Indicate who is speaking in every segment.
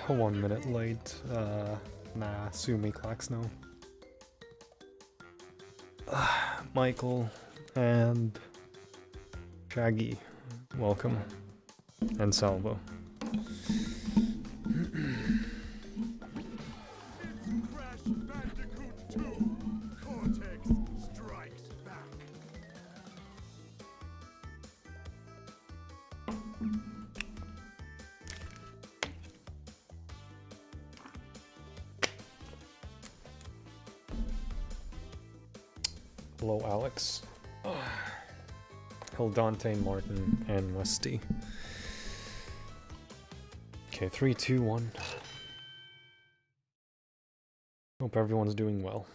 Speaker 1: 1 minute late. Nah, sue me, Claxno. Michael and Shaggy, welcome. And Salvo. Hello, Alex. Dante, Martin, and Rusty. Okay, 3, 2, 1. Hope everyone's doing well.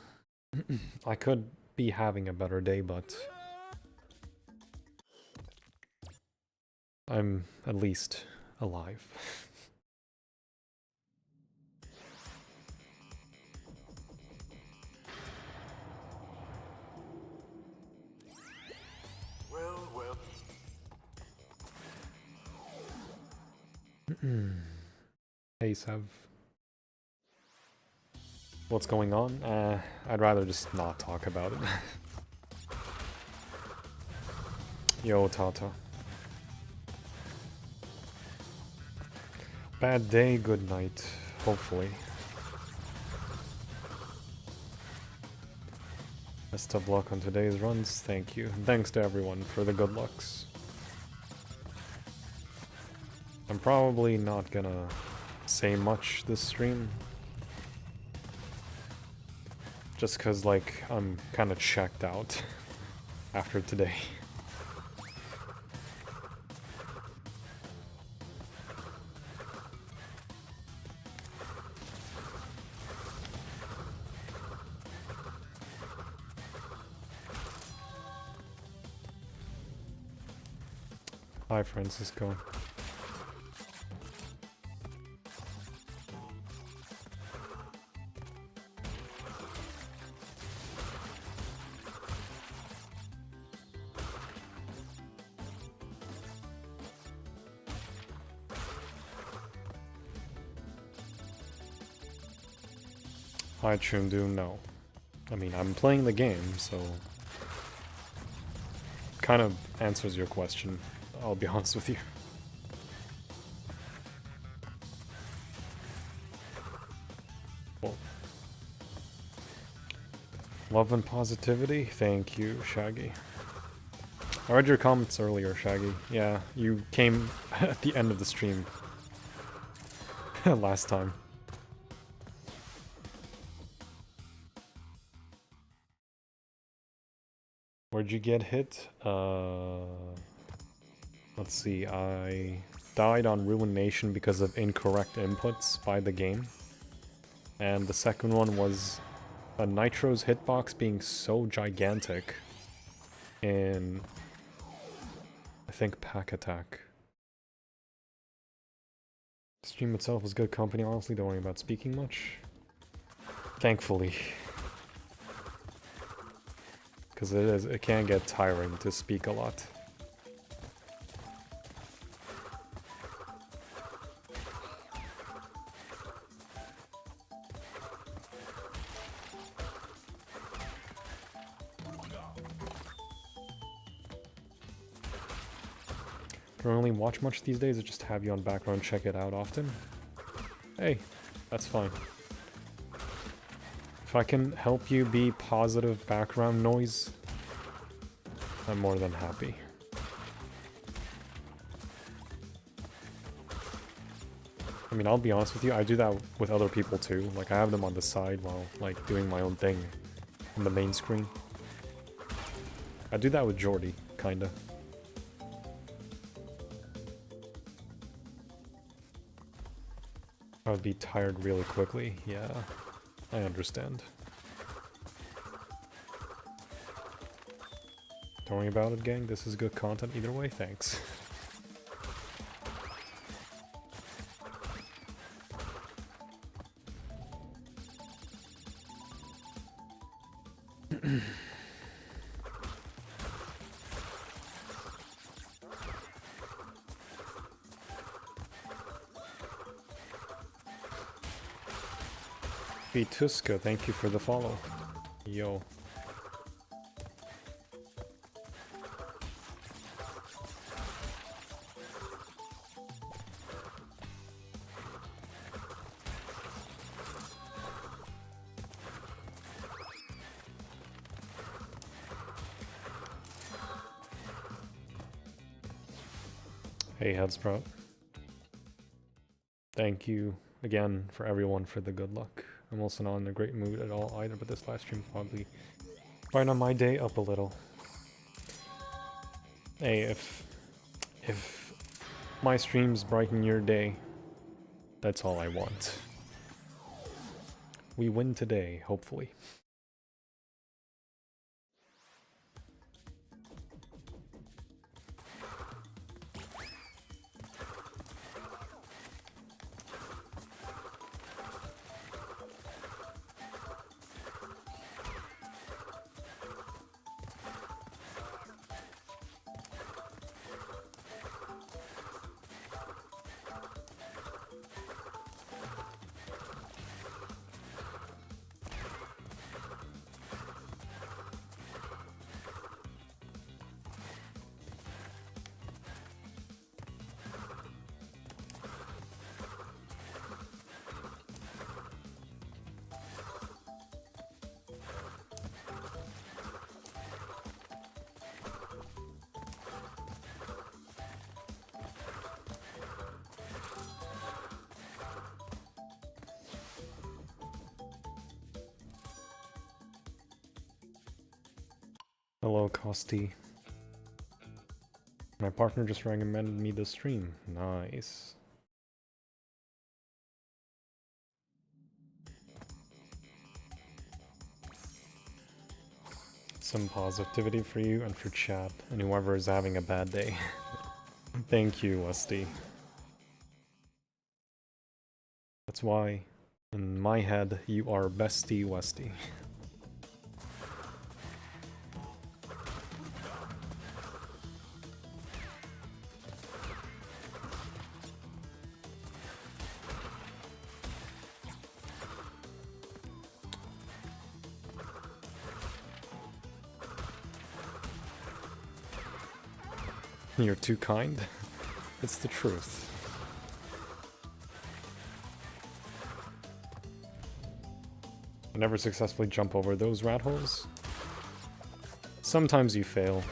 Speaker 1: I could be having a better day, but I'm at least alive. Hey, Sev. What's going on? I'd rather just not talk about it. Yo, Tata. Bad day, good night. Hopefully. Best of luck on today's runs, thank you. Thanks to everyone for the good lucks. I'm probably not gonna say much this stream. Just cause, like, I'm kinda checked out after today. Hi, Francisco. Hi, Chundu, no. I mean, I'm playing the game, so... kind of answers your question, I'll be honest with you. Well, love and positivity, thank you, Shaggy. I read your comments earlier, Shaggy. Yeah, you came at the end of the stream last time. Where'd you get hit? Let's see, I died on Ruined Nation because of incorrect inputs by the game. And the second one was a Nitro's hitbox being so gigantic in, I think, Pack Attack. The stream itself was good company, honestly, don't worry about speaking much. Thankfully. Because it can get tiring to speak a lot. Don't really watch much these days, I just have you on background, check it out often. Hey, that's fine. If I can help you be positive background noise, I'm more than happy. I mean, I'll be honest with you, I do that with other people too. Like, I have them on the side while, like, doing my own thing on the main screen. I do that with Jordy, kinda. I would be tired really quickly, yeah. I understand. Don't worry about it, gang. This is good content either way, thanks. Happy Tuska, thank you for the follow. Yo. Hey, Headsprout. Thank you again for everyone for the good luck. I'm also not in a great mood at all either, but this live stream probably brightened my day up a little. Hey, if my streams brighten your day, that's all I want. We win today, hopefully. Hello, Costi. My partner just recommended me the stream. Nice. Some positivity for you and for chat, and whoever is having a bad day. Thank you, Westy. That's why, in my head, you are bestie Westy. You're too kind. It's the truth. I never successfully jump over those rat holes. Sometimes you fail.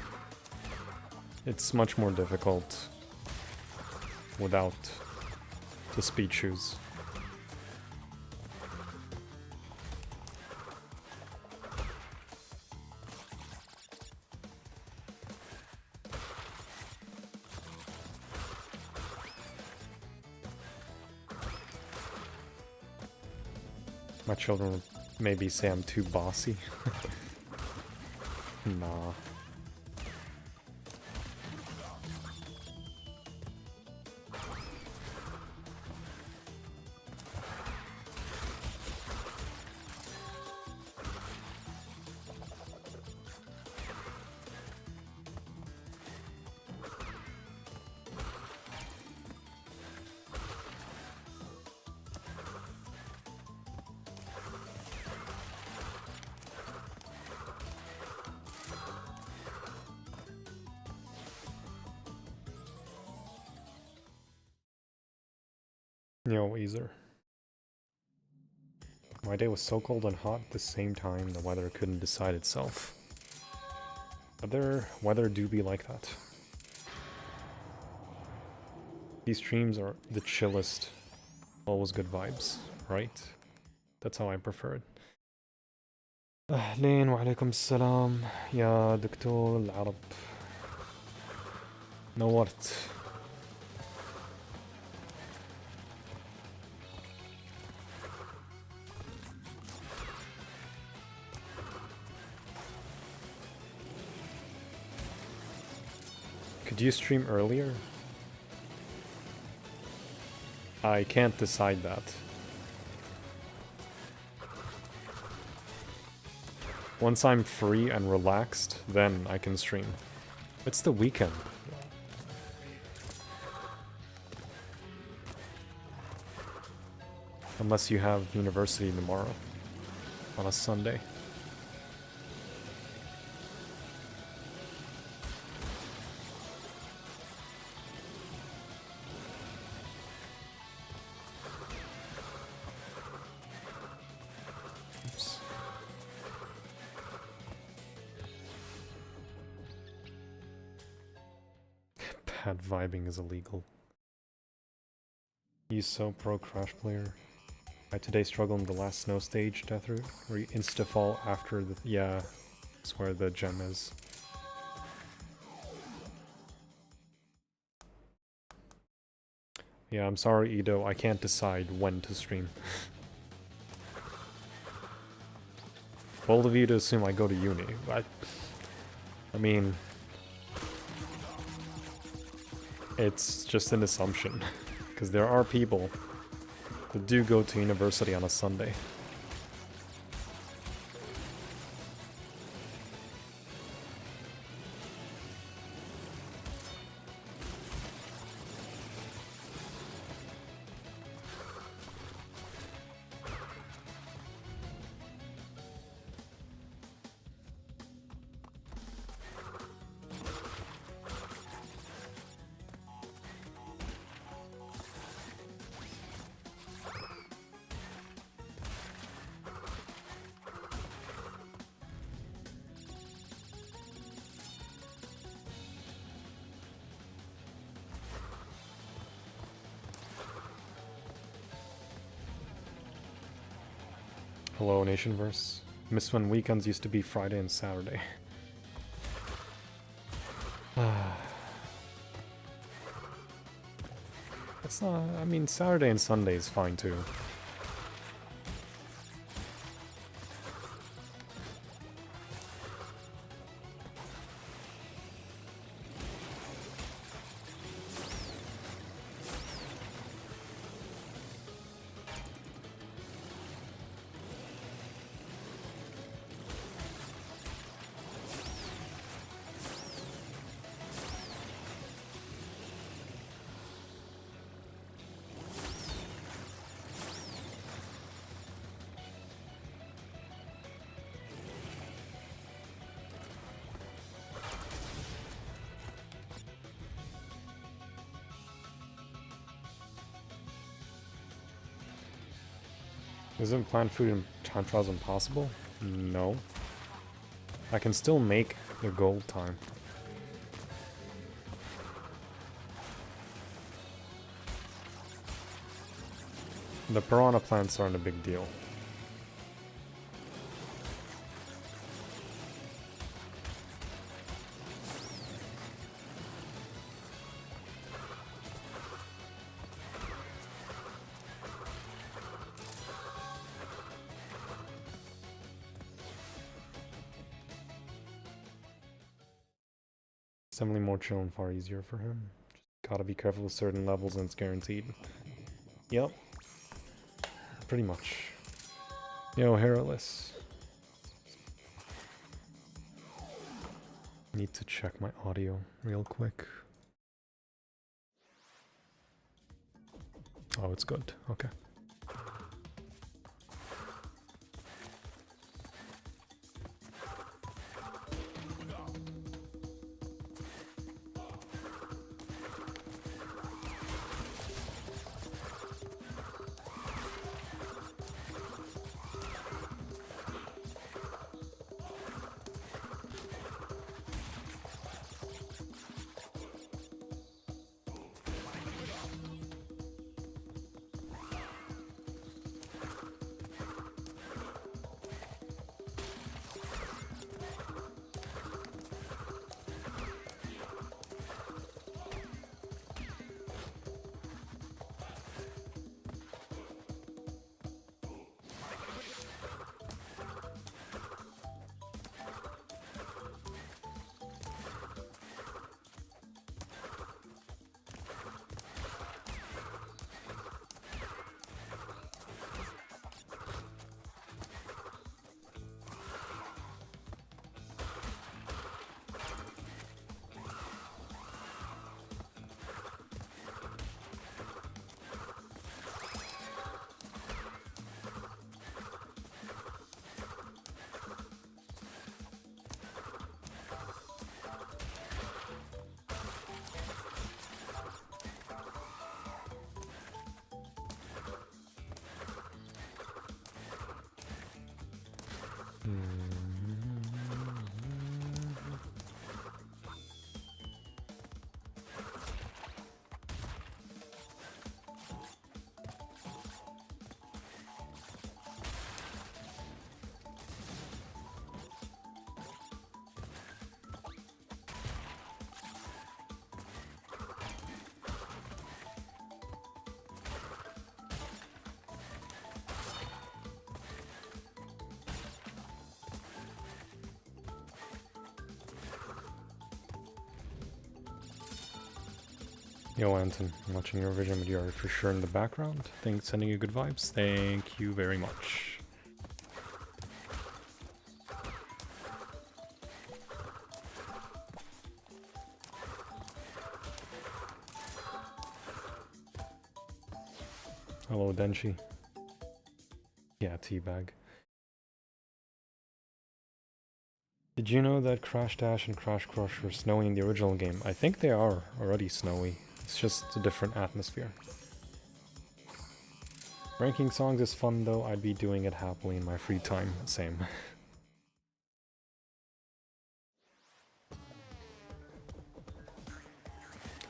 Speaker 1: It's much more difficult without the speed shoes. My children would maybe say I'm too bossy. Nah. Yo, Easer. My day was so cold and hot at the same time, the weather couldn't decide itself. Weather do be like that. These streams are the chillest, always good vibes, right? That's how I prefer it. أهلين وعليكم السلام يا دكتور العرب. نورت. Could you stream earlier? I can't decide that. Once I'm free and relaxed, then I can stream. It's the weekend. Unless you have university tomorrow. on a Sunday. Oops. Bad vibing is illegal. He's so pro Crash player. I today struggled in the last snow stage death route, where you insta-fall after the... yeah, that's where the gem is. Yeah, I'm sorry, Ido, I can't decide when to stream. Bold of you to assume I go to uni. I mean... it's just an assumption. Because there are people that do go to university on a Sunday. Hello, Nationverse. Miss when weekends used to be Friday and Saturday. It's not... I mean, Saturday and Sunday is fine too. Isn't plant food in time trials impossible? No. I can still make the gold time. The piranha plants aren't a big deal. Assembly more chill and far easier for him. Just gotta be careful with certain levels and it's guaranteed. Yep. Pretty much. Yo, Hitless. Need to check my audio real quick. Oh, it's good. Okay. Yo, Anton, I'm watching your vision, but you're for sure in the background. Thanks, sending you good vibes. Thank you very much. Hello, Denshi. Yeah, teabag. Did you know that Crash Dash and Crash Crush were snowy in the original game? I think they are already snowy. It's just a different atmosphere. Ranking songs is fun though, I'd be doing it happily in my free time. Same.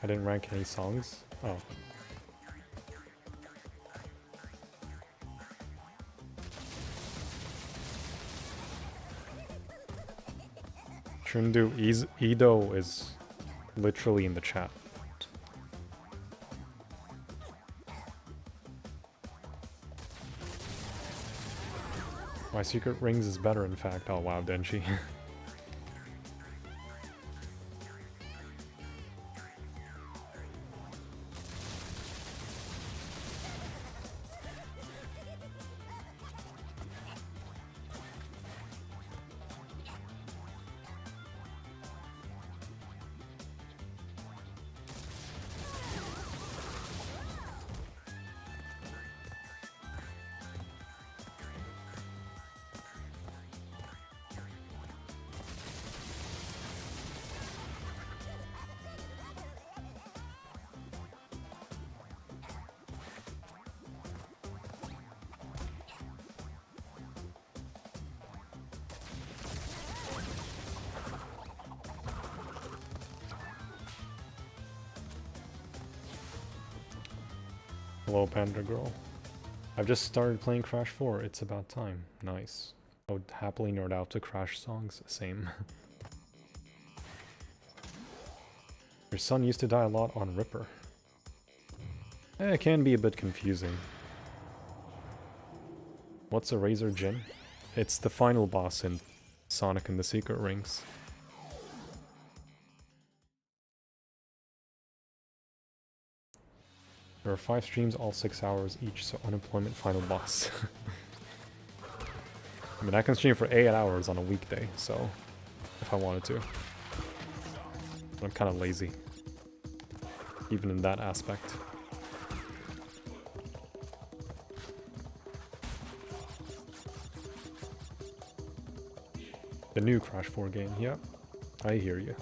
Speaker 1: I didn't rank any songs? Oh. Shundu Ido is literally in the chat. My secret rings is better, in fact. Oh wow, Denshi. Hello, Panda Girl. I've just started playing Crash 4. It's about time. Nice. I would happily nerd out to Crash songs. Same. Your son used to die a lot on Ripper. It can be a bit confusing. What's a Razor Jin? It's the final boss in Sonic and the Secret Rings. There are 5 streams, all 6 hours each, so unemployment final boss. I mean, I can stream for 8 hours on a weekday, so if I wanted to. But I'm kind of lazy, even in that aspect. The new Crash 4 game, yep. I hear you.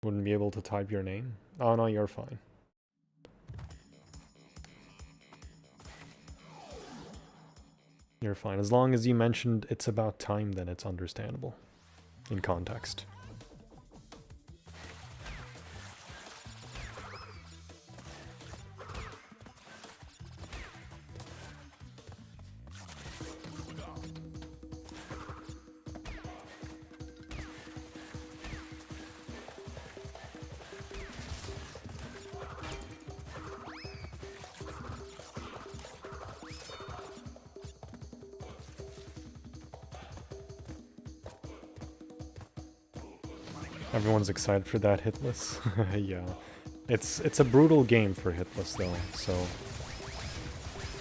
Speaker 1: Wouldn't be able to type your name? Oh no, you're fine. You're fine. As long as you mentioned it's about time, then it's understandable. In context. Everyone's excited for that Hitless. Yeah. It's a brutal game for Hitless though, so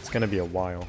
Speaker 1: it's gonna be a while.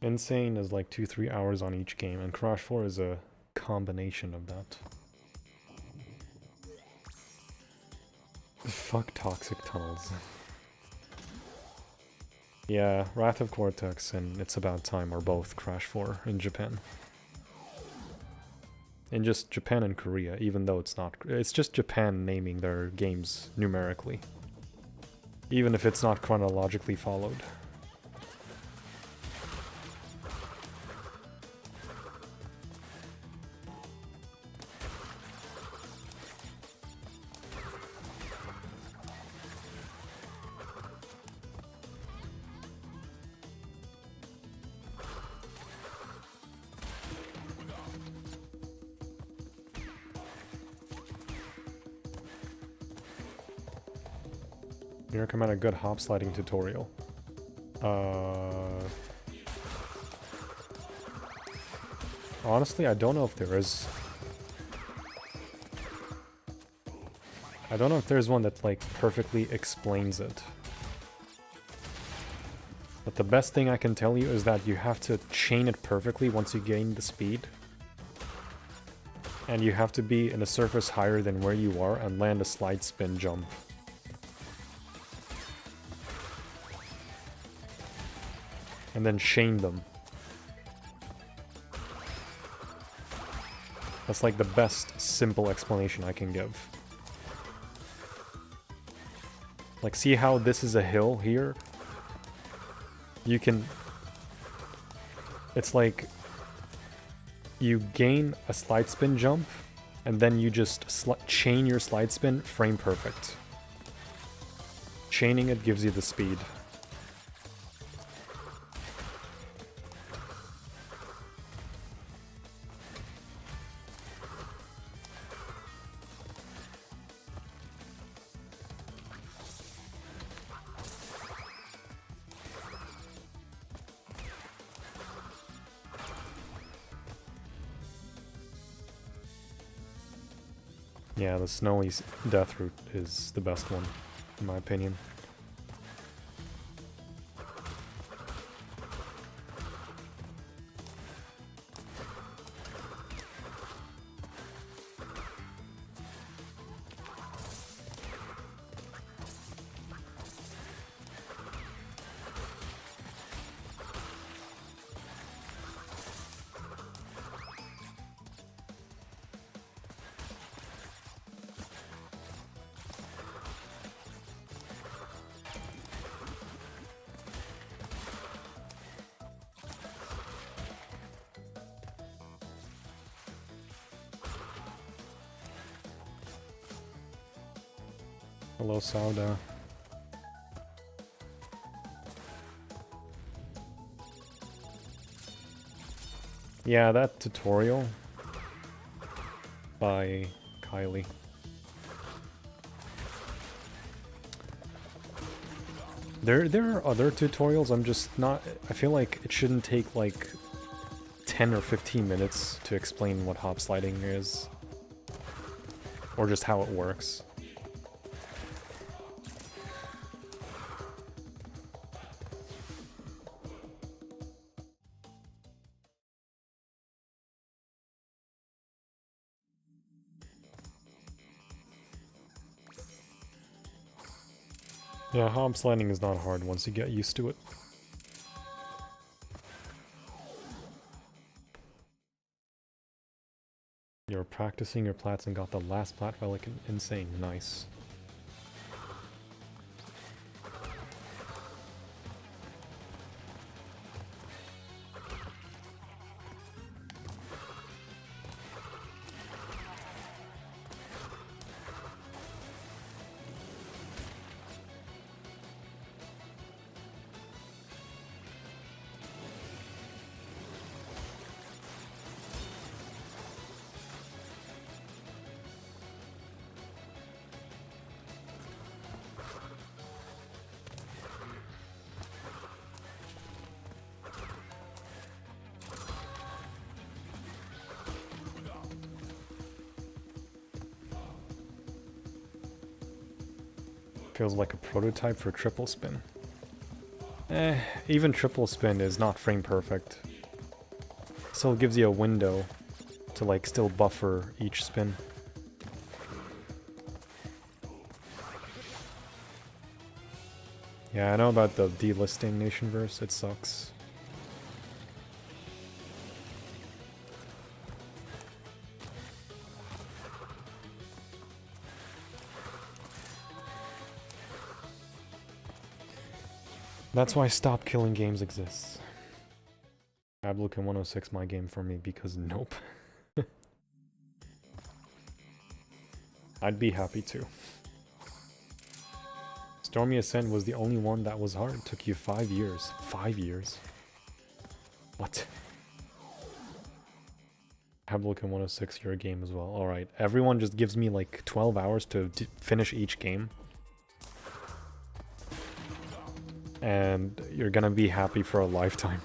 Speaker 1: N.Sane is like 2-3 hours on each game, and Crash 4 is a combination of that. Fuck toxic tunnels. Yeah, Wrath of Cortex and It's About Time are both Crash 4 in Japan. In just Japan and Korea, even though it's not... It's just Japan naming their games numerically. Even if it's not chronologically followed. You recommend a good hop sliding tutorial? Honestly, I don't know if there is. I don't know if there's one that, like, perfectly explains it. But the best thing I can tell you is that you have to chain it perfectly once you gain the speed. And you have to be in a surface higher than where you are and land a slide spin jump. And then chain them. That's like the best simple explanation I can give. Like, see how this is a hill here? You can... It's like... You gain a slide spin jump, and then you just chain your slide spin frame perfect. Chaining it gives you the speed. Yeah, the snowy death route is the best one, in my opinion. Hello, Sauda. Yeah, that tutorial by Kylie. There are other tutorials, I'm just not... I feel like it shouldn't take like 10 or 15 minutes to explain what hop sliding is. Or just how it works. Yeah, hop sliding is not hard once you get used to it. You're practicing your plats and got the last plat relic in N.Sane. Nice. Feels like a prototype for triple spin. Even triple spin is not frame perfect. So it gives you a window to like still buffer each spin. Yeah, I know about the delisting Nationverse. It sucks. That's why Stop Killing Games exists. Ablukin 106 my game for me because nope. I'd be happy to. Stormy Ascent was the only one that was hard. It took you 5 years. 5 years? What? Ablukin 106, your game as well. Alright, everyone just gives me like 12 hours to finish each game. And you're gonna be happy for a lifetime.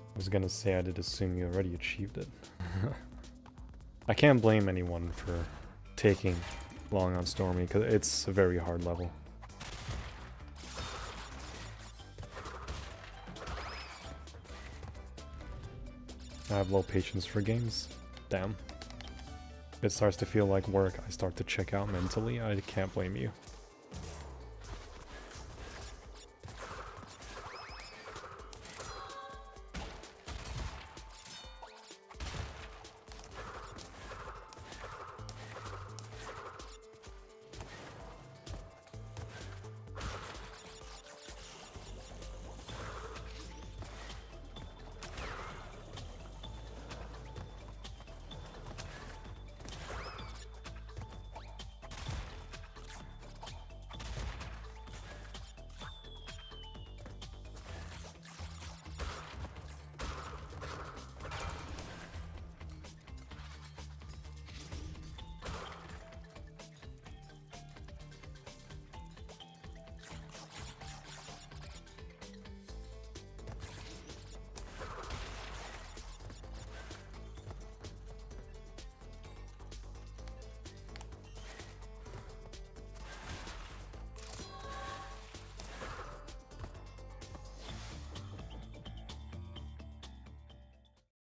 Speaker 1: I was gonna say I did assume you already achieved it. I can't blame anyone for taking long on Stormy, because it's a very hard level. I have low patience for games. Damn. If it starts to feel like work, I start to check out mentally. I can't blame you.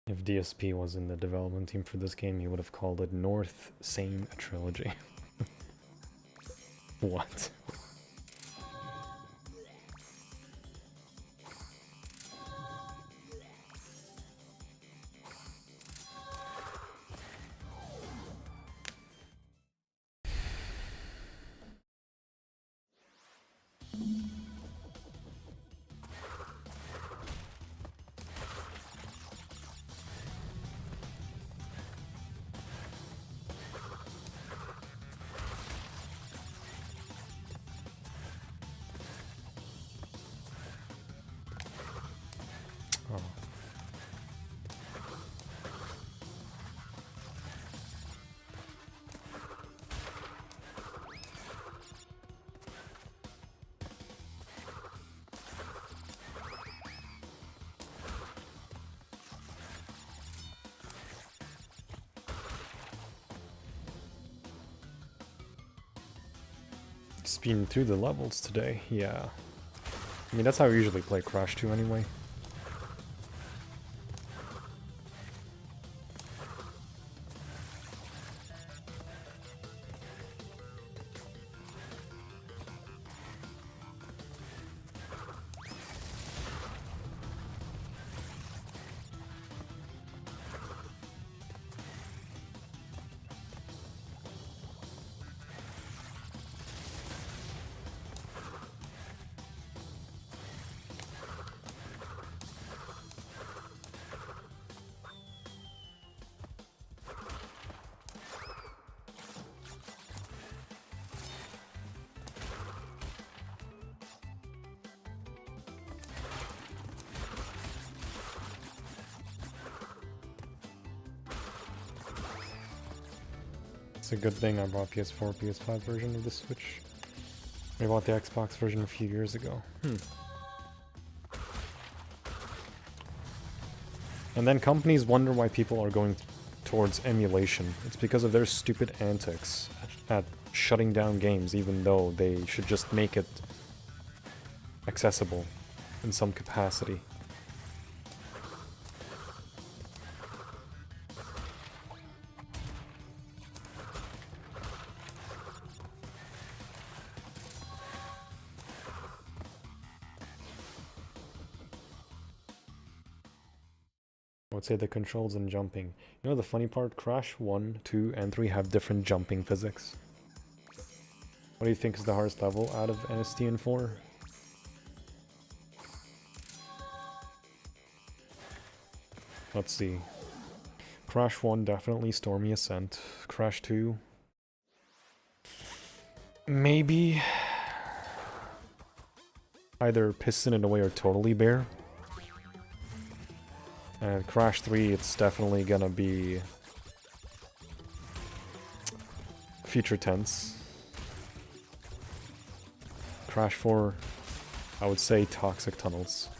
Speaker 1: If DSP was in the development team for this game, he would have called it N.Sane Trilogy. What? Speeding through the levels today, yeah. I mean, that's how I usually play Crash 2 anyway. It's a good thing I bought PS4, PS5 version of the Switch. I bought the Xbox version a few years ago. And then companies wonder why people are going towards emulation. It's because of their stupid antics at shutting down games, even though they should just make it accessible in some capacity. I would say the controls and jumping. You know the funny part? Crash 1, 2, and 3 have different jumping physics. What do you think is the hardest level out of NST and 4? Let's see. Crash 1, definitely Stormy Ascent. Crash 2... maybe... either Piston It Away or Totally Bare. And Crash 3, it's definitely gonna be... Future Tense. Crash 4, I would say Toxic Tunnels.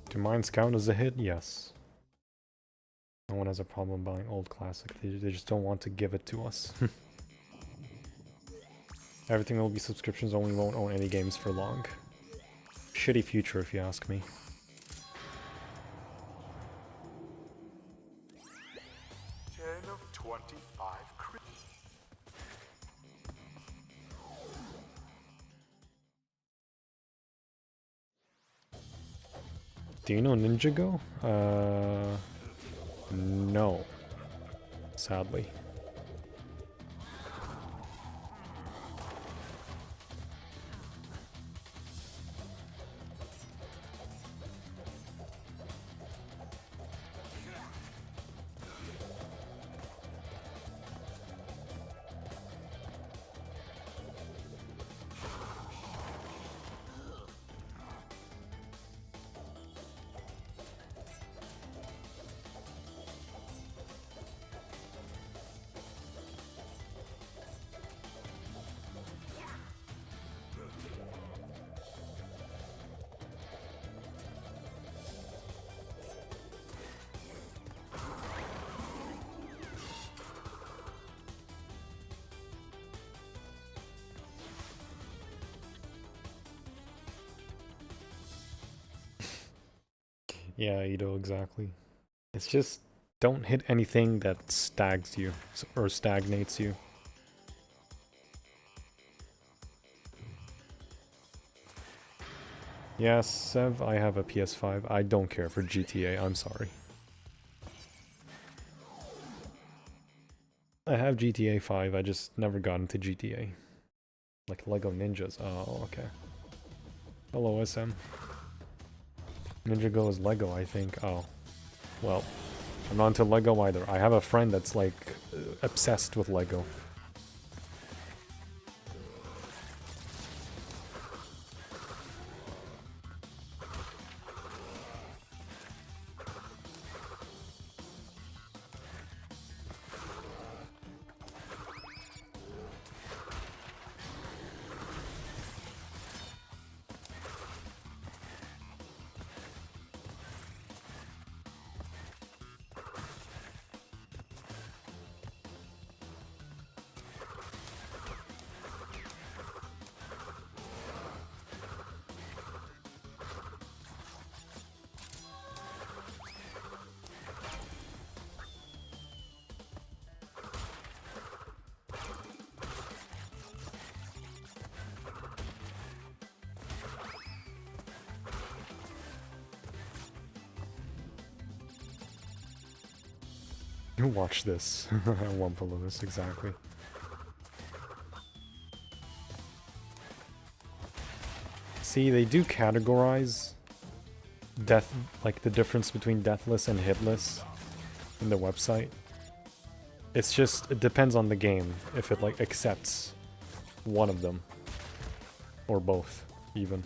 Speaker 1: Do mines count as a hit? Yes. No one has a problem buying old classic. They just don't want to give it to us. Everything will be subscriptions only, won't own any games for long. Shitty future if you ask me. Do you know Ninjago? No. Sadly. Yeah, Ito, exactly. It's just, don't hit anything that stags you, or stagnates you. Yes, Sev, I have a PS5. I don't care for GTA, I'm sorry. I have GTA 5, I just never got into GTA. Like Lego Ninjas, oh, okay. Hello, SM. Ninjago is Lego, I think. Oh. Well, I'm not into Lego either. I have a friend that's like obsessed with Lego. Watch this. One below this, exactly. See, they do categorize death, like the difference between deathless and hitless in the website. It's just, it depends on the game, if it like accepts one of them. Or both, even.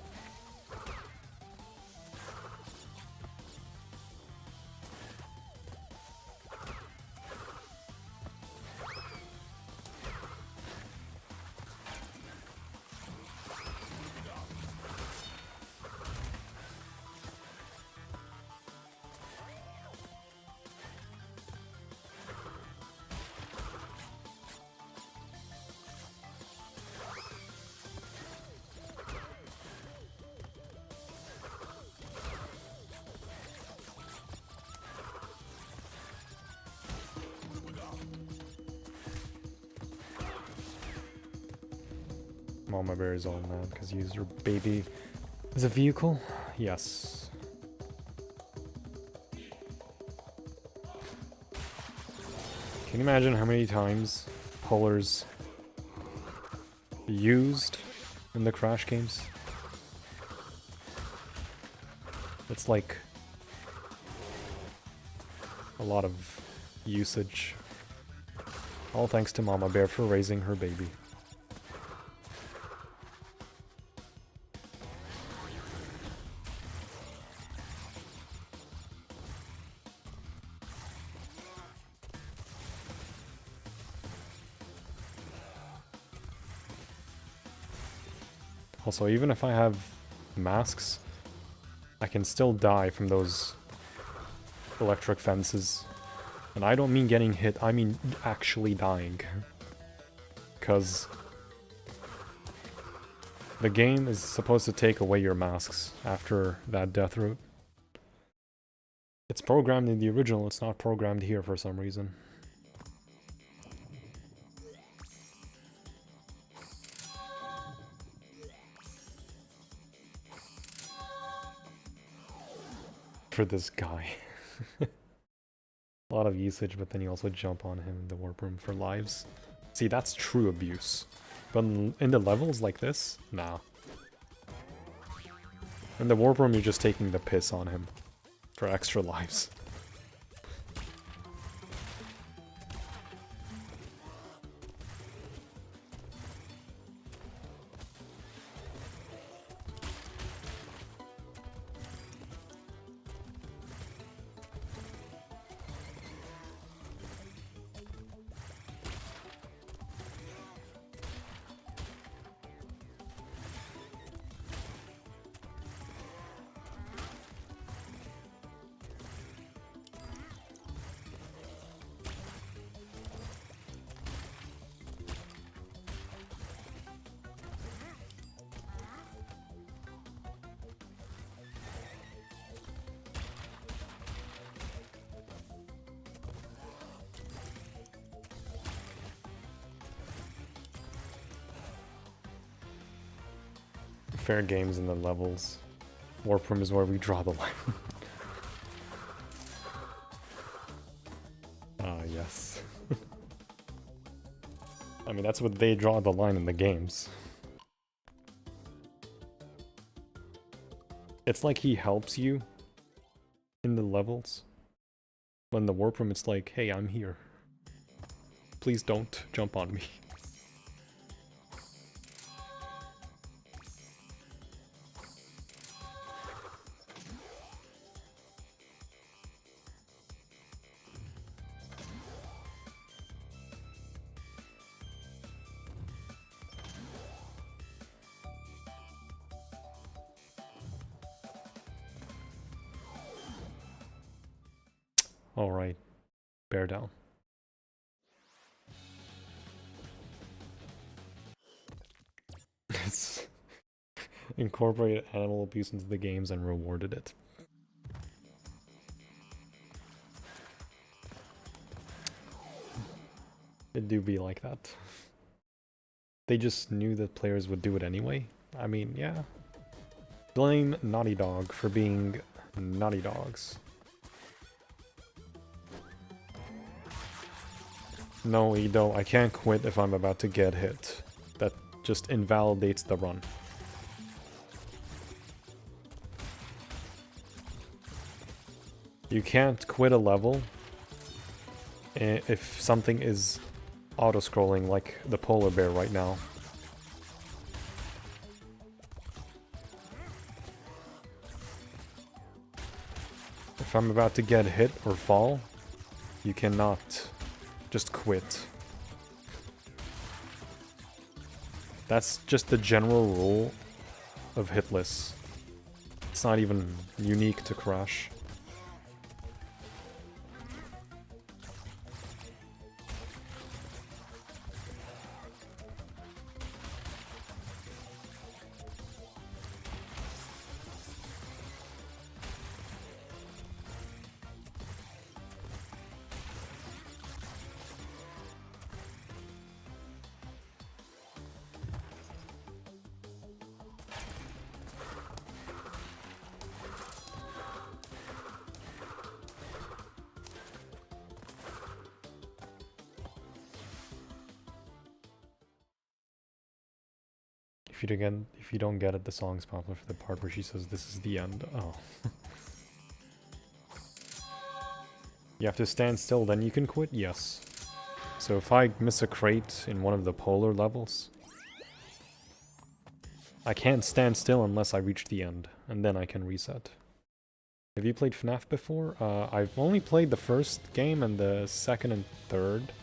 Speaker 1: Mama Bear is all mad because you use your baby as a vehicle? Yes. Can you imagine how many times Polar's used in the Crash games? It's like a lot of usage. All thanks to Mama Bear for raising her baby. Also, even if I have masks, I can still die from those electric fences. And I don't mean getting hit, I mean actually dying. Because the game is supposed to take away your masks after that death route. It's programmed in the original, it's not programmed here for some reason. For this guy. A lot of usage, but then you also jump on him in the warp room for lives. See, that's true abuse. But in the levels like this, nah. In the warp room, you're just taking the piss on him for extra lives. Fair games in the levels. Warp room is where we draw the line. Ah, yes. I mean, that's what they draw the line in the games. It's like he helps you in the levels. But in the warp room, it's like, hey, I'm here. Please don't jump on me. Alright, bear down. It's incorporated animal abuse into the games and rewarded it. It do be like that. They just knew that players would do it anyway. I mean, yeah. Blame Naughty Dog for being Naughty Dogs. No, Ido, I can't quit if I'm about to get hit. That just invalidates the run. You can't quit a level if something is auto-scrolling like the polar bear right now. If I'm about to get hit or fall, you cannot just quit. That's just the general rule of Hitless. It's not even unique to Crash. If you don't get it, the song's popular for the part where she says this is the end. Oh. You have to stand still, then you can quit? Yes. So if I miss a crate in one of the polar levels, I can't stand still unless I reach the end, and then I can reset. Have you played FNAF before? I've only played the first game and the second and third.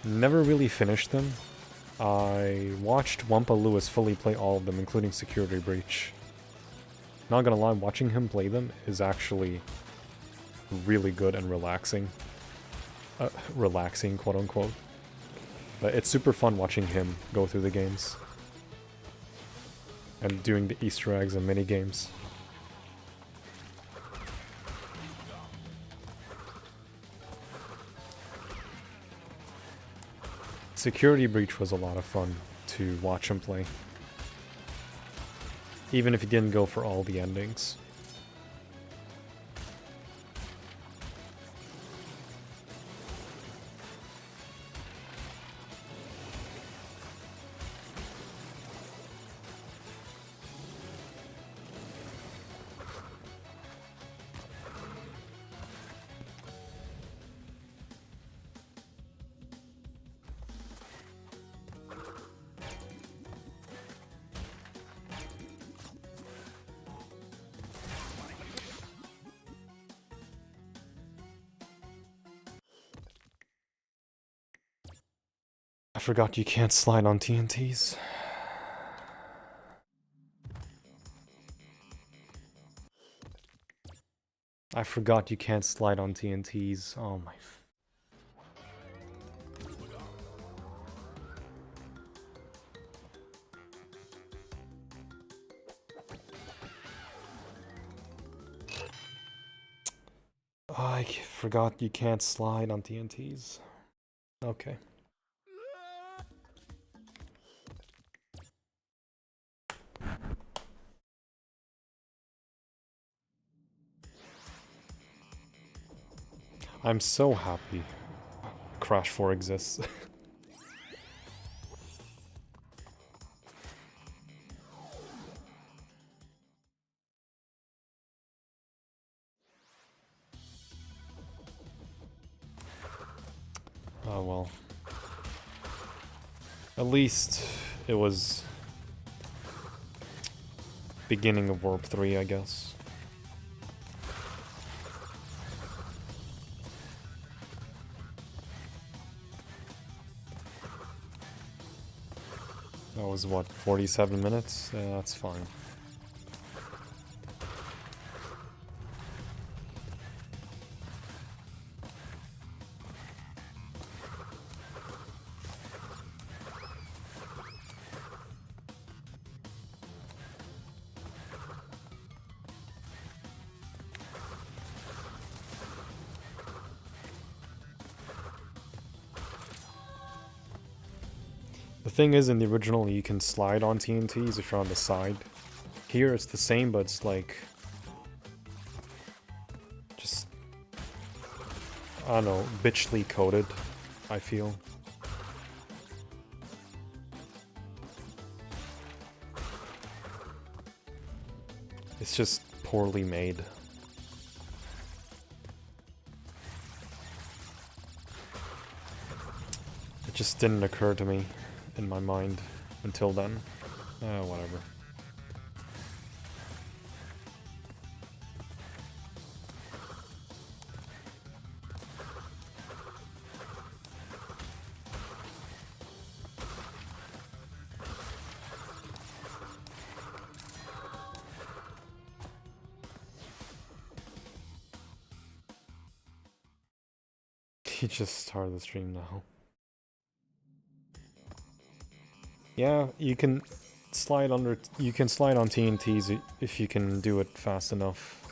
Speaker 1: Never really finished them. I watched Wampa Lewis fully play all of them, including Security Breach. Not gonna lie, watching him play them is actually really good and relaxing. Relaxing, quote unquote. But it's super fun watching him go through the games. And doing the Easter eggs and mini games. Security Breach was a lot of fun to watch him play. Even if he didn't go for all the endings. I forgot you can't slide on TNTs. I forgot you can't slide on TNTs. Oh my... I forgot you can't slide on TNTs. Okay. I'm so happy Crash 4 exists. Oh well. At least it was beginning of Warp 3, I guess. That was what, 47 minutes? Yeah, that's fine. The thing is, in the original, you can slide on TNTs if you're on the side. Here, it's the same, but it's like... just... I don't know, bitchly coded, I feel. It's just poorly made. It just didn't occur to me in my mind until then. Whatever. He just started the stream now. Yeah, you can slide under. You can slide on TNTs if you can do it fast enough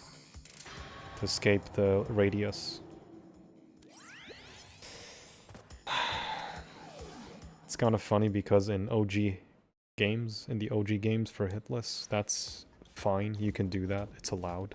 Speaker 1: to escape the radius. It's kind of funny because in OG games, in the OG games for Hitless, that's fine. You can do that. It's allowed.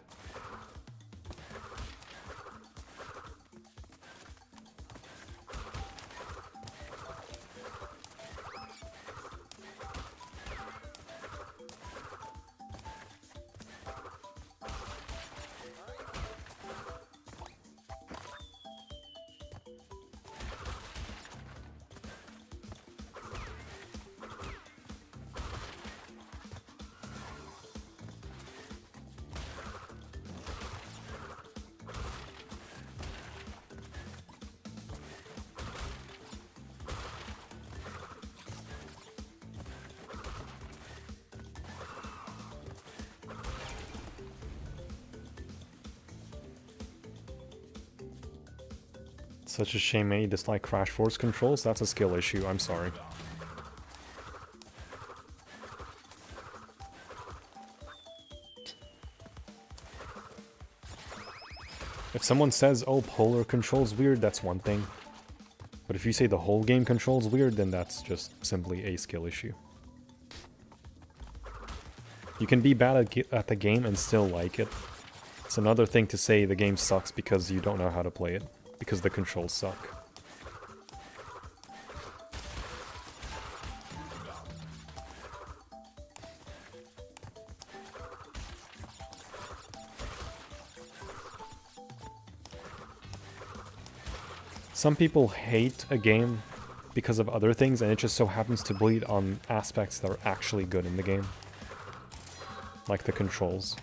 Speaker 1: Such a shame, you dislike Crash Force controls? That's a skill issue, I'm sorry. If someone says, oh, polar controls weird, that's one thing. But if you say the whole game controls weird, then that's just simply a skill issue. You can be bad at the game and still like it. It's another thing to say the game sucks because you don't know how to play it. Because the controls suck. Some people hate a game because of other things, and it just so happens to bleed on aspects that are actually good in the game. Like the controls.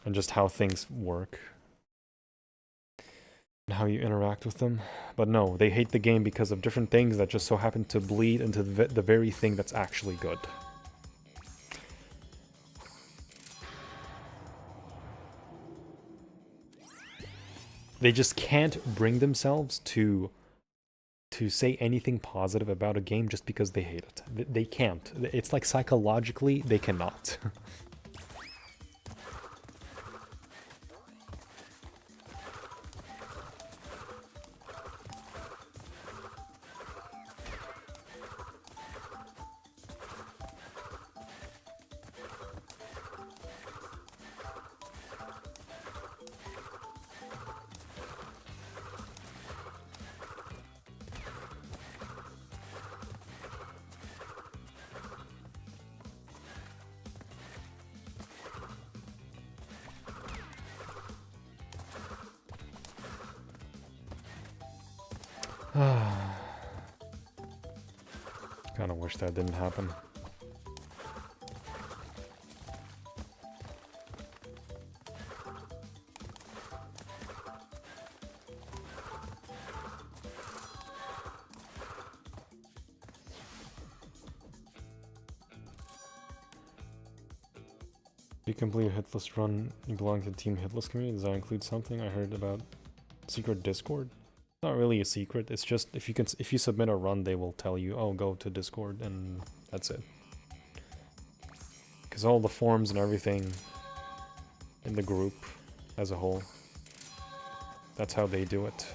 Speaker 1: And just how things work. How you interact with them. But no, they hate the game because of different things that just so happen to bleed into the very thing that's actually good. They just can't bring themselves to say anything positive about a game just because they hate it. They can't. It's like psychologically, they cannot. Kinda wish that didn't happen. You complete a Hitless run, you belong to the Team Hitless community. Does that include something I heard about secret Discord? Not really a secret, it's just if you submit a run they will tell you, oh, go to Discord, and that's it. Because all the forums and everything in the group as a whole, that's how they do it.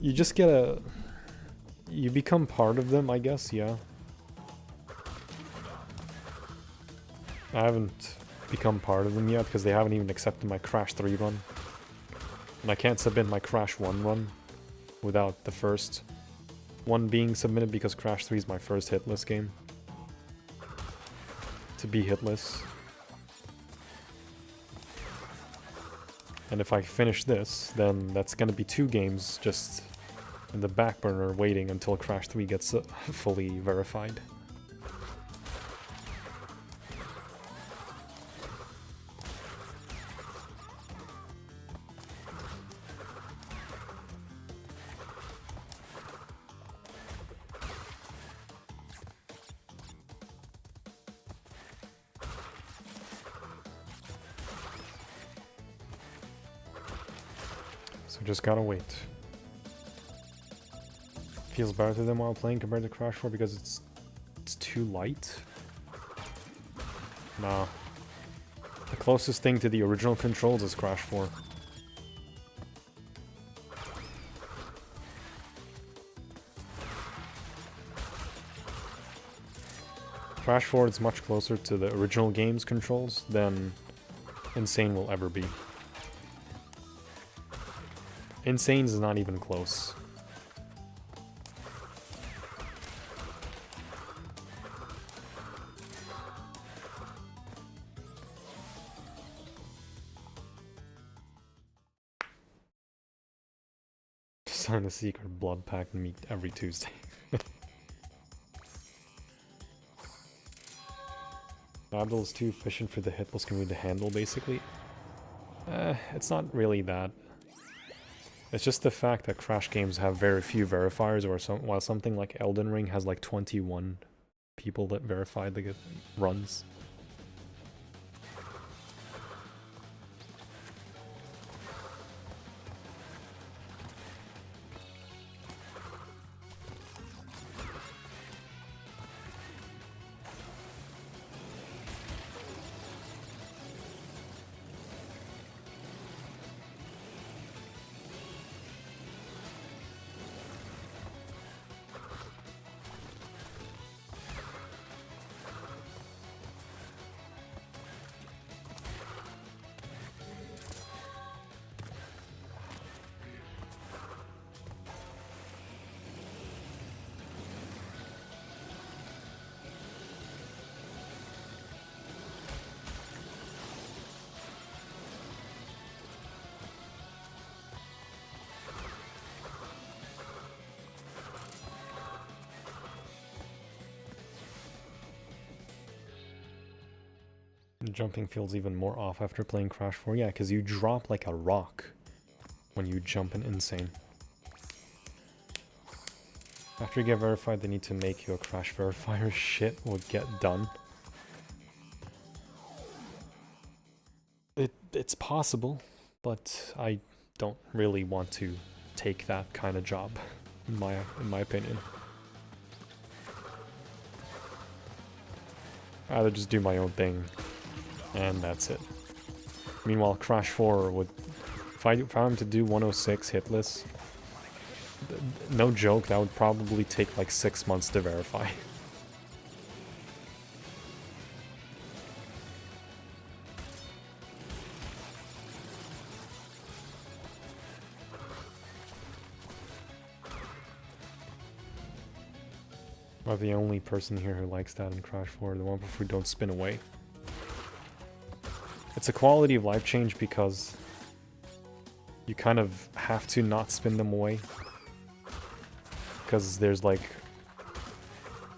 Speaker 1: You just get you become part of them, I guess, yeah. I haven't become part of them yet because they haven't even accepted my Crash 3 run. And I can't submit my Crash 1 run without the first one being submitted because Crash 3 is my first Hitless game. To be Hitless. And if I finish this, then that's gonna be 2 games just in the back burner waiting until Crash 3 gets fully verified. So just gotta wait. Feels better than while playing compared to Crash 4 because it's too light? Nah. The closest thing to the original controls is Crash 4. Crash 4 is much closer to the original game's controls than N.Sane will ever be. N.Sane is not even close. Sign a secret blood pact and meet every Tuesday. Abdul's too efficient for the Hitless community to handle, basically. It's not really that. It's just the fact that Crash games have very few verifiers, while something like Elden Ring has like 21 people that verify the runs. Jumping feels even more off after playing Crash 4. Yeah, because you drop like a rock when you jump in N.Sane. After you get verified, they need to make you a Crash verifier. Shit will get done. It's possible, but I don't really want to take that kind of job, in my opinion. I'd rather just do my own thing. And that's it. Meanwhile, Crash 4 would... If I found him to do 106 hitless, no joke, that would probably take like 6 months to verify. I'm the only person here who likes that in Crash 4, the one where we don't spin away. It's a quality of life change because you kind of have to not spin them away. Because there's like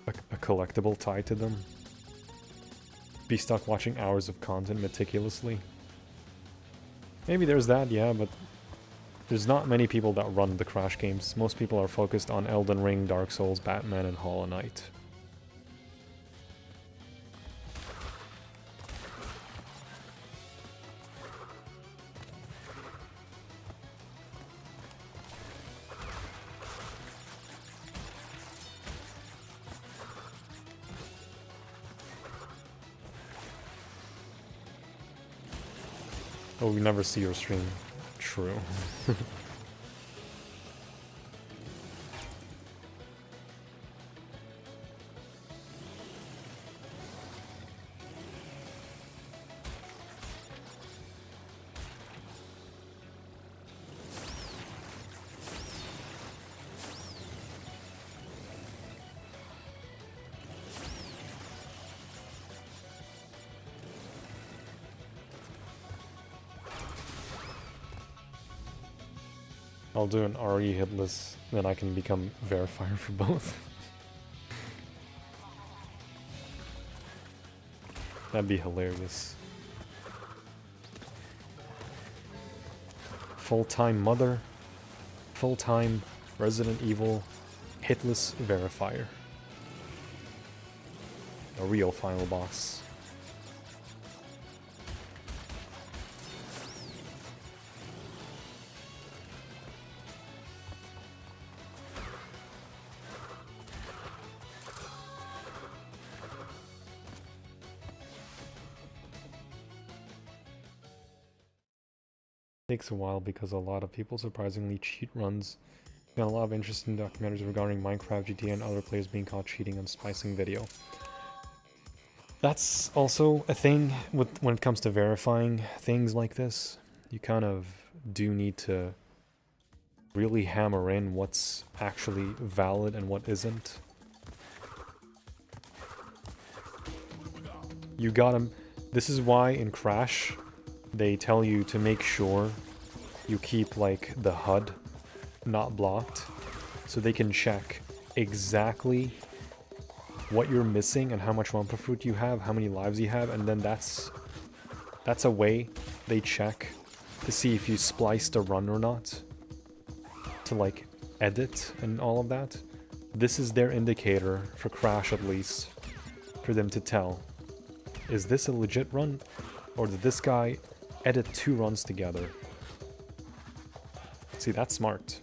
Speaker 1: a collectible tied to them. Be stuck watching hours of content meticulously. Maybe there's that, yeah, but there's not many people that run the Crash games. Most people are focused on Elden Ring, Dark Souls, Batman, and Hollow Knight. Oh, we never see your stream. True. I'll do an RE Hitless, then I can become verifier for both. That'd be hilarious. Full-time mother, full-time Resident Evil Hitless verifier. A real final boss. Takes a while because a lot of people surprisingly cheat runs. Got a lot of interesting documentaries regarding Minecraft, GTA, and other players being caught cheating and splicing video. That's also a thing when it comes to verifying things like this. You kind of do need to really hammer in what's actually valid and what isn't. You gotta... This is why in Crash, they tell you to make sure you keep, like, the HUD not blocked, so they can check exactly what you're missing and how much Wumpa Fruit you have, how many lives you have, and then that's a way they check to see if you spliced a run or not, to, like, edit and all of that. This is their indicator, for Crash at least, for them to tell, is this a legit run, or did this guy edit 2 runs together? See, that's smart.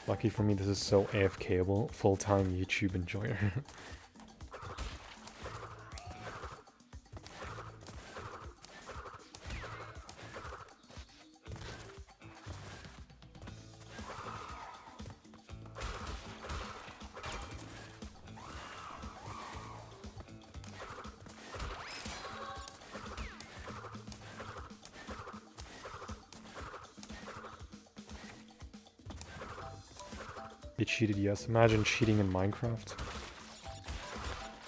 Speaker 1: Lucky for me, this is so AFK-able, full-time YouTube enjoyer. They cheated, yes. Imagine cheating in Minecraft.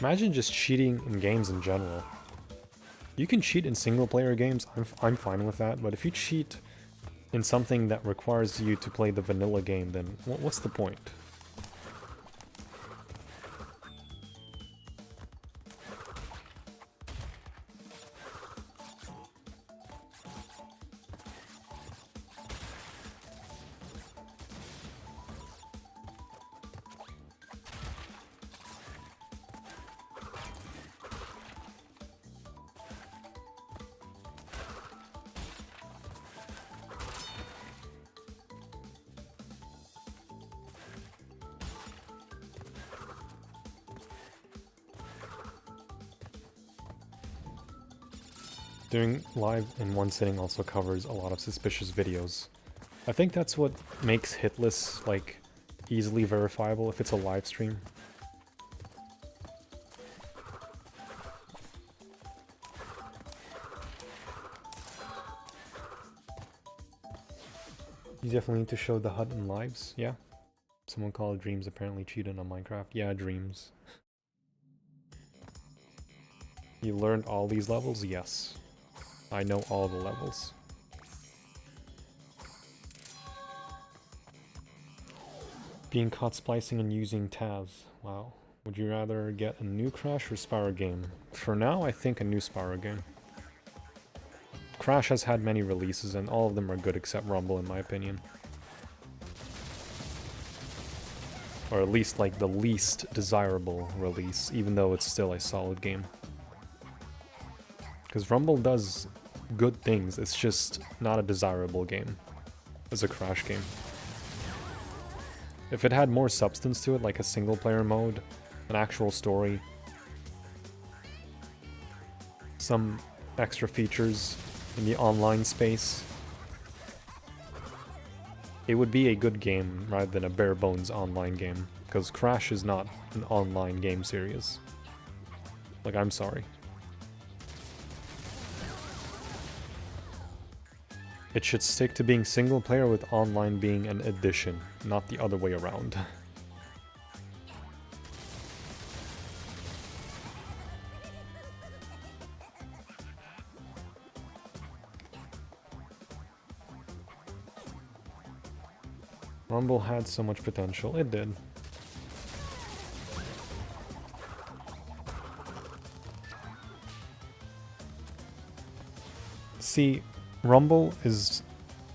Speaker 1: Imagine just cheating in games in general. You can cheat in single-player games, I'm fine with that, but if you cheat in something that requires you to play the vanilla game, then what's the point? Doing live in one sitting also covers a lot of suspicious videos. I think that's what makes Hitless, like, easily verifiable if it's a live stream. You definitely need to show the HUD and lives, yeah. Someone called Dreams apparently cheated on Minecraft. Yeah, Dreams. You learned all these levels? Yes. I know all the levels. Being caught splicing and using Taz. Wow. Would you rather get a new Crash or Spyro game? For now, I think a new Spyro game. Crash has had many releases and all of them are good except Rumble in my opinion. Or at least like the least desirable release, even though it's still a solid game. Because Rumble does good things, it's just not a desirable game as a Crash game. If it had more substance to it, like a single player mode, an actual story, some extra features in the online space, it would be a good game rather than a bare bones online game, because Crash is not an online game series. Like, I'm sorry. It should stick to being single player with online being an addition, not the other way around. Rumble had so much potential. It did. See, Rumble is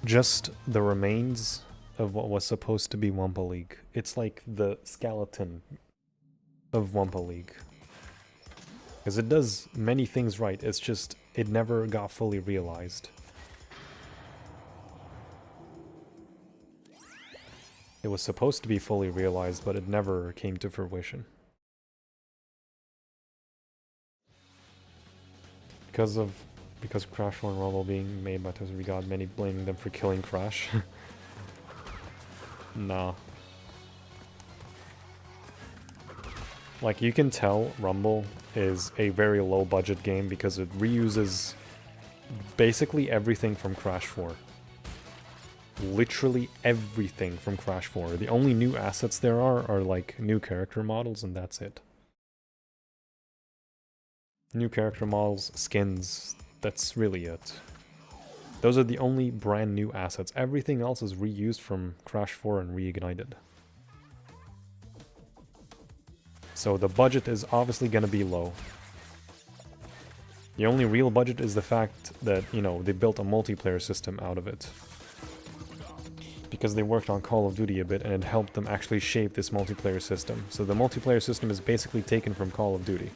Speaker 1: just the remains of what was supposed to be Wumpa League. It's like the skeleton of Wumpa League. Because it does many things right, it's just, it never got fully realized. It was supposed to be fully realized, but it never came to fruition. Because Crash 1 Rumble being made by Toys We got many blaming them for killing Crash. Nah. Like, you can tell Rumble is a very low budget game because it reuses basically everything from Crash 4. Literally everything from Crash 4. The only new assets there are like new character models, and that's it. New character models, skins, that's really it. Those are the only brand new assets. Everything else is reused from Crash 4 and reignited. So the budget is obviously gonna be low. The only real budget is the fact that, you know, they built a multiplayer system out of it. Because they worked on Call of Duty a bit and it helped them actually shape this multiplayer system. So the multiplayer system is basically taken from Call of Duty.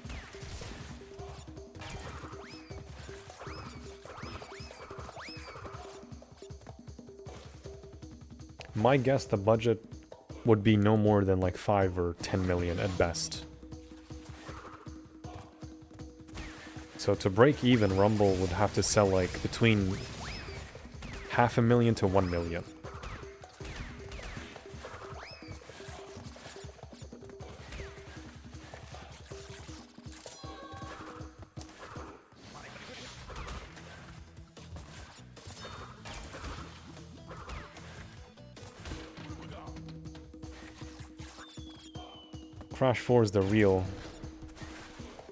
Speaker 1: My guess the budget would be no more than like 5 or 10 million at best. So to break even, Rumble would have to sell like between 500,000 to 1 million. Crash 4 is the real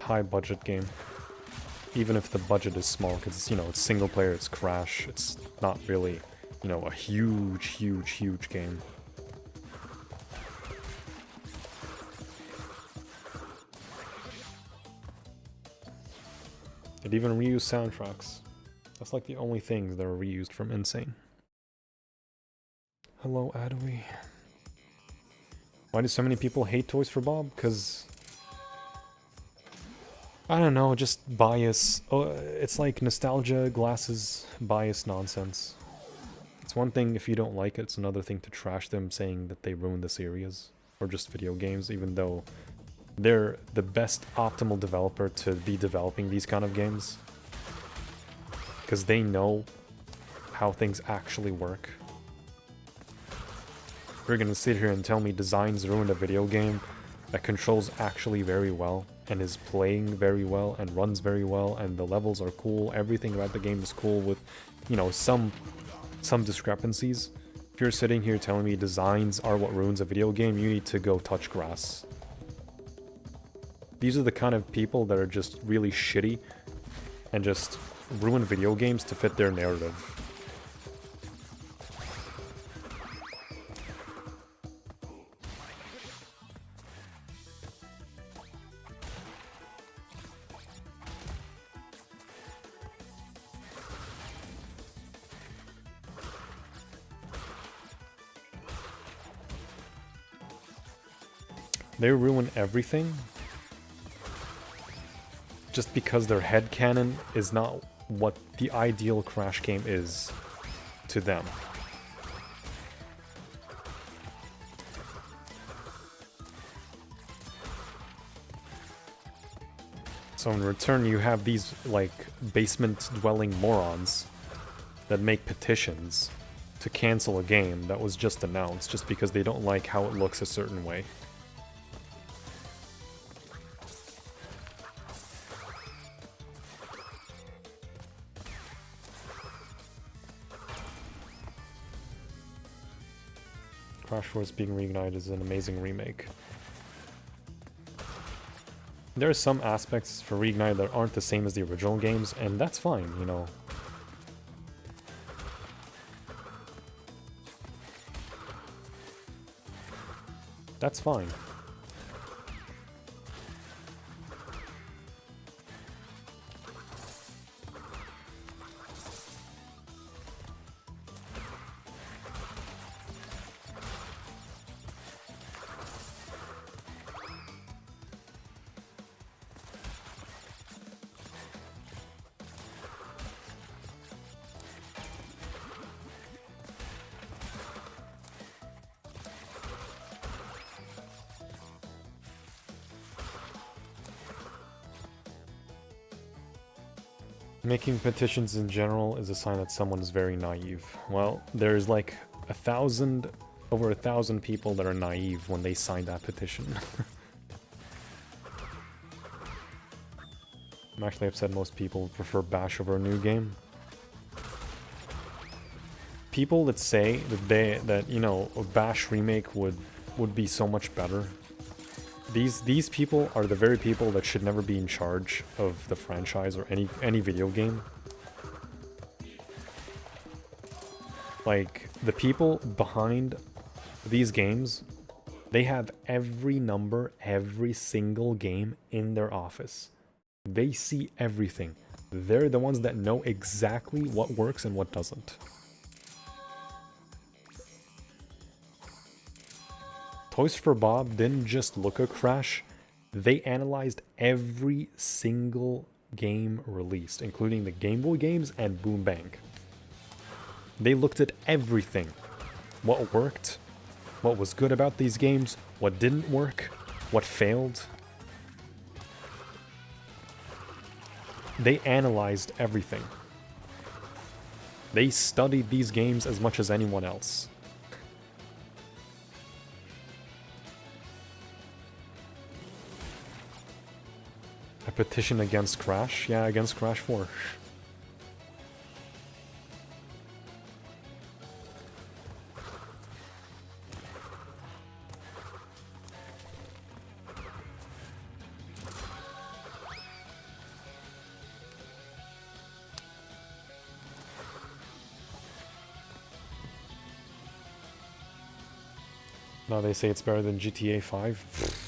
Speaker 1: high-budget game. Even if the budget is small, because it's, you know, it's single player, it's Crash, it's not really, you know, a huge game. It even reused soundtracks. That's like the only things that are reused from N.Sane. Hello, Adui. Why do so many people hate Toys for Bob? Because, I don't know, just bias. Oh, it's like nostalgia, glasses, bias nonsense. It's one thing if you don't like it, it's another thing to trash them saying that they ruined the series. Or just video games, even though they're the best optimal developer to be developing these kind of games. Because they know how things actually work. You're gonna sit here and tell me designs ruined a video game that controls actually very well and is playing very well and runs very well and the levels are cool, everything about the game is cool with, you know, some discrepancies. If you're sitting here telling me designs are what ruins a video game, you need to go touch grass. These are the kind of people that are just really shitty and just ruin video games to fit their narrative. They ruin everything just because their headcanon is not what the ideal Crash game is to them. So in return you have these, like, basement-dwelling morons that make petitions to cancel a game that was just announced just because they don't like how it looks a certain way. Crash 4 being reignited is an amazing remake. There are some aspects for Reignite that aren't the same as the original games, and that's fine, you know. That's fine. Making petitions in general is a sign that someone is very naive. Well, there's like over 1,000 people that are naive when they sign that petition. I'm actually upset most people prefer Bash over a new game. People that say that you know, a Bash remake would be so much better. These people are the very people that should never be in charge of the franchise or any video game. Like, the people behind these games, they have every number, every single game in their office. They see everything. They're the ones that know exactly what works and what doesn't. Toys for Bob didn't just look at Crash, they analyzed every single game released, including the Game Boy games and Boom Bang. They looked at everything. What worked, what was good about these games, what didn't work, what failed. They analyzed everything. They studied these games as much as anyone else. A petition against Crash? Yeah, against Crash 4. Now they say it's better than GTA 5.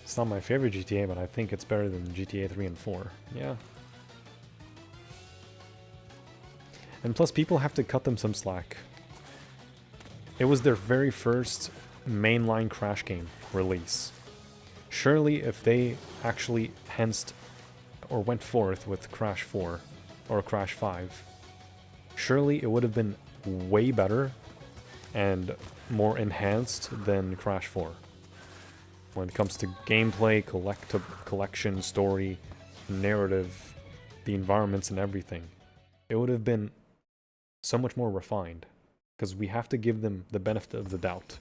Speaker 1: It's not my favorite GTA, but I think it's better than GTA 3 and 4. Yeah. And plus, people have to cut them some slack. It was their very first mainline Crash game release. Surely, if they actually Hanced or went forth with Crash 4 or Crash 5, surely it would have been way better and more enhanced than Crash 4. When it comes to gameplay, collection, story, narrative, the environments and everything. It would have been so much more refined. Because we have to give them the benefit of the doubt.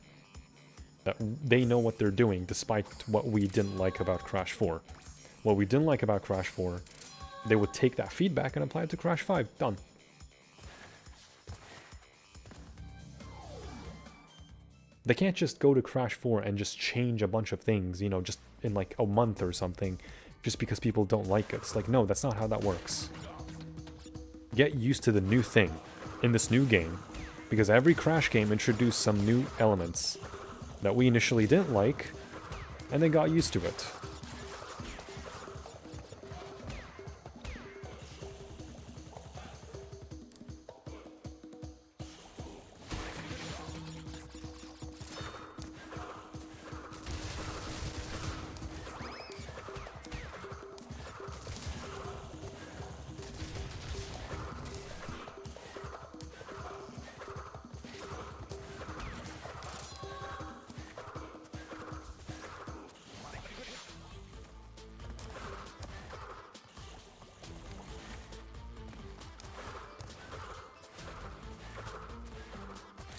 Speaker 1: That they know what they're doing, despite what we didn't like about Crash 4. What we didn't like about Crash 4, they would take that feedback and apply it to Crash 5. Done. They can't just go to Crash 4 and just change a bunch of things, you know, just in like a month or something, just because people don't like it. It's like, no, that's not how that works. Get used to the new thing in this new game, because every Crash game introduced some new elements that we initially didn't like, and then got used to it.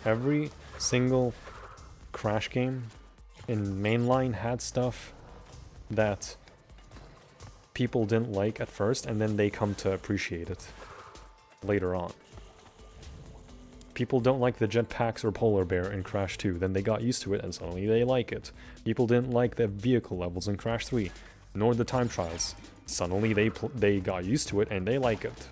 Speaker 1: Every single Crash game in mainline had stuff that people didn't like at first, and then they come to appreciate it later on. People don't like the jetpacks or polar bear in Crash 2, then they got used to it and suddenly they like it. People didn't like the vehicle levels in Crash 3, nor the time trials. Suddenly they got used to it and they like it.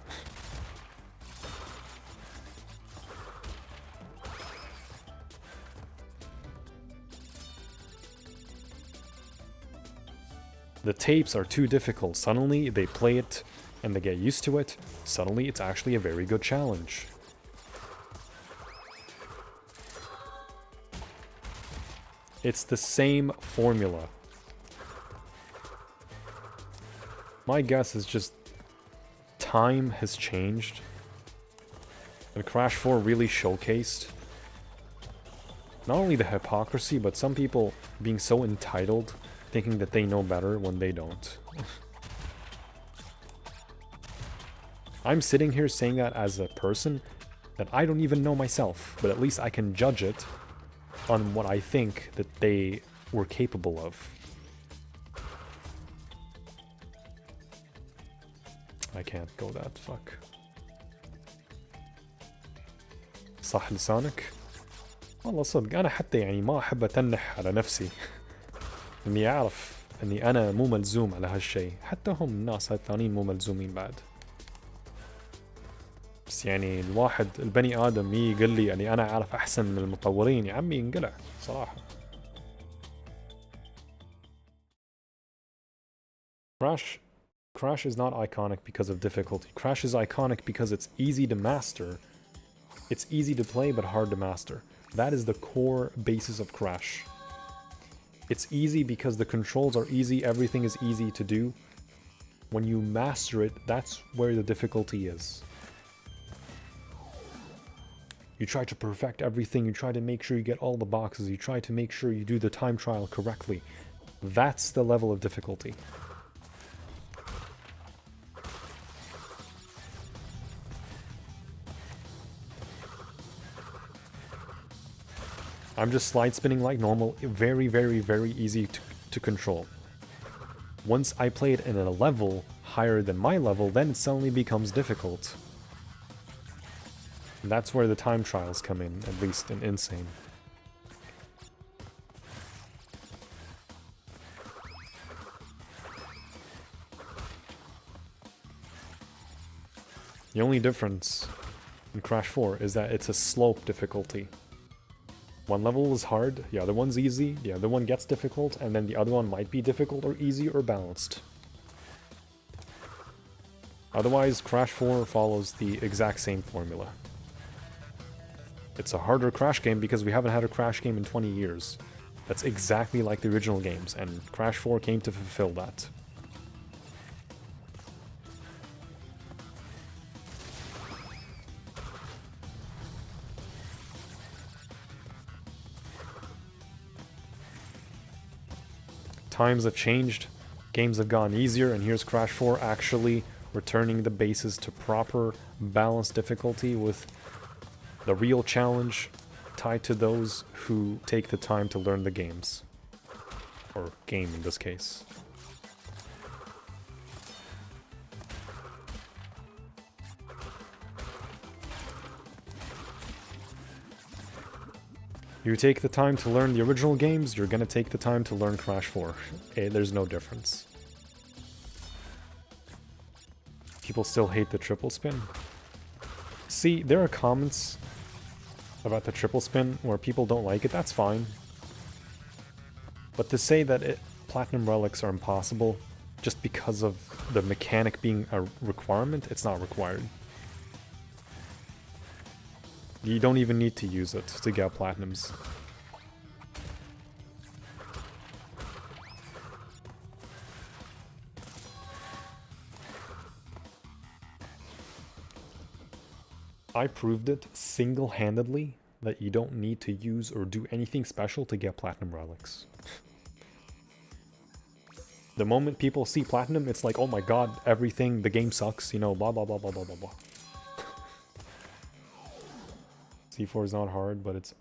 Speaker 1: The tapes are too difficult. Suddenly they play it and they get used to it. Suddenly it's actually a very good challenge. It's the same formula. My guess is just time has changed. And Crash 4 really showcased not only the hypocrisy, but some people being so entitled, thinking that they know better when they don't. I'm sitting here saying that as a person that I don't even know myself, but at least I can judge it on what I think that they were capable of. I can't go that, fuck. صح لسانك؟ والله صدق أنا حتى يعني ما أحب أتنح على نفسي. إني أعرف إني أنا مو ملزوم على هالشي، حتى هم الناس الثانيين مو ملزومين بعد. بس يعني الواحد البني آدم يقول لي يعني أنا أعرف أحسن من المطورين، يا عمي ينقلع صراحة. Crash is not iconic because of difficulty. Crash is iconic because it's easy to master. It's easy to play but hard to master. That is the core basis of Crash. It's easy because the controls are easy, everything is easy to do. When you master it, that's where the difficulty is. You try to perfect everything, you try to make sure you get all the boxes, you try to make sure you do the time trial correctly. That's the level of difficulty. I'm just slide spinning like normal, very, very, very easy to control. Once I play it in a level higher than my level, then it suddenly becomes difficult. And that's where the time trials come in, at least in N.Sane. The only difference in Crash 4 is that it's a slope difficulty. One level is hard, the other one's easy, the other one gets difficult, and then the other one might be difficult or easy or balanced. Otherwise, Crash 4 follows the exact same formula. It's a harder Crash game because we haven't had a Crash game in 20 years. That's exactly like the original games, and Crash 4 came to fulfill that. Times have changed, games have gotten easier, and here's Crash 4 actually returning the bases to proper balanced difficulty with the real challenge tied to those who take the time to learn the games. Or game in this case. You take the time to learn the original games, you're gonna take the time to learn Crash 4. There's no difference. People still hate the triple spin. See, there are comments about the triple spin where people don't like it, that's fine. But to say that platinum relics are impossible just because of the mechanic being a requirement, it's not required. You don't even need to use it to get platinums. I proved it single-handedly that you don't need to use or do anything special to get platinum relics. The moment people see platinum, it's like, oh my god, everything, the game sucks, you know, blah blah blah blah blah blah blah. C4 is not hard, but it's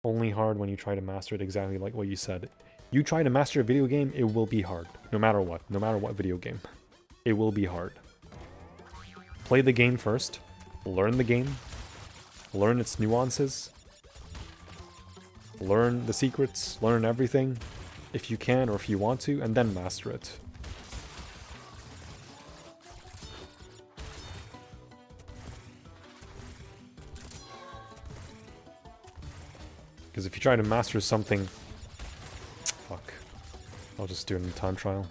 Speaker 1: only hard when you try to master it exactly like what you said. You try to master a video game, it will be hard. No matter what video game. It will be hard. Play the game first, learn the game, learn its nuances, learn the secrets, learn everything, if you can or if you want to, and then master it. Because if you try to master something... Fuck. I'll just do it in time trial.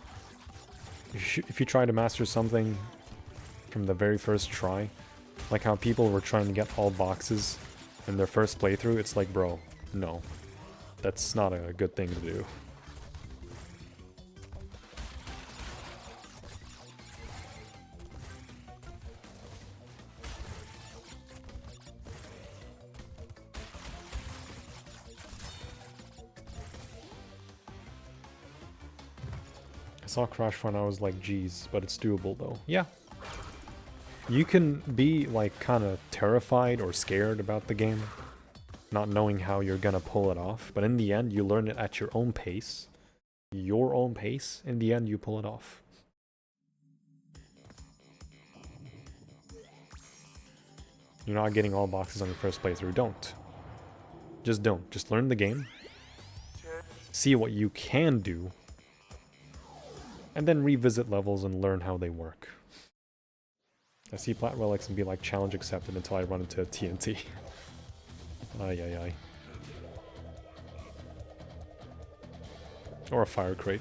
Speaker 1: If you try to master something from the very first try, like how people were trying to get all boxes in their first playthrough, it's like, bro, no. That's not a good thing to do. I saw Crash when I was like, geez, but it's doable though. Yeah. You can be like kind of terrified or scared about the game, not knowing how you're gonna pull it off, but in the end you learn it at your own pace. Your own pace, in the end you pull it off. You're not getting all boxes on your first playthrough, don't. Just don't. Just learn the game, see what you can do, and then revisit levels and learn how they work. I see plat relics and be like, challenge accepted until I run into a TNT. Ay ay ay. Or a fire crate.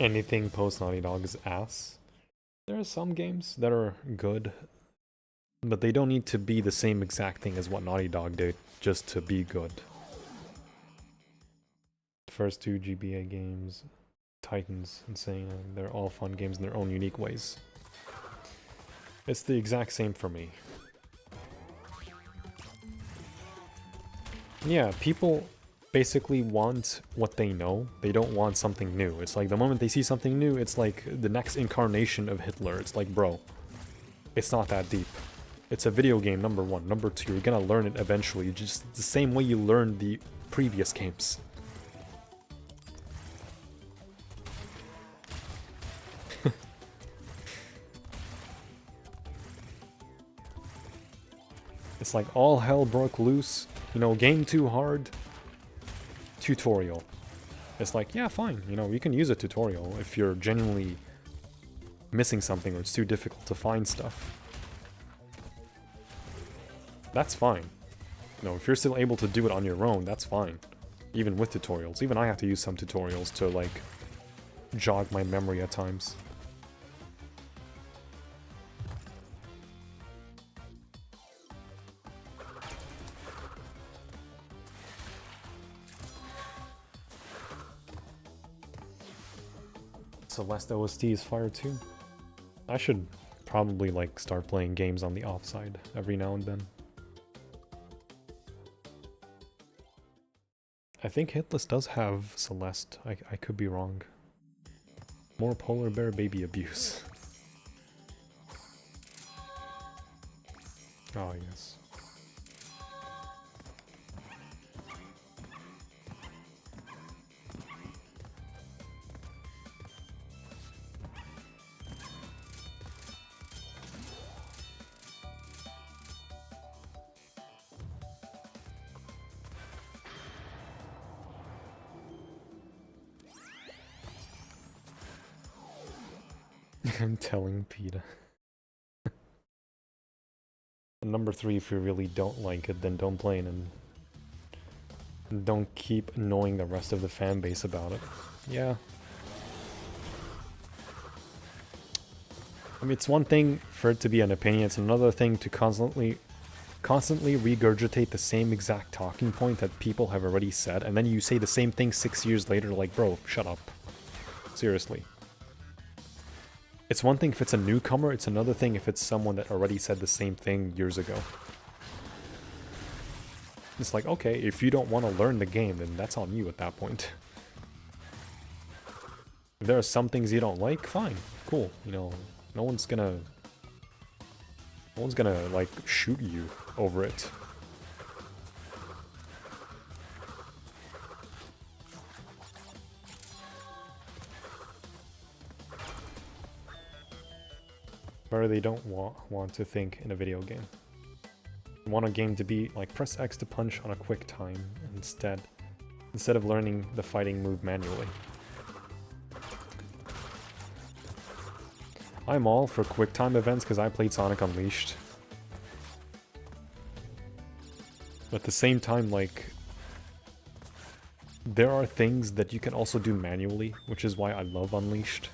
Speaker 1: Anything post Naughty Dog is ass. There are some games that are good, but they don't need to be the same exact thing as what Naughty Dog did just to be good. The first two GBA games, Titans, N.Sane, they're all fun games in their own unique ways. It's the exact same for me. Yeah, people basically want what they know. They don't want something new. It's like the moment they see something new, it's like the next incarnation of Hitler. It's like, bro, it's not that deep. It's a video game, number one. Number two, you're gonna learn it eventually, just the same way you learned the previous games. It's like all hell broke loose, you know, game too hard, tutorial. It's like, yeah, fine, you know, you can use a tutorial if you're genuinely missing something or it's too difficult to find stuff. That's fine. You know, if you're still able to do it on your own, that's fine. Even with tutorials. Even I have to use some tutorials to, like, jog my memory at times. Celeste OST is fire too. I should probably like start playing games on the offside every now and then. I think Hitless does have Celeste. I could be wrong. More polar bear baby abuse. Oh yes. I'm telling Peter. Number 3, if you really don't like it, then don't play it and don't keep annoying the rest of the fan base about it. Yeah. I mean, it's one thing for it to be an opinion, it's another thing to constantly regurgitate the same exact talking point that people have already said, and then you say the same thing 6 years later, like, bro, shut up. Seriously. It's one thing if it's a newcomer, it's another thing if it's someone that already said the same thing years ago. It's like, okay, if you don't want to learn the game, then that's on you at that point. If there are some things you don't like, fine, cool. You know, no one's gonna, like, shoot you over it. Or they don't want to think in a video game. They want a game to be like press X to punch on a quick time instead of learning the fighting move manually. I'm all for quick time events because I played Sonic Unleashed. But at the same time, like, there are things that you can also do manually, which is why I love Unleashed.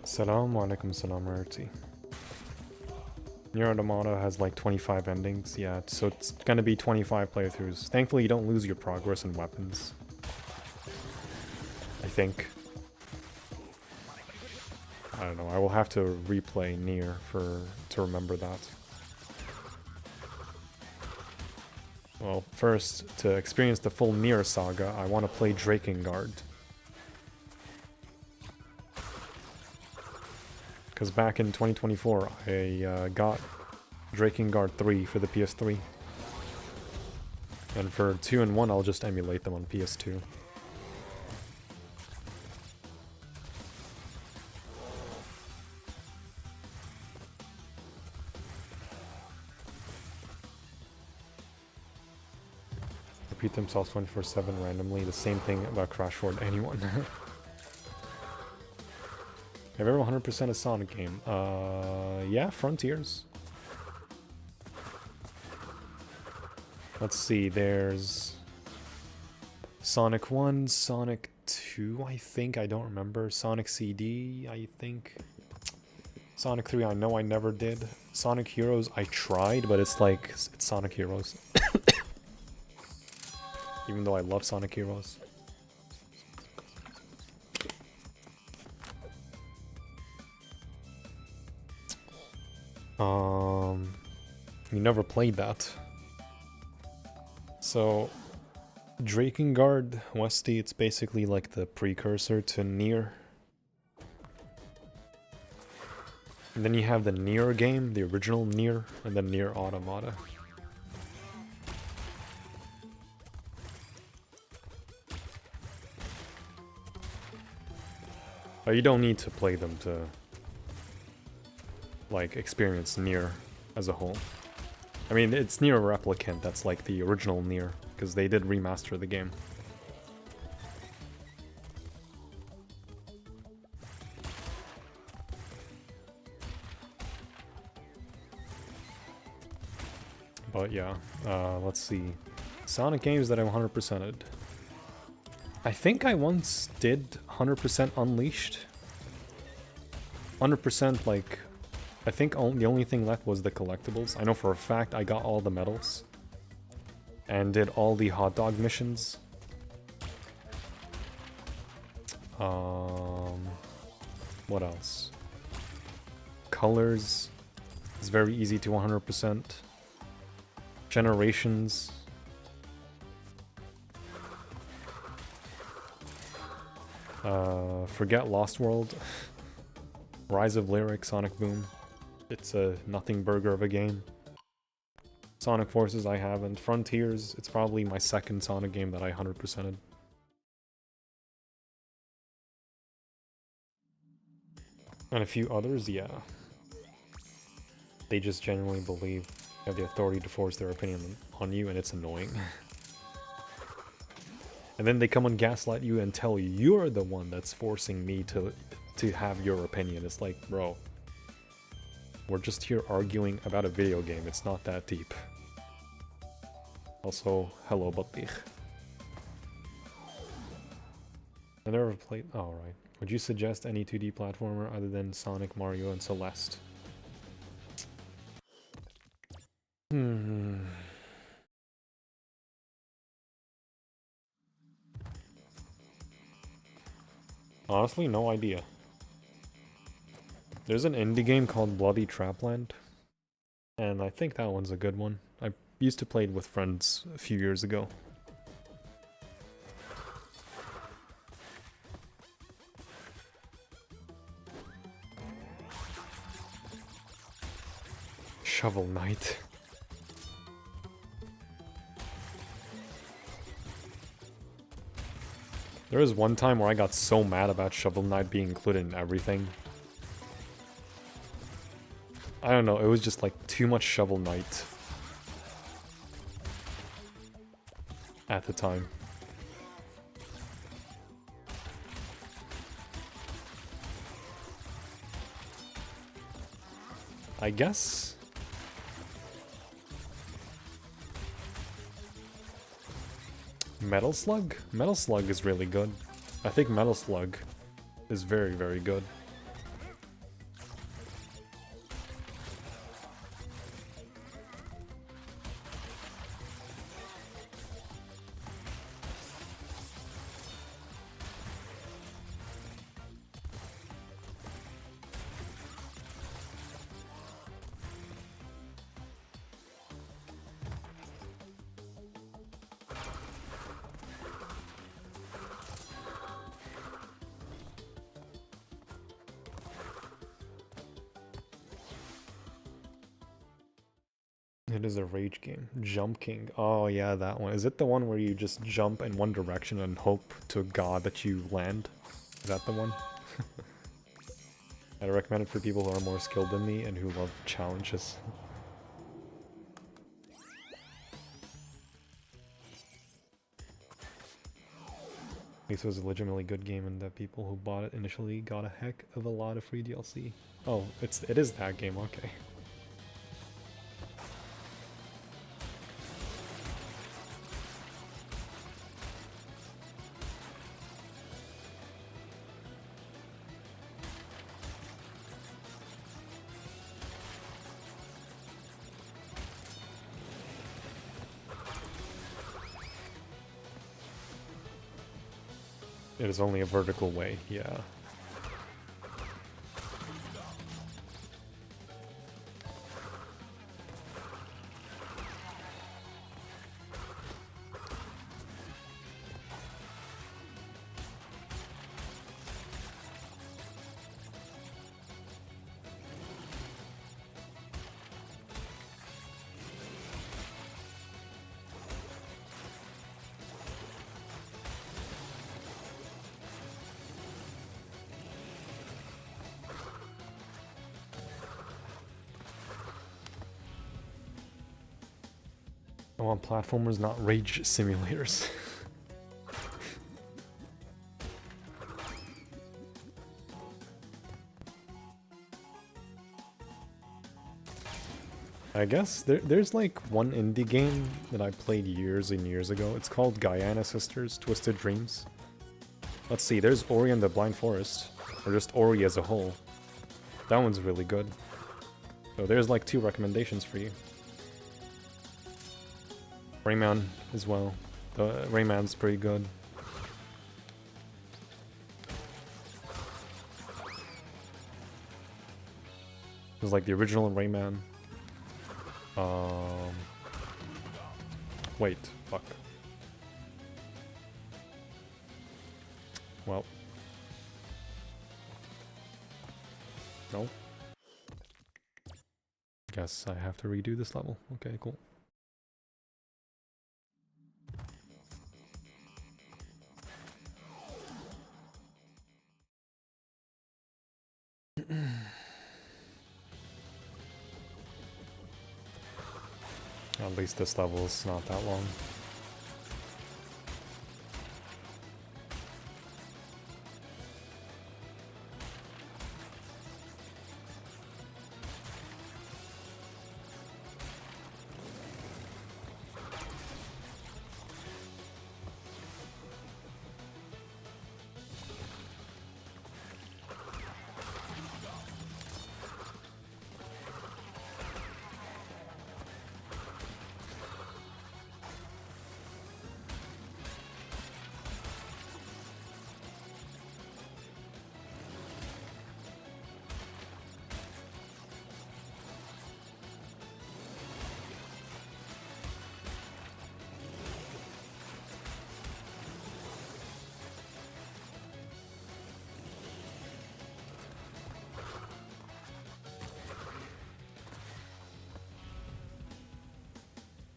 Speaker 1: Assalamu alaikum salam rarity. Nier Automata has like 25 endings, yeah, so it's gonna be 25 playthroughs. Thankfully you don't lose your progress and weapons. I think. I don't know, I will have to replay Nier to remember that. Well, first, to experience the full Nier saga, I want to play Drakengard. Because back in 2024, I got Drakengard 3 for the PS3. And for 2 and 1, I'll just emulate them on PS2. Repeat themselves 24/7 randomly, the same thing about Crash for anyone. Have you ever 100% a Sonic game? Yeah, Frontiers. Let's see, there's Sonic 1, Sonic 2, I think, I don't remember. Sonic CD, I think. Sonic 3, I know I never did. Sonic Heroes, I tried, but it's like, it's Sonic Heroes. Even though I love Sonic Heroes. You never played that. So, Drakengard, Westy, it's basically like the precursor to Nier. And then you have the Nier game, the original Nier, and then Nier Automata. But you don't need to play them to, like, experience Nier as a whole. I mean, it's Nier Replicant, that's like the original Nier, because they did remaster the game. But yeah, let's see. Sonic games that I 100%ed. I think I once did 100% Unleashed. 100% like... I think the only thing left was the collectibles. I know for a fact I got all the medals. And did all the hot dog missions. What else? Colors is very easy to 100%. Generations. Forget Lost World. Rise of Lyric, Sonic Boom. It's a nothing burger of a game. Sonic Forces I haven't. Frontiers, it's probably my second Sonic game that I 100%ed. And a few others, yeah. They just genuinely believe they have the authority to force their opinion on you, and it's annoying. And then they come and gaslight you and tell you you're the one that's forcing me to have your opinion. It's like, bro, we're just here arguing about a video game. It's not that deep. Also, hello, Batbich. I never played... Oh, right. Would you suggest any 2D platformer other than Sonic, Mario, and Celeste? Honestly, no idea. There's an indie game called Bloody Trapland, and I think that one's a good one. I used to play it with friends a few years ago. Shovel Knight. There was one time where I got so mad about Shovel Knight being included in everything. I don't know, it was just like too much Shovel Knight at the time. I guess. Metal Slug? Metal Slug is really good. I think Metal Slug is very, very good. It is a rage game. Jump King. Oh yeah, that one. Is it the one where you just jump in one direction and hope to God that you land? Is that the one? I'd recommend it for people who are more skilled than me and who love challenges. This was a legitimately good game, and the people who bought it initially got a heck of a lot of free DLC. Oh, it is that game, okay. It is only a vertical way, yeah. I want platformers, not rage simulators. I guess there's like one indie game that I played years and years ago. It's called Guyana Sisters Twisted Dreams. Let's see, there's Ori and the Blind Forest, or just Ori as a whole. That one's really good. So there's like 2 recommendations for you. Rayman as well. Rayman's pretty good. There's like the original Rayman. Wait, fuck. Well, No. Guess I have to redo this level. Okay, cool. At least this level is not that long.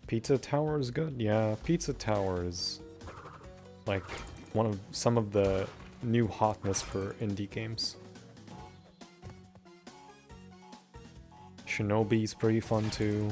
Speaker 1: Pizza Tower is good. Yeah, Pizza Tower is like some of the new hotness for indie games. Shinobi's pretty fun too.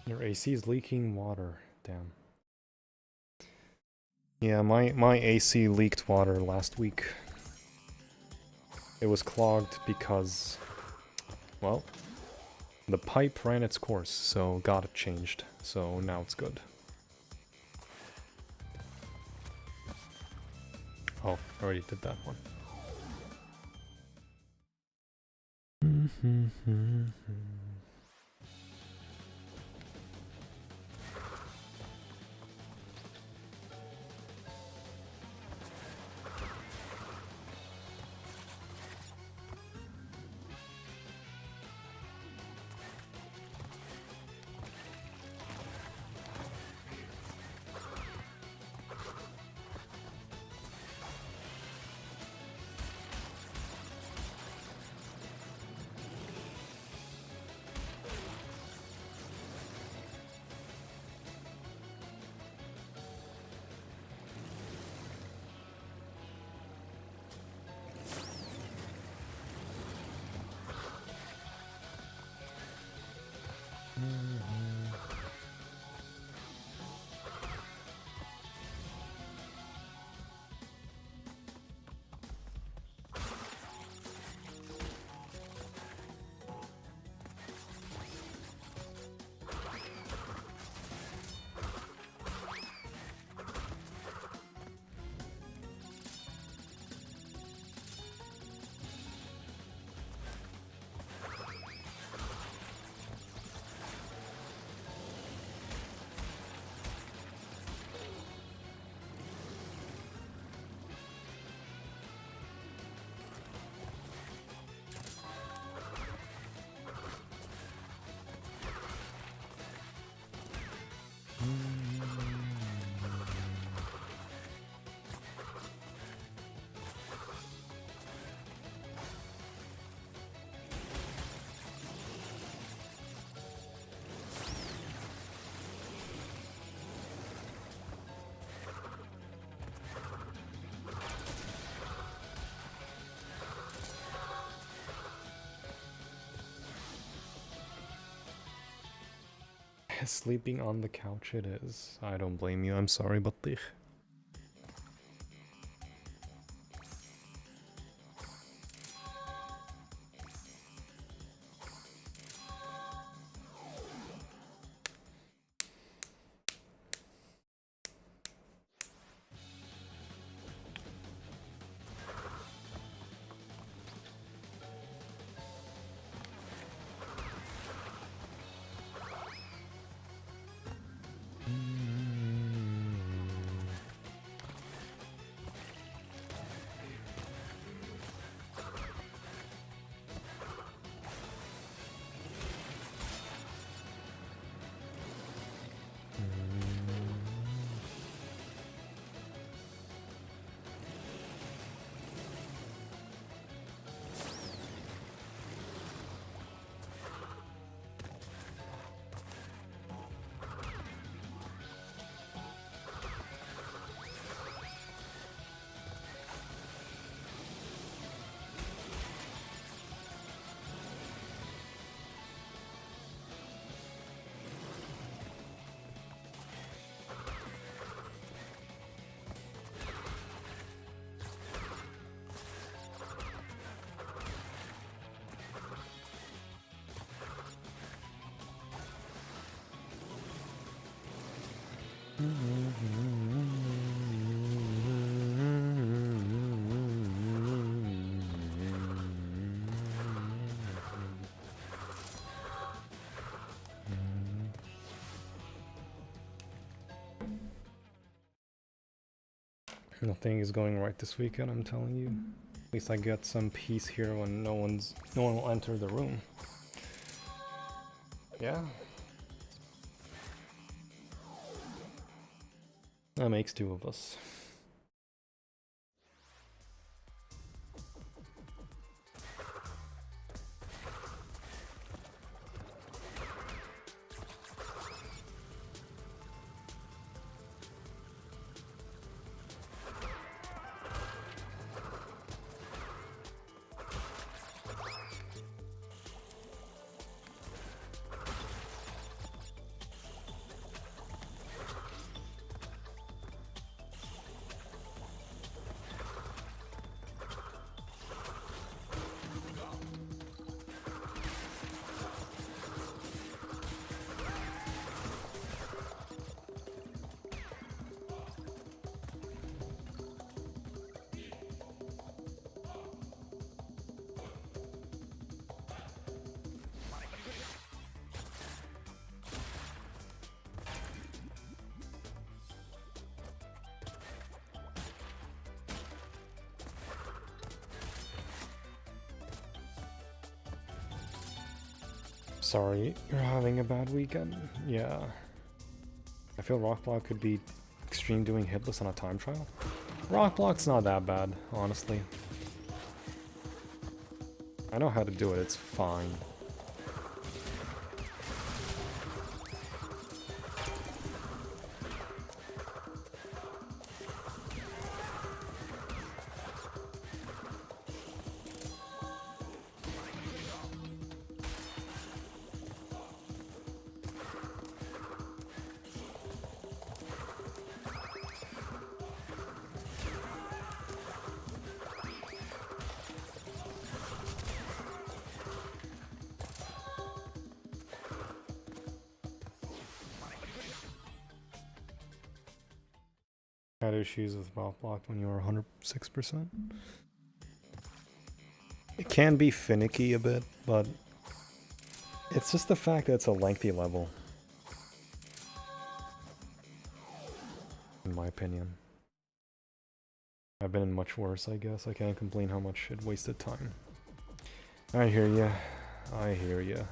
Speaker 1: Your AC is leaking water. Damn. Yeah, my AC leaked water last week. It was clogged because, well, the pipe ran its course, so got it changed. So now it's good. Oh, already did that one. Sleeping on the couch it is. I don't blame you. I'm sorry, Batik. Nothing is going right this weekend, I'm telling you. At least I get some peace here when no one will enter the room. Yeah. That makes two of us. Sorry, you're having a bad weekend. Yeah. I feel Rockblock could be extreme doing Hitless on a time trial. Rockblock's not that bad, honestly. I know how to do it, it's fine. Had issues with Rockblock when you were 106%. It can be finicky a bit, but it's just the fact that it's a lengthy level. In my opinion. I've been in much worse, I guess. I can't complain how much it wasted time. I hear ya. I hear ya.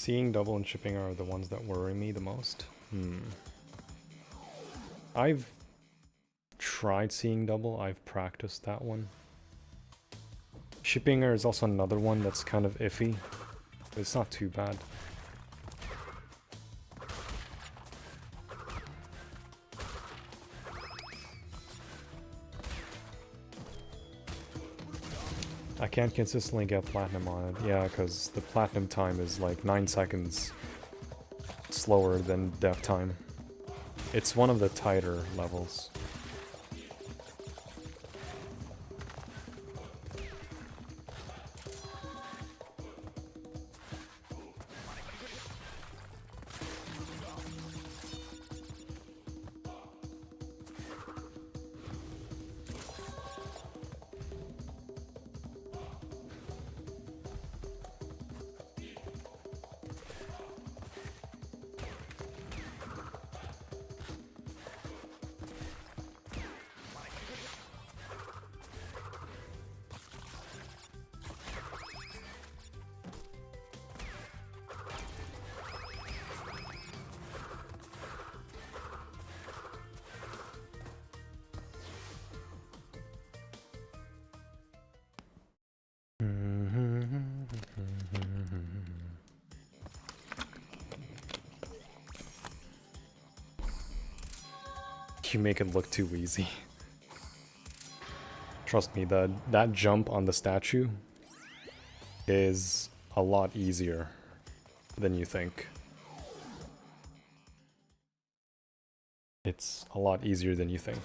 Speaker 1: Seeing double and shipping are the ones that worry me the most. I've tried seeing double, I've practiced that one. Shipping is also another one that's kind of iffy. It's not too bad. I can't consistently get platinum on it. Yeah, because the platinum time is like 9 seconds slower than death time. It's one of the tighter levels. You make it look too easy. Trust me, that jump on the statue is a lot easier than you think. It's a lot easier than you think.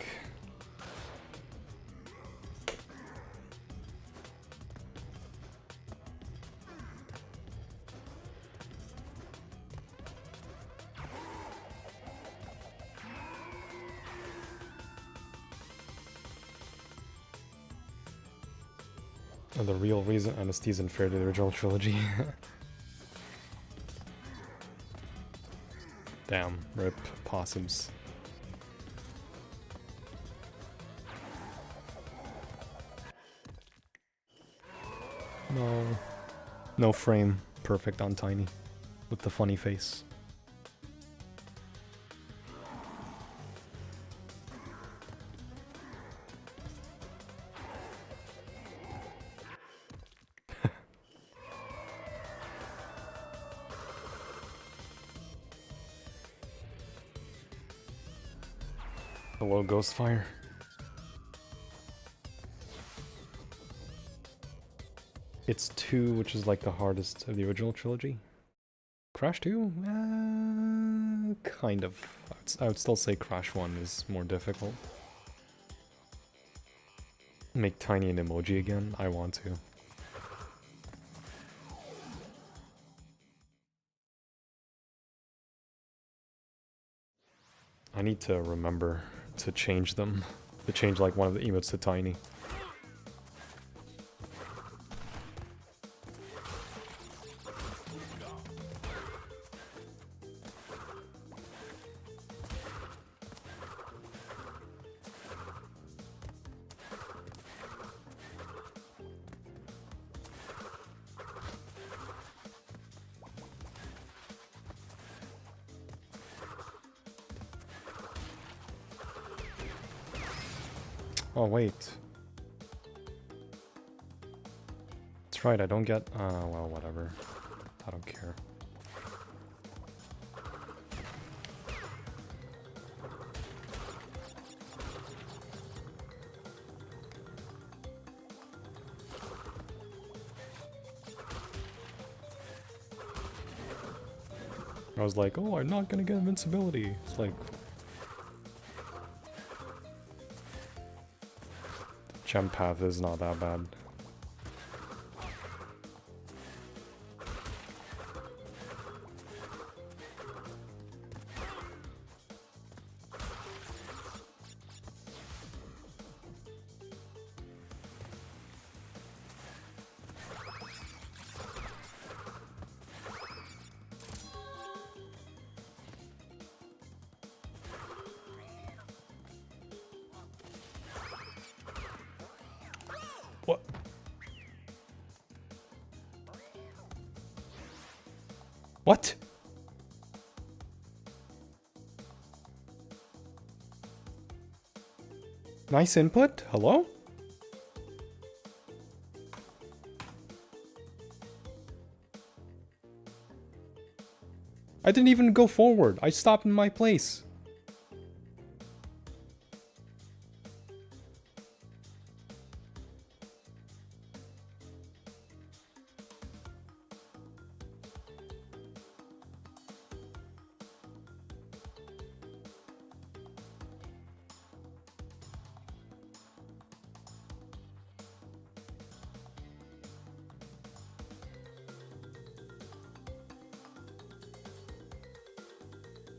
Speaker 1: The real reason N.Hanced is unfair to the original trilogy. Damn, rip possums. No. No frame. Perfect on Tiny. With the funny face. Hello, Ghostfire. It's 2, which is like the hardest of the original trilogy. Crash 2? Kind of. I would still say Crash 1 is more difficult. Make Tiny an emoji again? I want to. I need to remember to change them. To change like one of the emotes to Tiny. Oh, wait. That's right, I don't get... well, whatever. I don't care. I was like, oh, I'm not gonna get invincibility. It's like... Gem path is not that bad. What? Nice input? Hello? I didn't even go forward. I stopped in my place.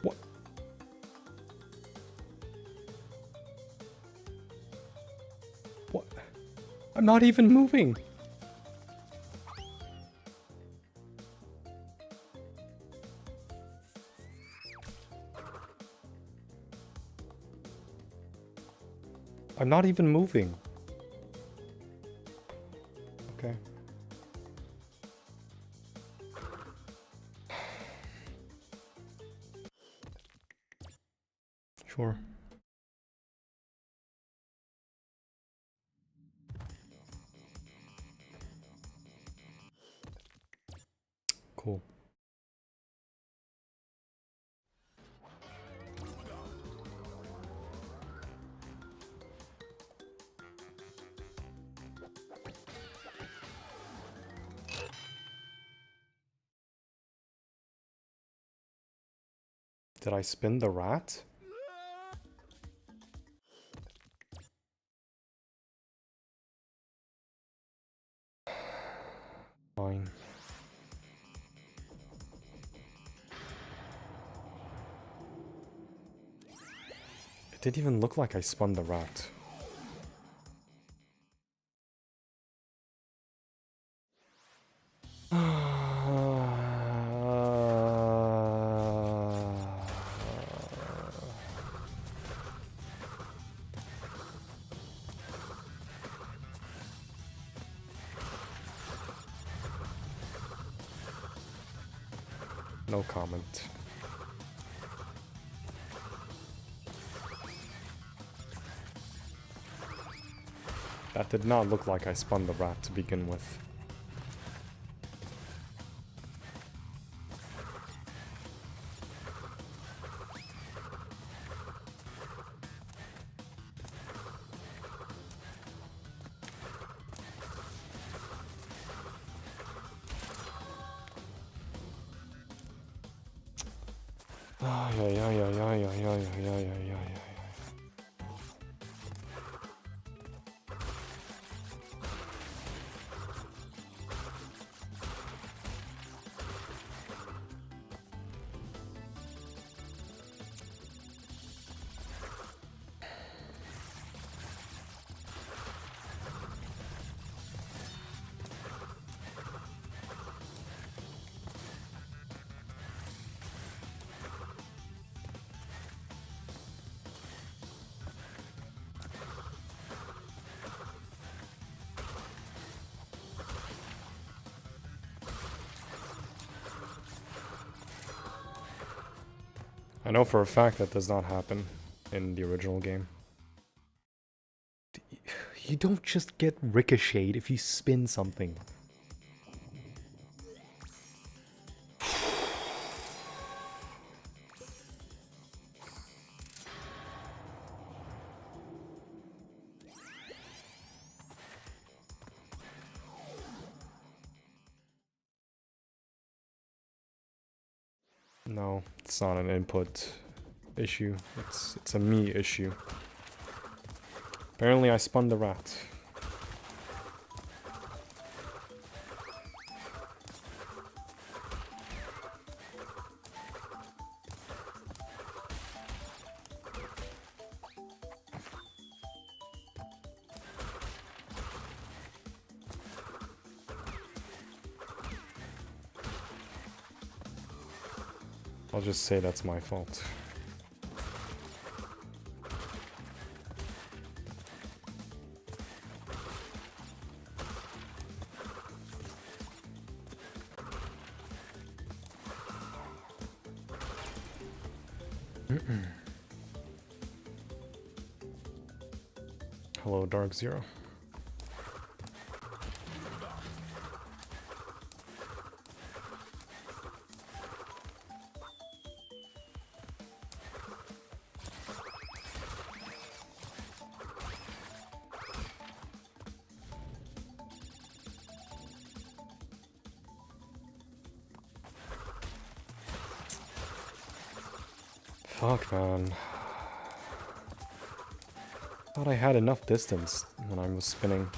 Speaker 1: What? What? I'm not even moving. I'm not even moving. Okay. Sure. Cool. Did I spin the rat? Fine. It didn't even look like I spun the rat. No comment. That did not look like I spun the rat to begin with. I know for a fact that does not happen in the original game. You don't just get ricocheted if you spin something. No, it's not an input issue. It's a me issue. Apparently I spun the rat. I'll just say that's my fault. Hello, Dark Zero. Fuck, man. Thought I had enough distance when I was spinning.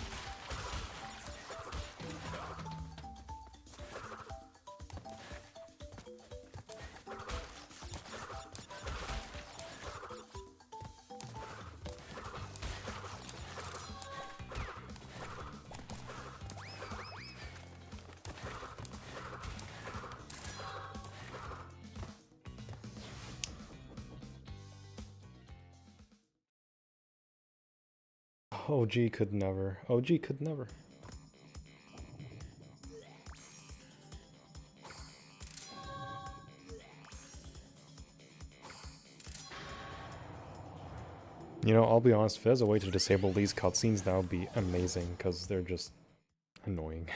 Speaker 1: OG could never. OG could never. You know, I'll be honest, if there's a way to disable these cutscenes, that would be amazing, because they're just annoying.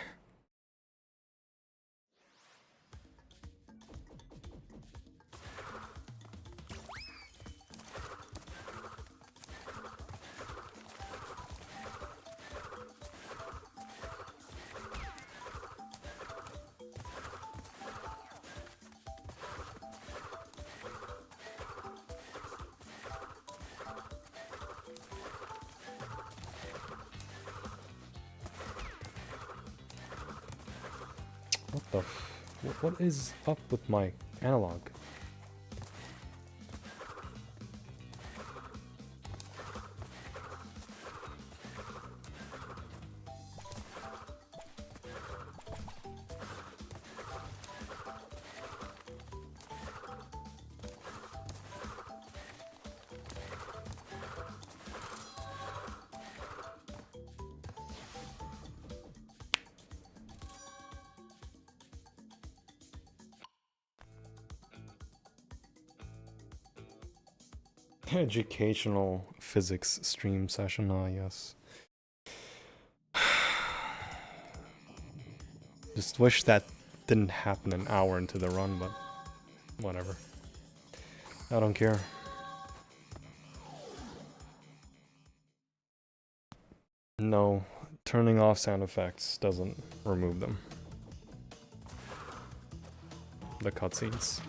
Speaker 1: What the f- what is up with my analog? Educational physics stream session, yes. Just wish that didn't happen an hour into the run, but whatever. I don't care. No, turning off sound effects doesn't remove them. The cutscenes.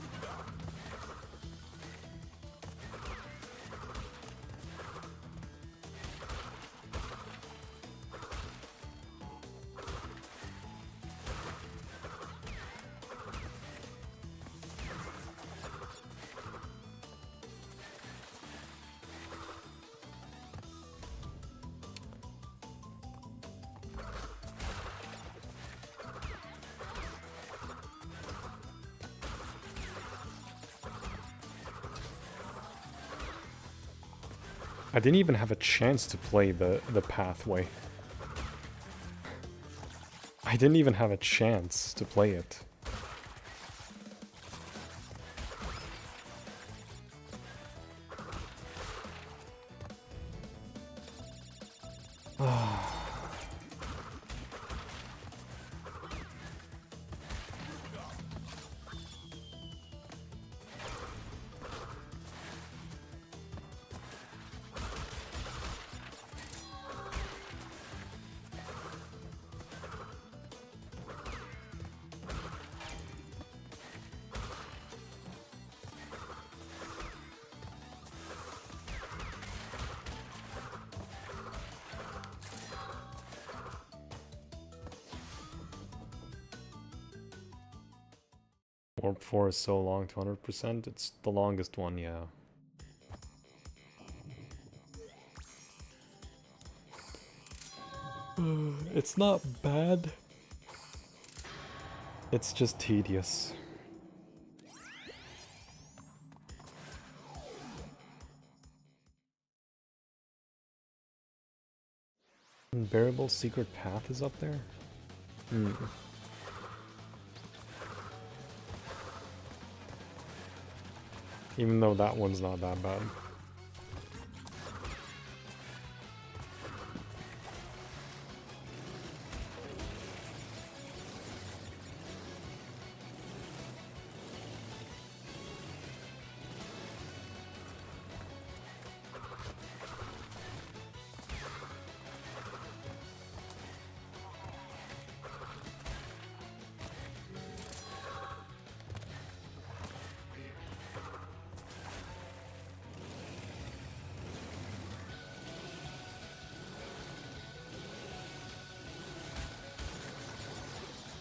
Speaker 1: I didn't even have a chance to play the pathway. I didn't even have a chance to play it. Warp 4 is so long, 200%. It's the longest one, yeah. It's not bad. It's just tedious. Unbearable Secret Path is up there? Even though that one's not that bad.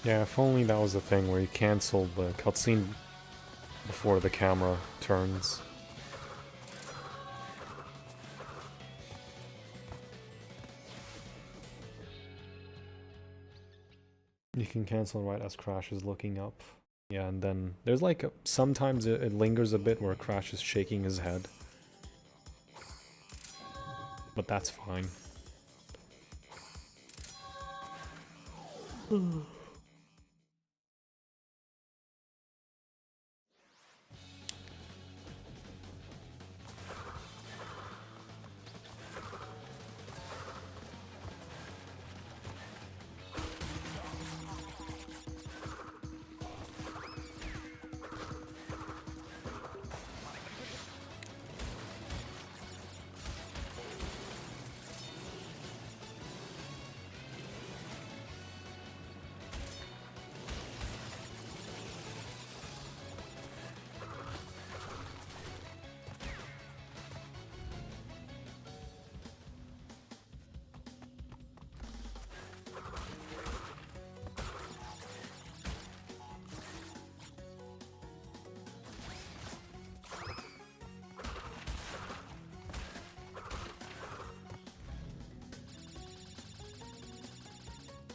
Speaker 1: Yeah, if only that was the thing where you cancel the cutscene before the camera turns. You can cancel right as Crash is looking up. Yeah, and then there's like sometimes it lingers a bit where Crash is shaking his head. But that's fine.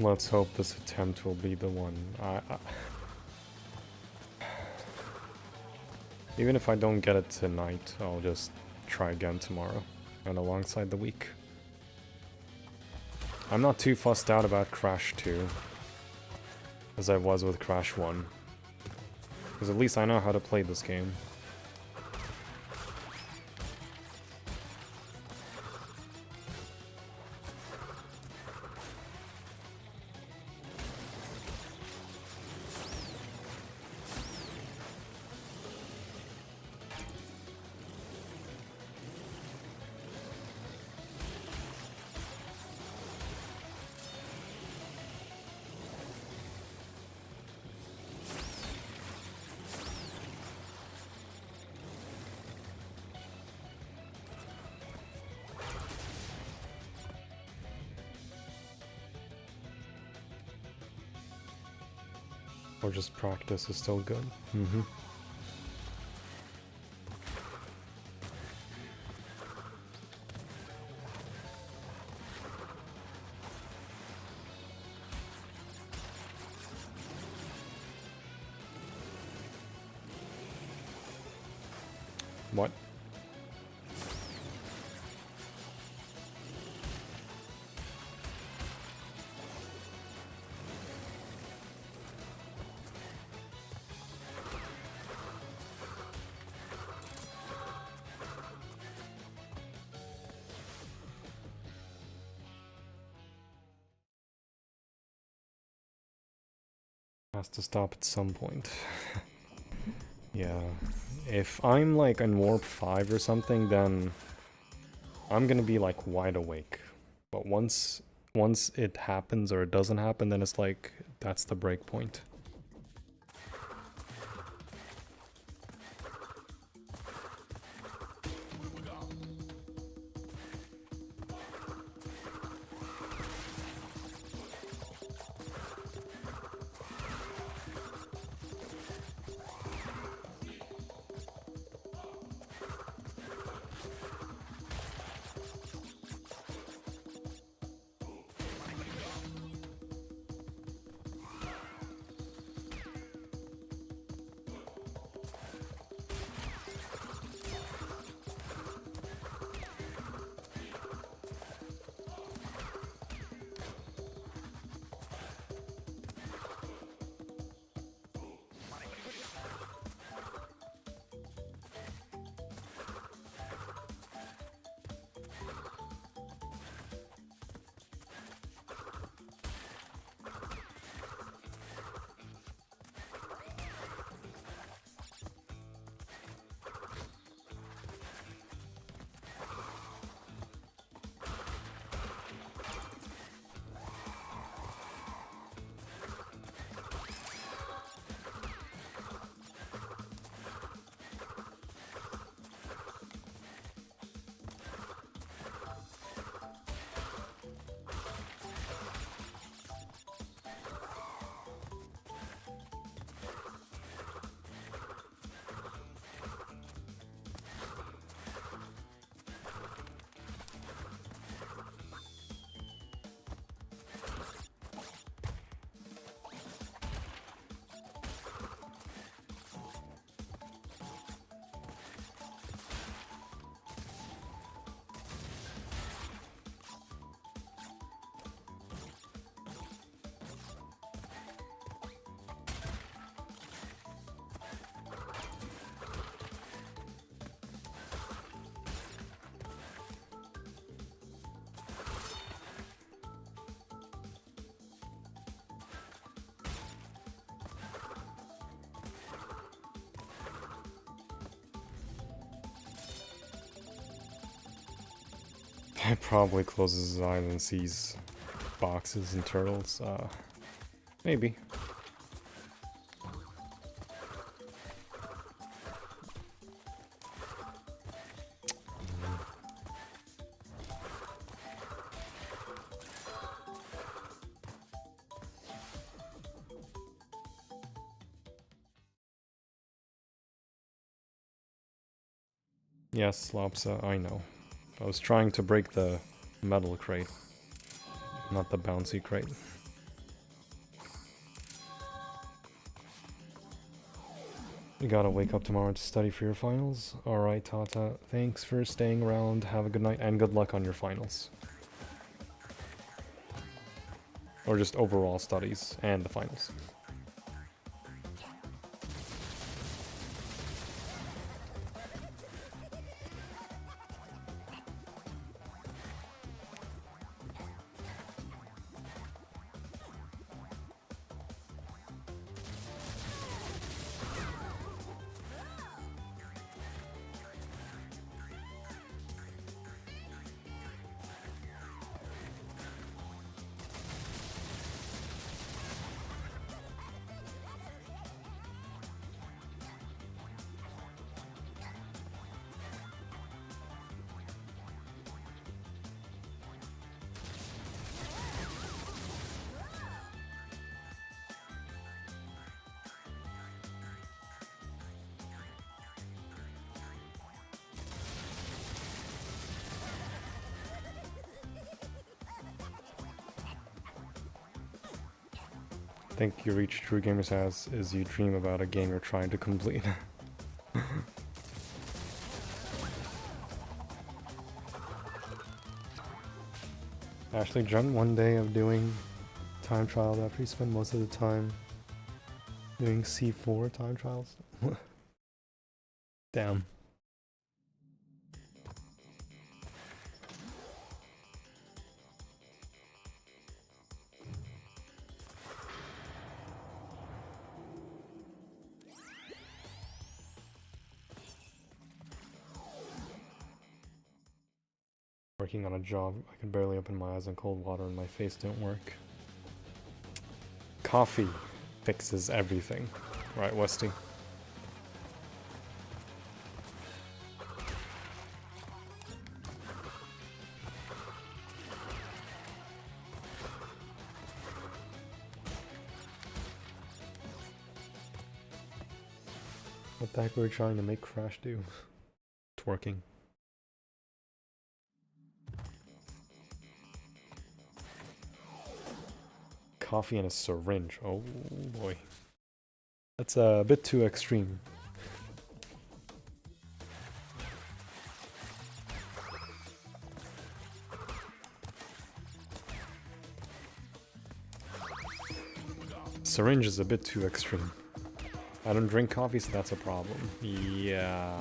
Speaker 1: Let's hope this attempt will be the one. Even if I don't get it tonight, I'll just try again tomorrow and alongside the week. I'm not too fussed out about Crash 2 as I was with Crash 1. Because at least I know how to play this game. Or just practice is still good. Mm-hmm. What? Has to stop at some point. Yeah. If I'm like in Warp 5 or something, then I'm gonna be like wide awake. But once it happens or it doesn't happen, then it's like that's the break point. He probably closes his eyes and sees boxes and turtles. Maybe. Yes, Lopsa, I know. I was trying to break the metal crate, not the bouncy crate. You gotta wake up tomorrow to study for your finals? Alright, Tata. Thanks for staying around. Have a good night, and good luck on your finals. Or just overall studies, and the finals. I think you reach true gamer's house is you dream about a game you're trying to complete. Actually, John, one day of doing time trials after you spend most of the time doing C4 time trials. Damn. Working on a job, I can barely open my eyes in cold water and my face don't work. Coffee fixes everything. Right, Westy? What the heck were we trying to make Crash do? Twerking. Coffee and a syringe. Oh boy. That's a bit too extreme. Syringe is a bit too extreme. I don't drink coffee, so that's a problem. Yeah.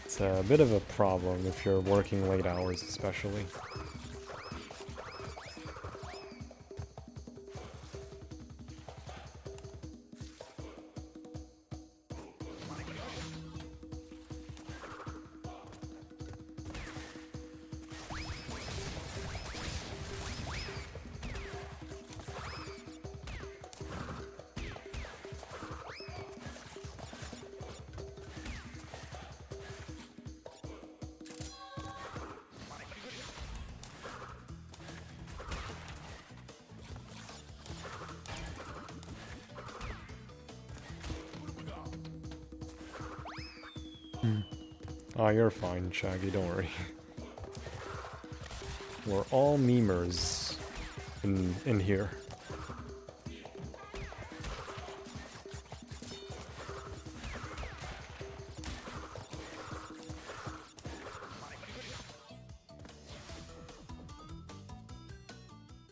Speaker 1: It's a bit of a problem if you're working late hours, especially. Oh, you're fine, Shaggy, don't worry. We're all memers in here.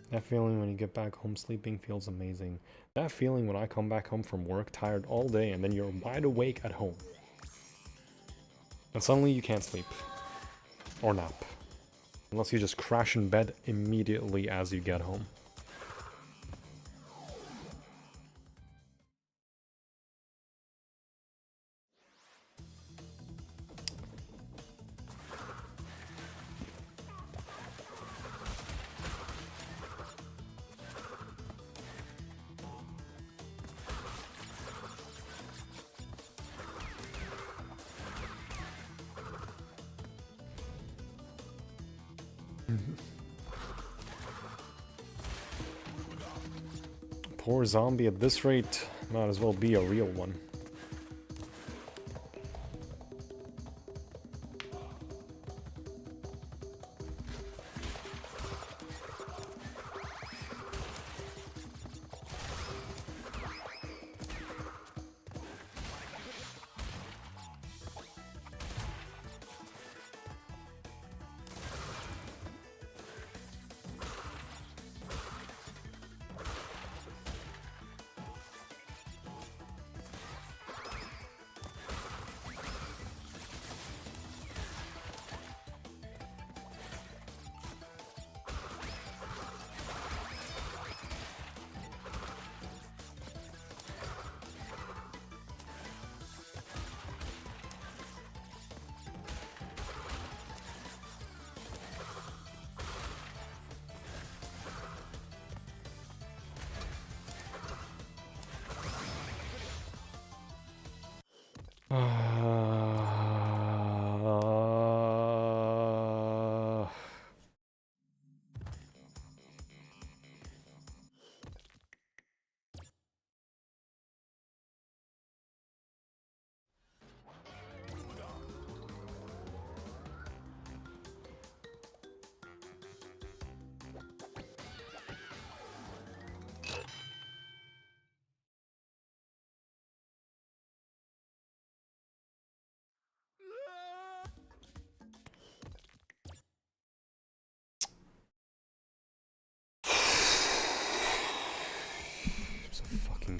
Speaker 1: That feeling when you get back home sleeping feels amazing. That feeling when I come back home from work tired all day and then you're wide awake at home. And suddenly you can't sleep. Or nap. Unless you just crash in bed immediately as you get home. Poor zombie at this rate, might as well be a real one.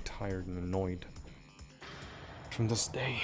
Speaker 1: Tired and annoyed from this day.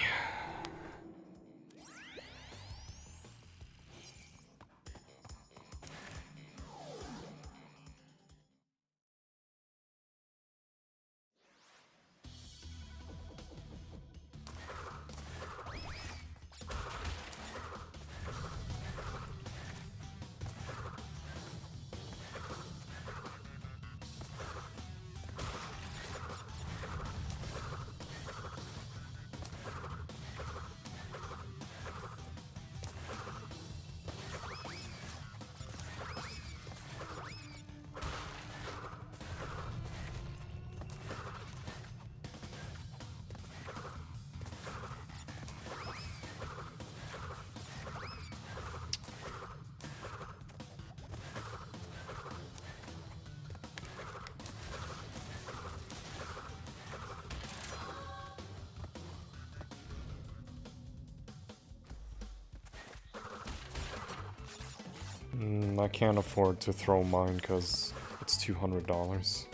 Speaker 1: I can't afford to throw mine because it's $200.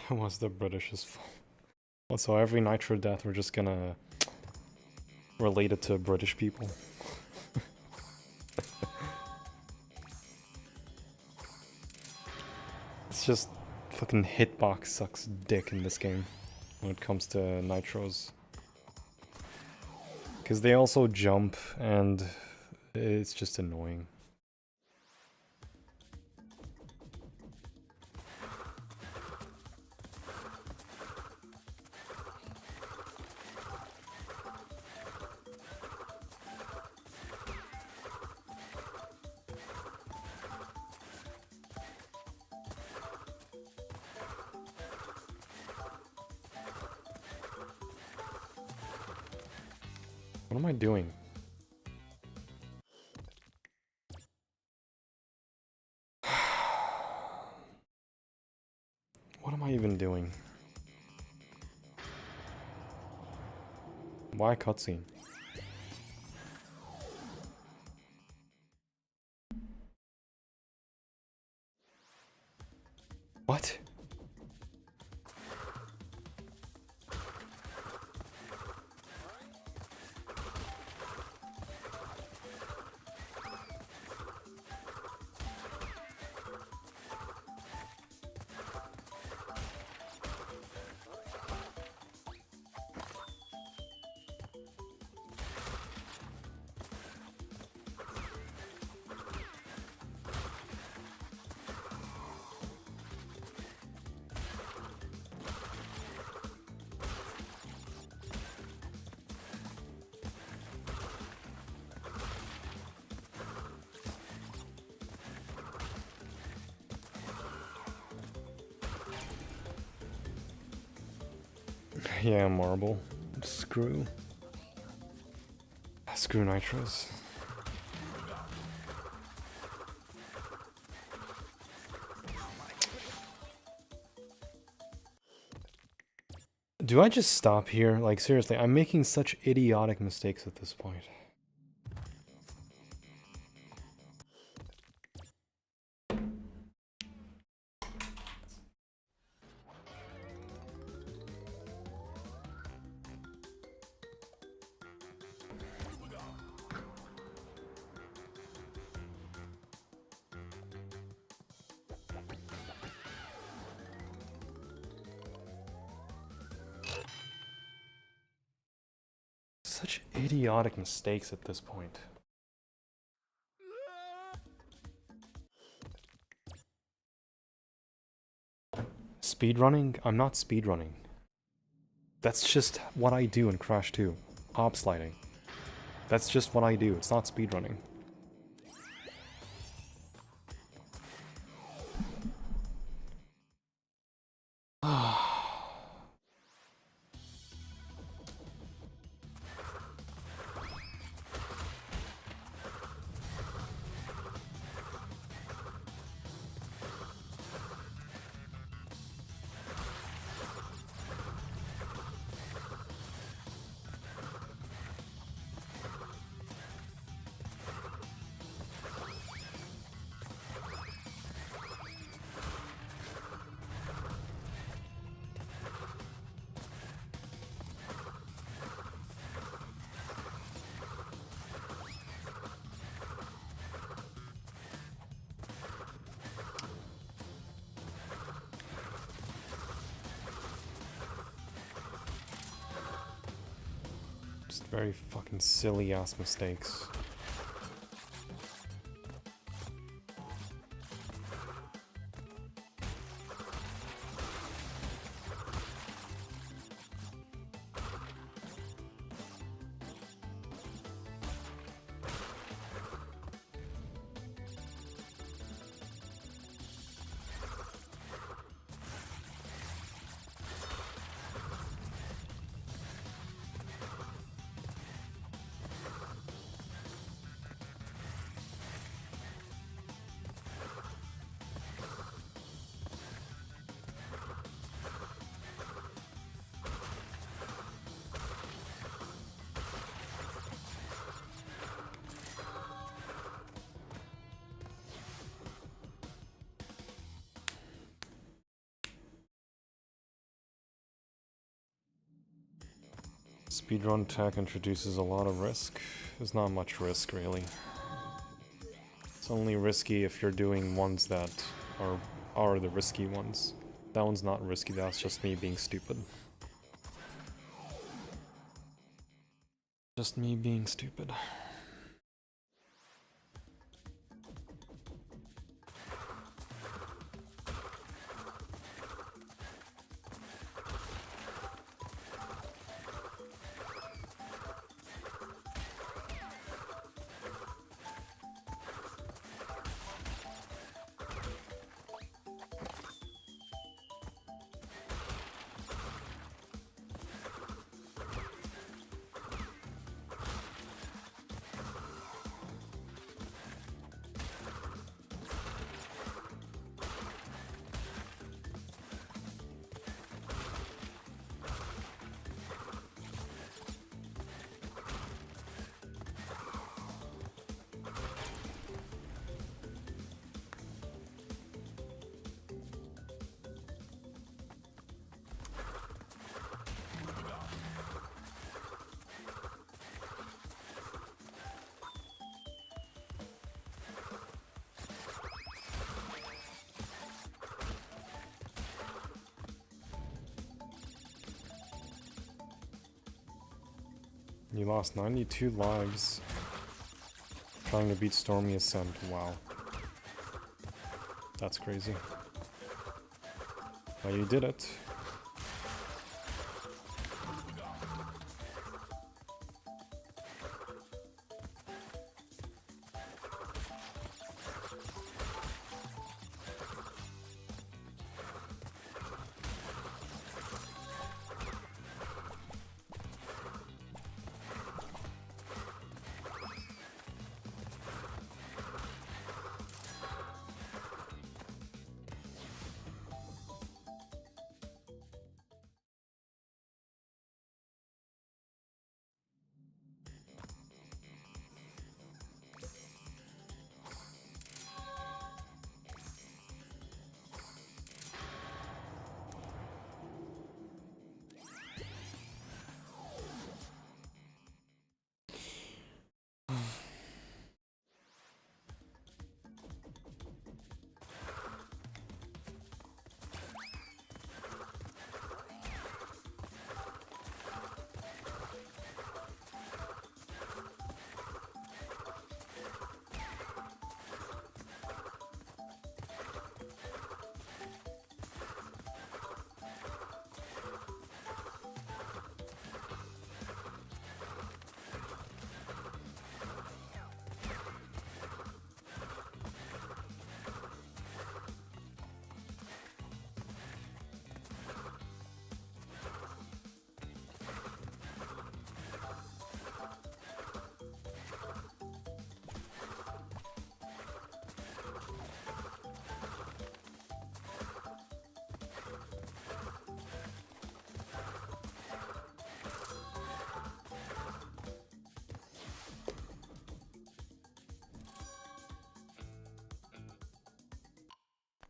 Speaker 1: Was the British's fault? Also, every Nitro death we're just gonna relate it to British people. It's just fucking hitbox sucks dick in this game when it comes to Nitros. Because they also jump and it's just annoying. What am I doing? What am I even doing? Why cutscene? Yeah, marble. Screw. Screw nitros. Do I just stop here? Like, seriously, I'm making such idiotic mistakes at this point. Such idiotic mistakes at this point. Speedrunning? I'm not speedrunning. That's just what I do in Crash 2. Hop sliding. That's just what I do. It's not speedrunning. Just very fucking silly ass mistakes. Speedrun tech introduces a lot of risk. There's not much risk, really. It's only risky if you're doing ones that are the risky ones. That one's not risky, that's just me being stupid. Just me being stupid. You lost 92 lives trying to beat Stormy Ascent. Wow. That's crazy. Well, you did it.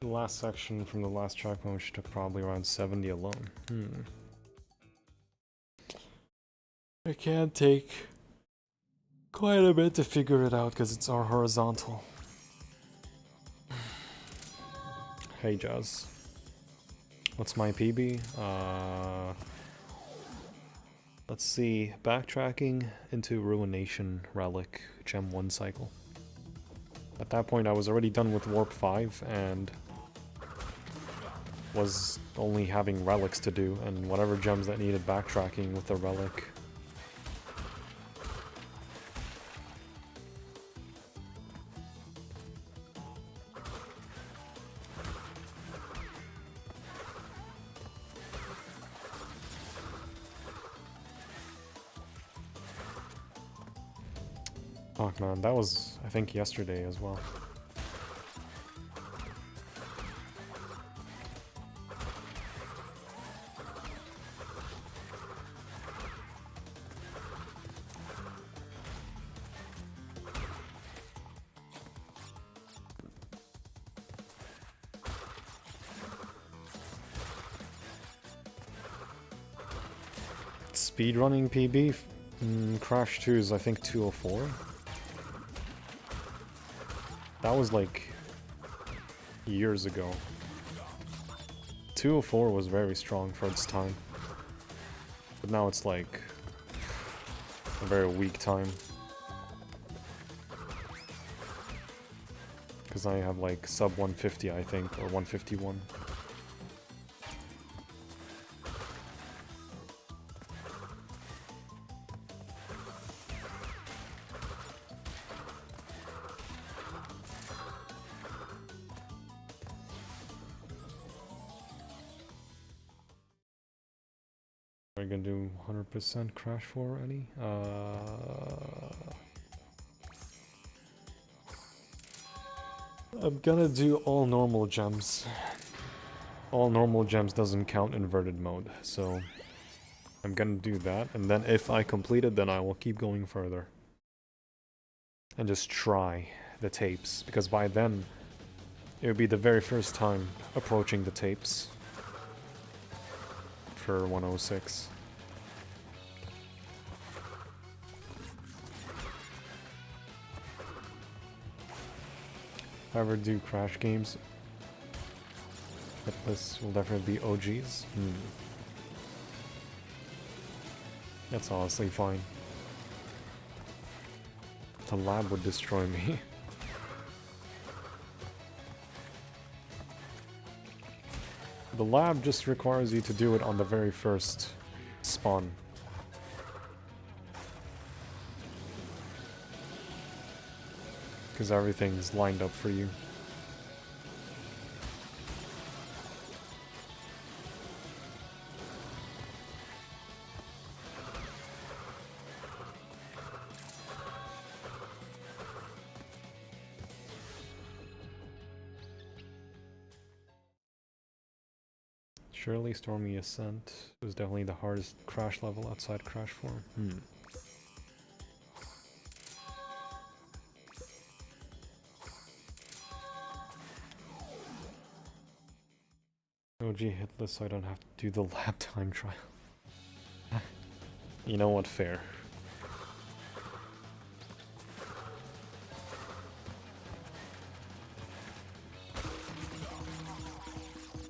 Speaker 1: The last section from the last checkpoint, which took probably around 70 alone. It can take quite a bit to figure it out because it's our horizontal. Hey Jazz. What's my PB? Let's see. Backtracking into Ruination Relic Gem 1 cycle. At that point I was already done with Warp 5 and was only having relics to do and whatever gems that needed backtracking with the relic. Oh man, that was, I think, yesterday as well. Speedrunning PB? Crash 2 is I think 204. That was like years ago. 204 was very strong for its time. But now it's like a very weak time. Because I have like sub 150 I think, or 151. Are you gonna do 100% Crash 4 already? I'm gonna do all normal gems. All normal gems doesn't count inverted mode, so I'm gonna do that, and then if I complete it, then I will keep going further. And just try the tapes, because by then, it would be the very first time approaching the tapes. For 106. If I ever do Crash games, Hitless will definitely be OGs. That's honestly fine. The lab would destroy me. The lab just requires you to do it on the very first spawn. Because everything's lined up for you. Surely Stormy Ascent was definitely the hardest Crash level outside Crash 4. OG Hitless so I don't have to do the lab time trial. You know what, fair.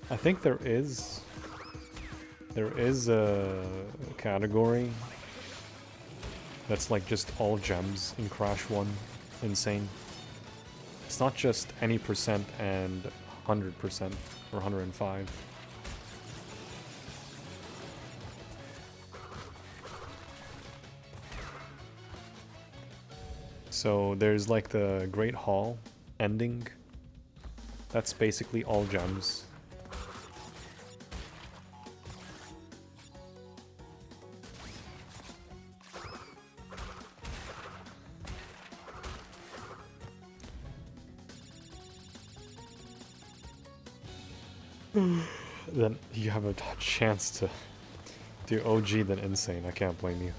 Speaker 1: I think there is a category that's like just all gems in Crash 1 N.Sane. It's not just any percent and 100% or 105. So there's like the Great Hall ending. That's basically all gems. Then you have a chance to do OG than N.Sane. I can't blame you.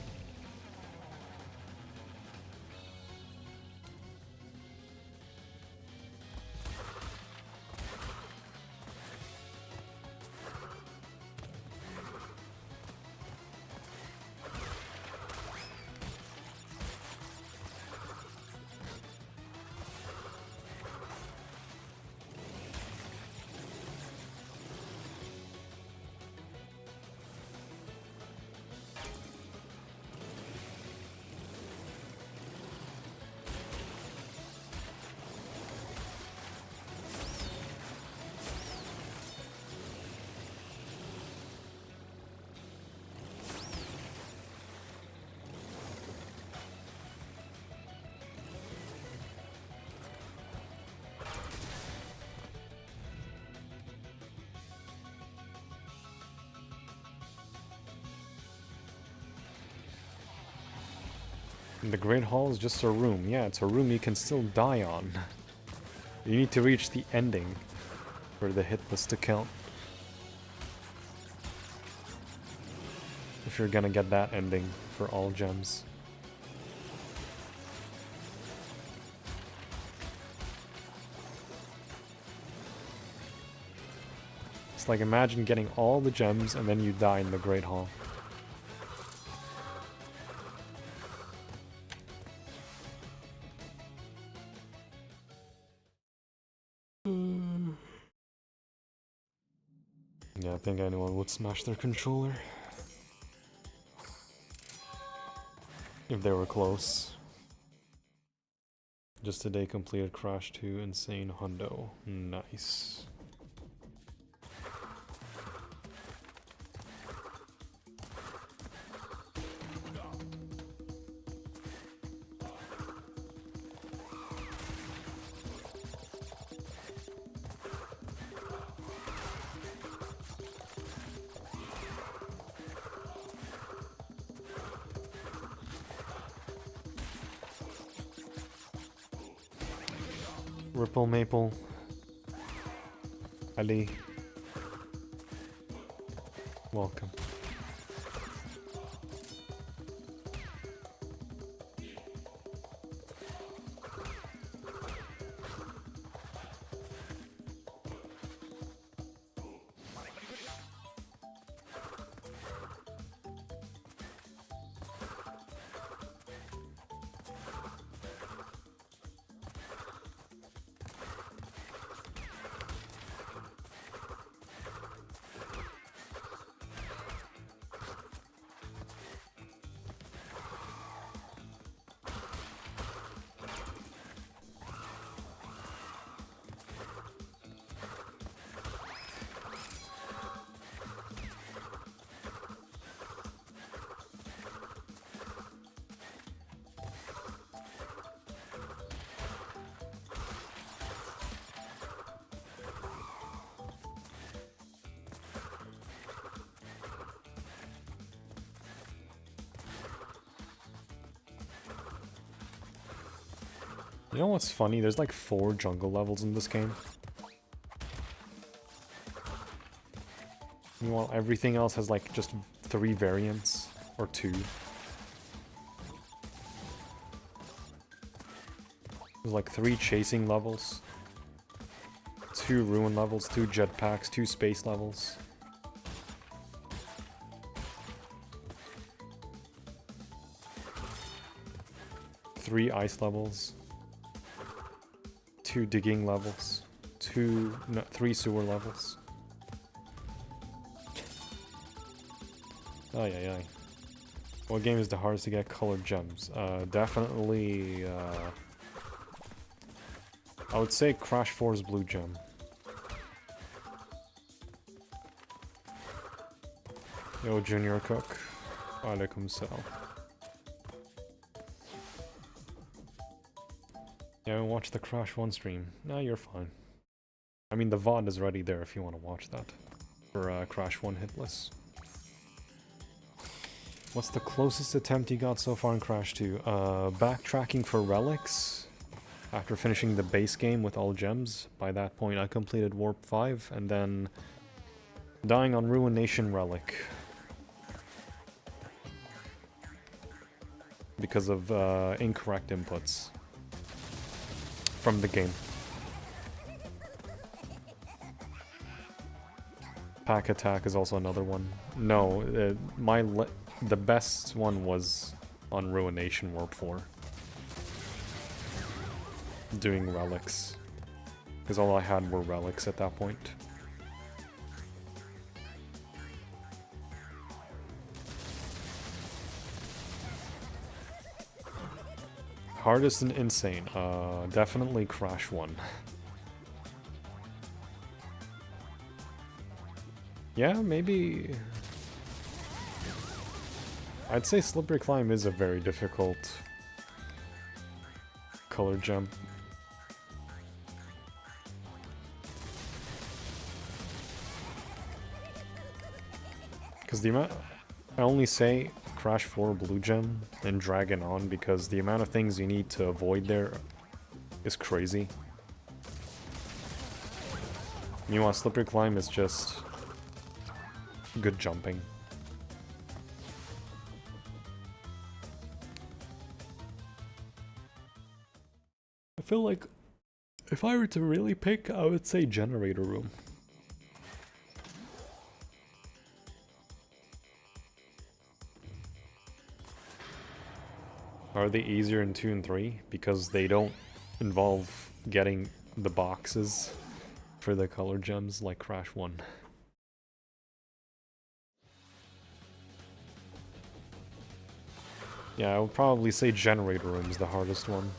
Speaker 1: And the Great Hall is just a room. Yeah, it's a room you can still die on. You need to reach the ending for the Hitless to count. If you're gonna get that ending for all gems. It's like, imagine getting all the gems and then you die in the Great Hall. Yeah, I think anyone would smash their controller. If they were close. Just today completed Crash 2 N.Sane Hundo. Nice. Ripple Maple. Ali. Welcome. You know what's funny? There's like 4 jungle levels in this game. Meanwhile, everything else has like just 3 variants, or 2. There's like 3 chasing levels, 2 ruin levels, 2 jetpacks, 2 space levels. Three ice levels. 2 digging levels, 3 sewer levels. Ay ay ay. What game is the hardest to get colored gems? Definitely, I would say Crash 4's blue gem. Yo, Junior Cook. Alaikum salam. Yeah, watch the Crash 1 stream. Nah, you're fine. I mean, the VOD is already there if you want to watch that. For Crash 1 Hitless. What's the closest attempt you got so far in Crash 2? Backtracking for relics. After finishing the base game with all gems. By that point I completed Warp 5. And then dying on Ruination Relic. Because of incorrect inputs from the game. Pack Attack is also another one. No, the best one was on Ruination Warp 4. Doing relics. Because all I had were relics at that point. Hardest and N.Sane. Definitely Crash 1. Yeah, maybe... I'd say Slippery Climb is a very difficult color jump. Because the amount... I only say Crash 4 Blue Gem and Dragon On because the amount of things you need to avoid there is crazy. Meanwhile, Slippery Climb is just good jumping. I feel like if I were to really pick, I would say Generator Room. Are they easier in 2 and 3? Because they don't involve getting the boxes for the color gems like Crash 1. Yeah, I would probably say Generator Room is the hardest one.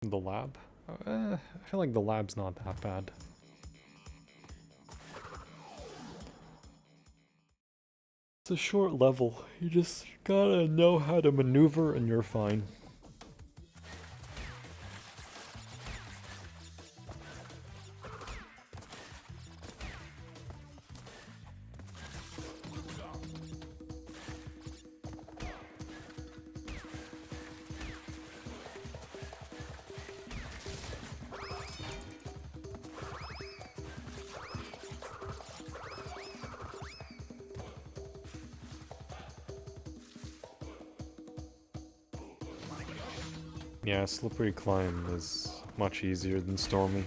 Speaker 1: The lab? I feel like the lab's not that bad. It's a short level. You just gotta know how to maneuver and you're fine. Yeah, Slippery Climb is much easier than Stormy.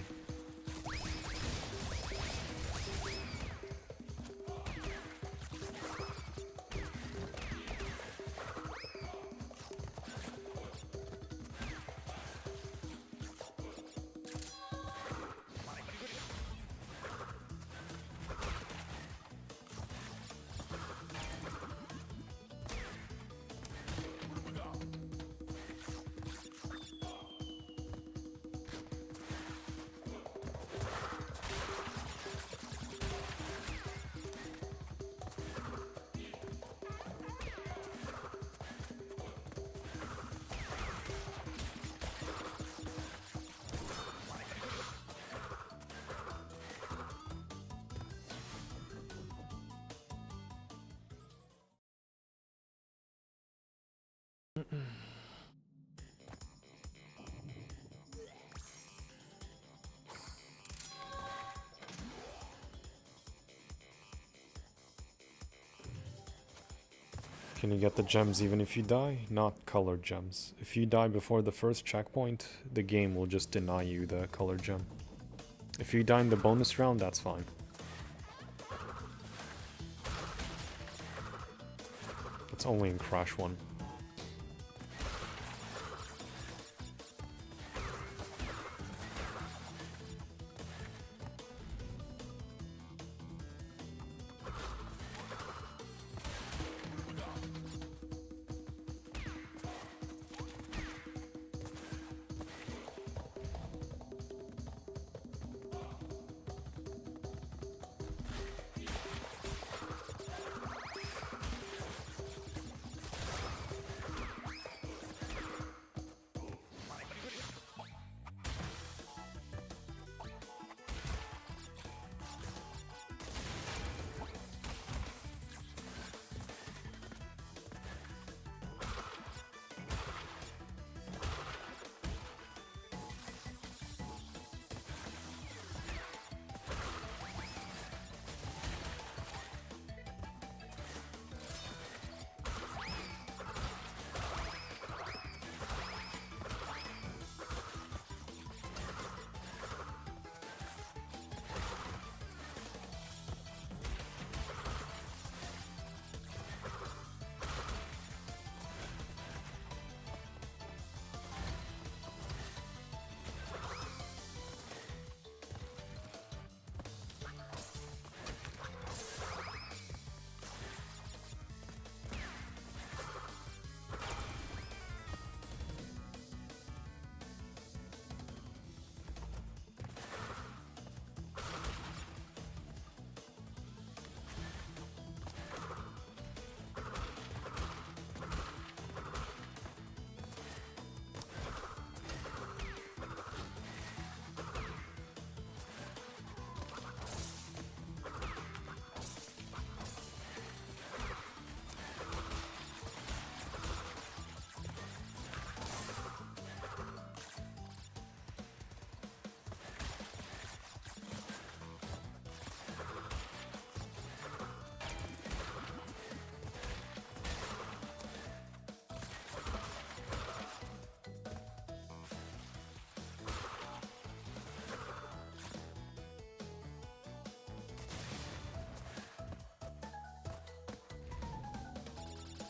Speaker 1: Can you get the gems even if you die? Not colored gems. If you die before the first checkpoint, the game will just deny you the colored gem. If you die in the bonus round, that's fine. It's only in Crash 1.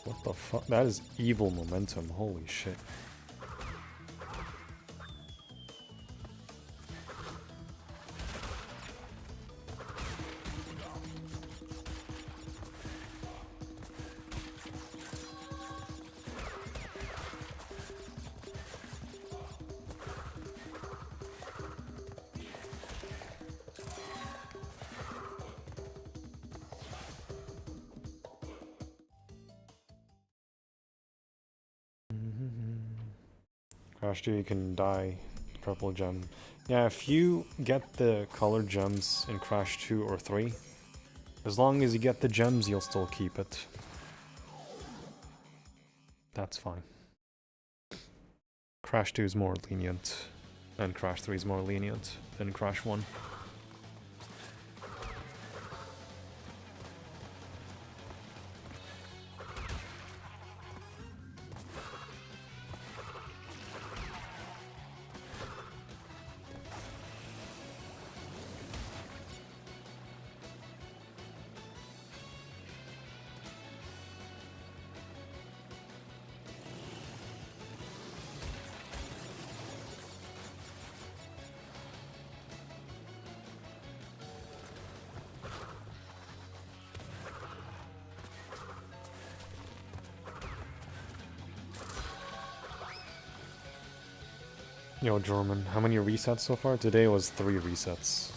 Speaker 1: What the fuck? That is evil momentum, holy shit. Crash 2, you can die purple gem. Yeah, if you get the colored gems in Crash 2 or 3, as long as you get the gems, you'll still keep it. That's fine. Crash 2 is more lenient, and Crash 3 is more lenient than Crash 1. Yo, German, how many resets so far? Today was 3 resets.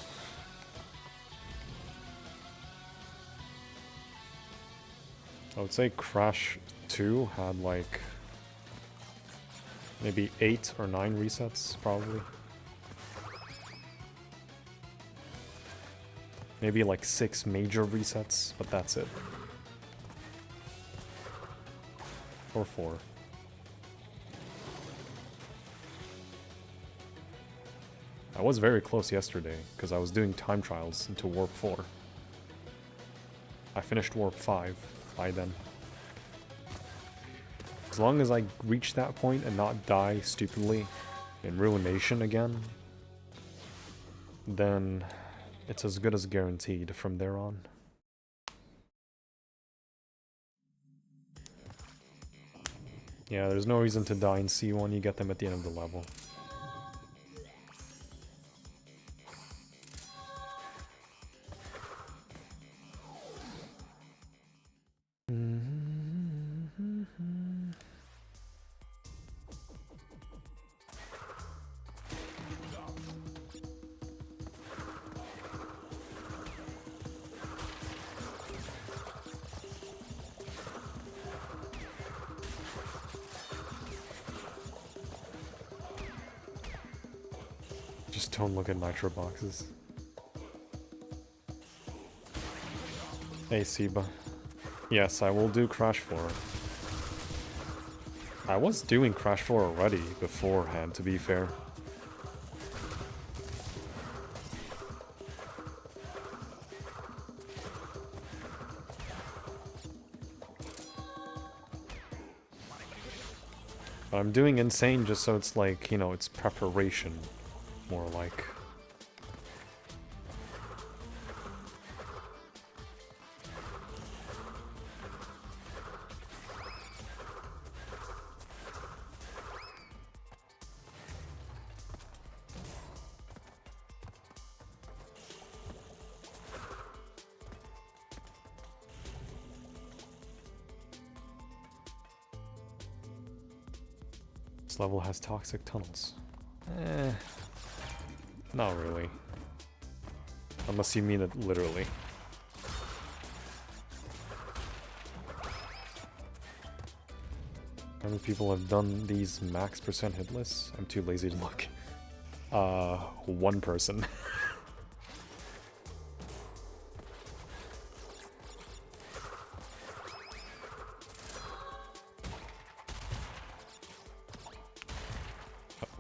Speaker 1: I would say Crash 2 had like maybe 8 or 9 resets, probably. Maybe like 6 major resets, but that's it. Or 4. I was very close yesterday, because I was doing time trials into Warp 4. I finished Warp 5 by then. As long as I reach that point and not die stupidly in Ruination again, then it's as good as guaranteed from there on. Yeah, there's no reason to die in C1, you get them at the end of the level. Just don't look at nitro boxes. Hey, Siba. Yes, I will do Crash 4. I was doing Crash 4 already beforehand, to be fair. But I'm doing N.Sane just so it's like, you know, it's preparation, more like. This level has toxic tunnels. Not really. Unless you mean it literally. How many people have done these max percent hitless? I'm too lazy to look. 1 person.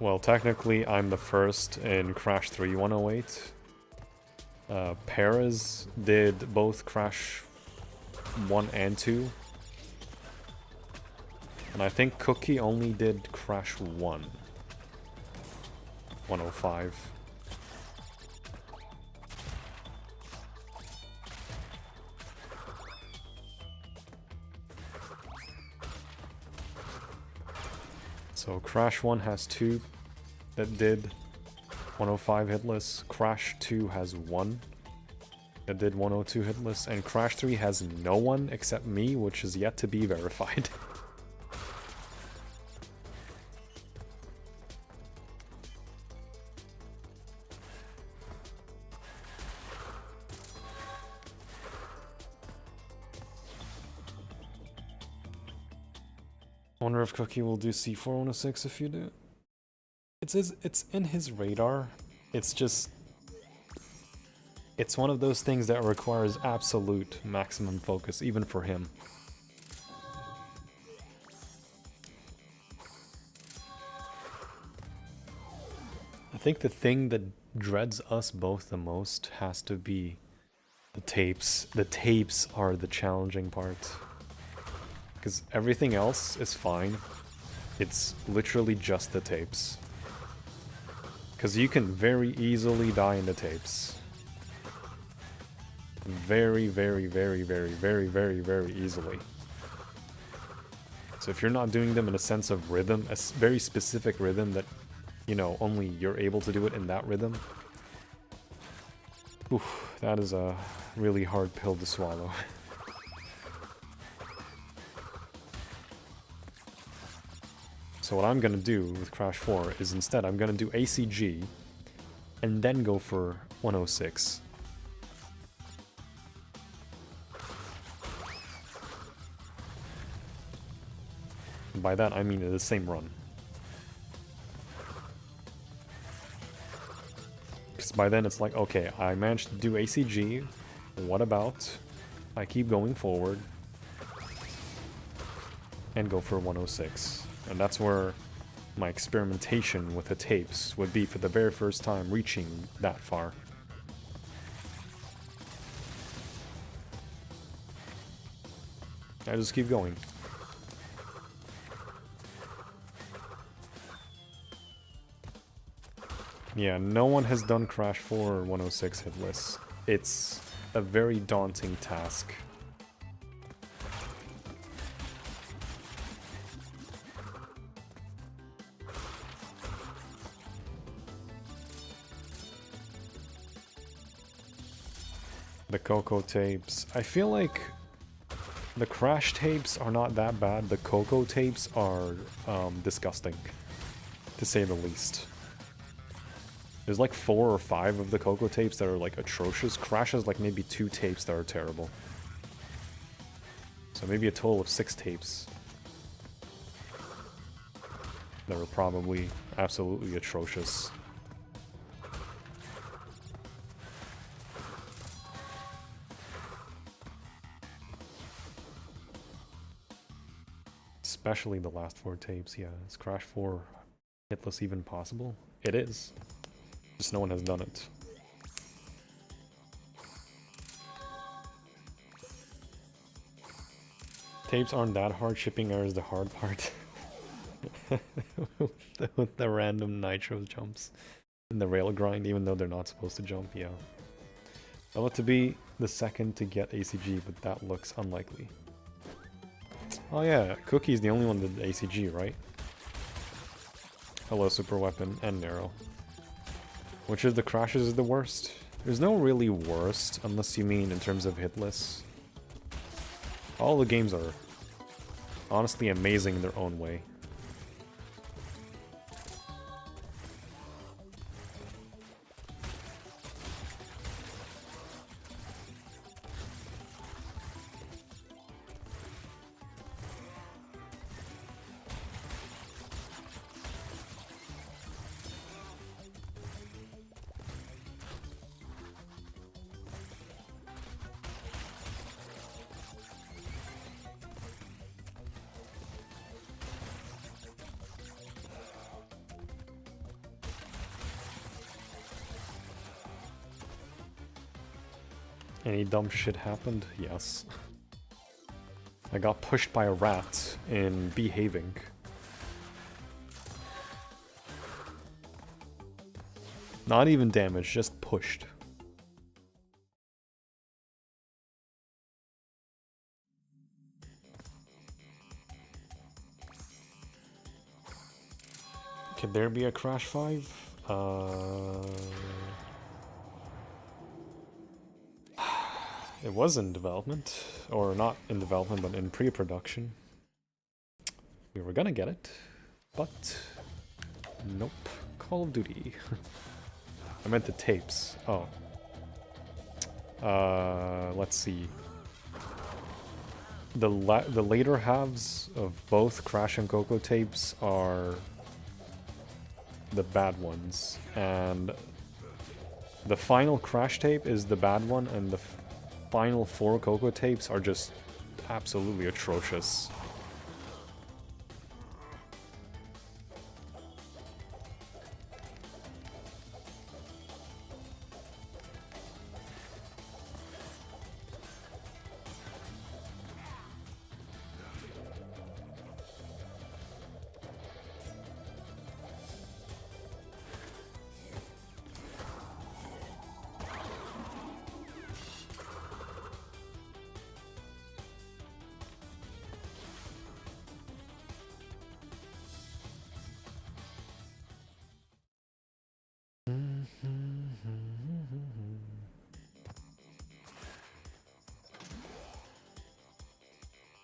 Speaker 1: Well, technically, I'm the first in Crash 3 108. Perez did both Crash 1 and 2. And I think Cookie only did Crash 1. 105. So Crash 1 has 2 that did 105 hitless. Crash 2 has 1 that did 102 hitless. And Crash 3 has no one except me, which is yet to be verified. I wonder if Cookie will do C406 if you do. It's in his radar. It's just... It's one of those things that requires absolute maximum focus, even for him. I think the thing that dreads us both the most has to be the tapes. The tapes are the challenging part. Because everything else is fine. It's literally just the tapes. Because you can very easily die in the tapes. Very, very, very, very, very, very, very easily. So if you're not doing them in a sense of rhythm, a very specific rhythm that, you know, only you're able to do it in that rhythm. Oof, that is a really hard pill to swallow. So what I'm gonna do with Crash 4 is instead I'm gonna do ACG and then go for 106. And by that I mean in the same run. Because by then it's like, okay, I managed to do ACG, what about I keep going forward and go for 106. And that's where my experimentation with the tapes would be for the very first time reaching that far. I just keep going. Yeah, no one has done Crash 4 106 hitless. It's a very daunting task. The Coco tapes. I feel like the Crash tapes are not that bad. The Coco tapes are disgusting, to say the least. There's like 4 or 5 of the Coco tapes that are like atrocious. Crash has like maybe 2 tapes that are terrible. So maybe a total of 6 tapes that are probably absolutely atrocious. Especially the last 4 tapes, yeah. Is Crash 4 hitless even possible? It is. Just no one has done it. Tapes aren't that hard, shipping error is the hard part. With the random nitro jumps and the rail grind, even though they're not supposed to jump, yeah. I want to be the second to get ACG, but that looks unlikely. Oh yeah, Cookie's the only one that did ACG, right? Hello, Super Weapon and Narrow. Which of the crashes is the worst? There's no really worst, unless you mean in terms of hitless. All the games are honestly amazing in their own way. Any dumb shit happened? Yes. I got pushed by a rat in Behaving. Not even damaged, just pushed. Could there be a Crash 5? It was in development. Or not in development, but in pre-production. We were gonna get it, but nope. Call of Duty. I meant the tapes. Oh. Let's see. The later halves of both Crash and Coco tapes are the bad ones, and the final Crash tape is the bad one, and the final 4 Coco tapes are just absolutely atrocious.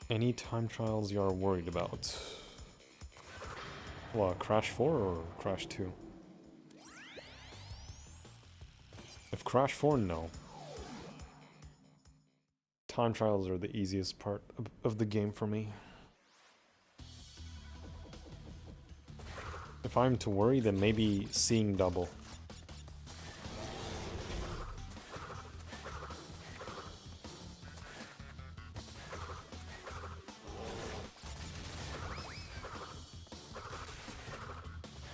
Speaker 1: Any time trials you are worried about? What, Crash 4 or Crash 2? If Crash 4, no. Time trials are the easiest part of the game for me. If I'm to worry, then maybe seeing double.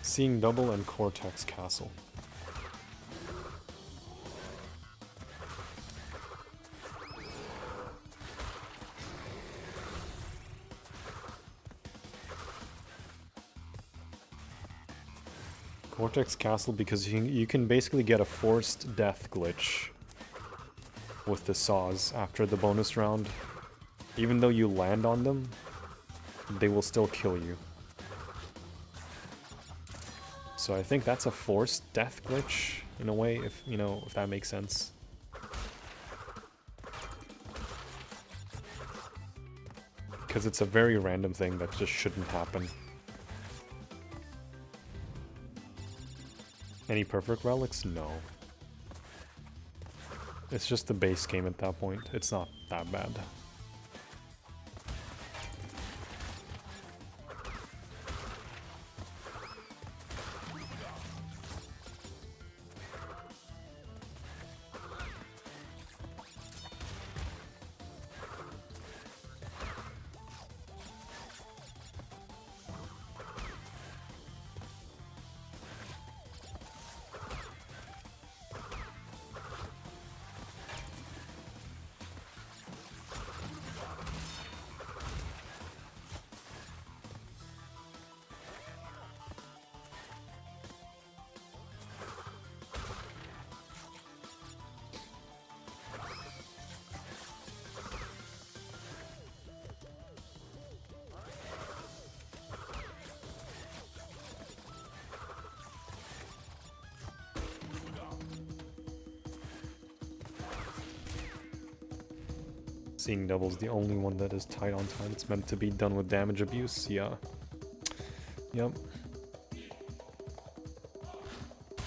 Speaker 1: Seeing double and Cortex Castle. Cortex Castle because you can basically get a forced death glitch with the saws after the bonus round. Even though you land on them, they will still kill you. So I think that's a forced death glitch, in a way, if, you know, if that makes sense. Because it's a very random thing that just shouldn't happen. Any perfect relics? No. It's just the base game at that point. It's not that bad. Seeing double's the only one that is tight on time. It's meant to be done with damage abuse, yeah. Yep.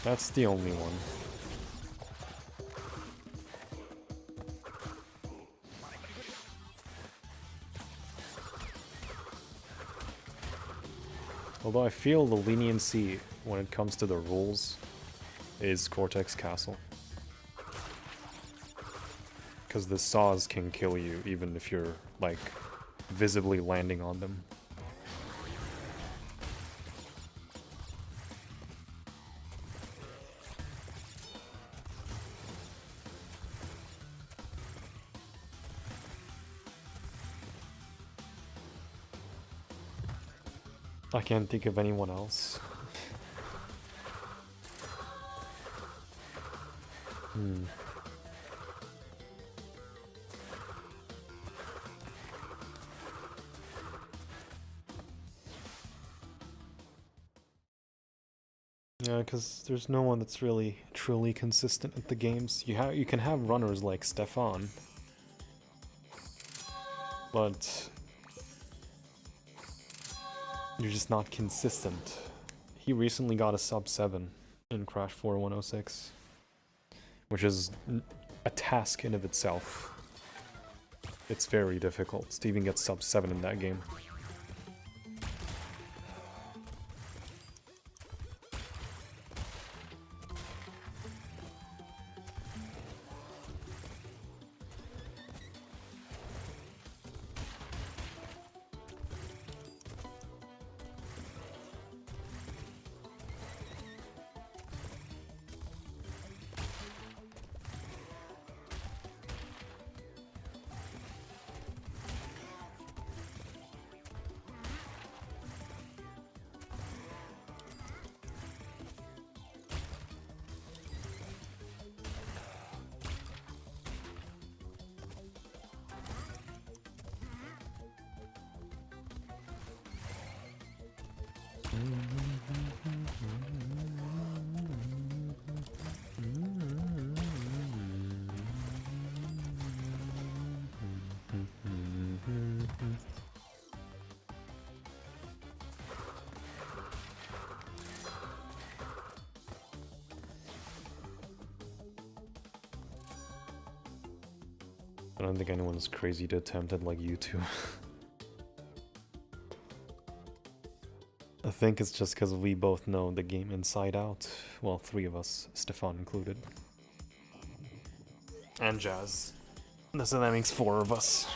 Speaker 1: That's the only one. Although I feel the leniency when it comes to the rules is Cortex Castle. Because the saws can kill you even if you're, like, visibly landing on them. I can't think of anyone else. Yeah, because there's no one that's really truly consistent at the games. You can have runners like Stefan, but you're just not consistent. He recently got a sub 7 in Crash 4 106, which is a task in of itself. It's very difficult to even get sub 7 in that game. I don't think anyone's crazy to attempt it like you two. I think it's just because we both know the game inside out. Well, 3 of us, Stefan included. And Jazz. So that makes 4 of us.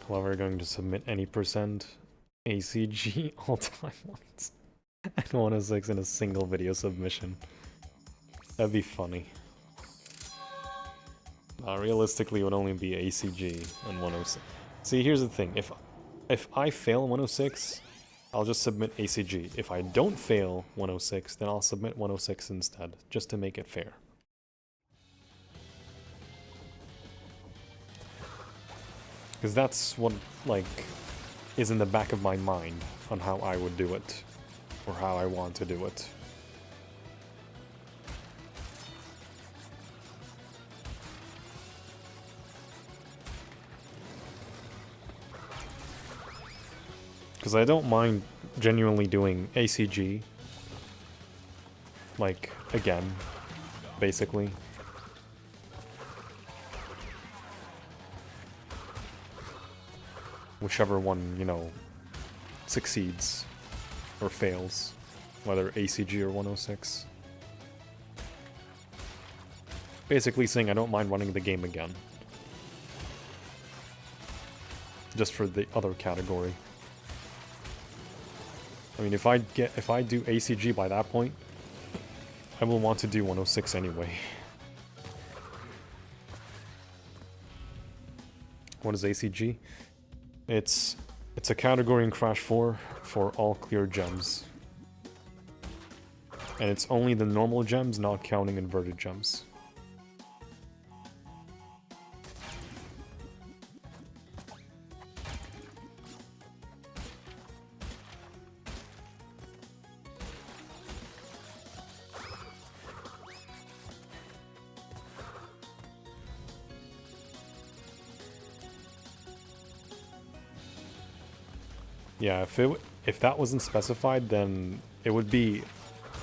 Speaker 1: However, going to submit any percent ACG all-time ones and 106 in a single video submission. That'd be funny. Realistically, it would only be ACG and 106. See, here's the thing. If I fail 106, I'll just submit ACG. If I don't fail 106, then I'll submit 106 instead, just to make it fair. Because that's what, like, is in the back of my mind on how I would do it, or how I want to do it. Because I don't mind genuinely doing ACG, like, again, basically. Whichever one, you know, succeeds or fails, whether ACG or 106. Basically saying I don't mind running the game again. just for the other category. I mean, if I do ACG by that point, I will want to do 106 anyway. What is ACG? It's a category in Crash 4 for all clear gems. And it's only the normal gems, not counting inverted gems. Yeah, if that wasn't specified, then it would be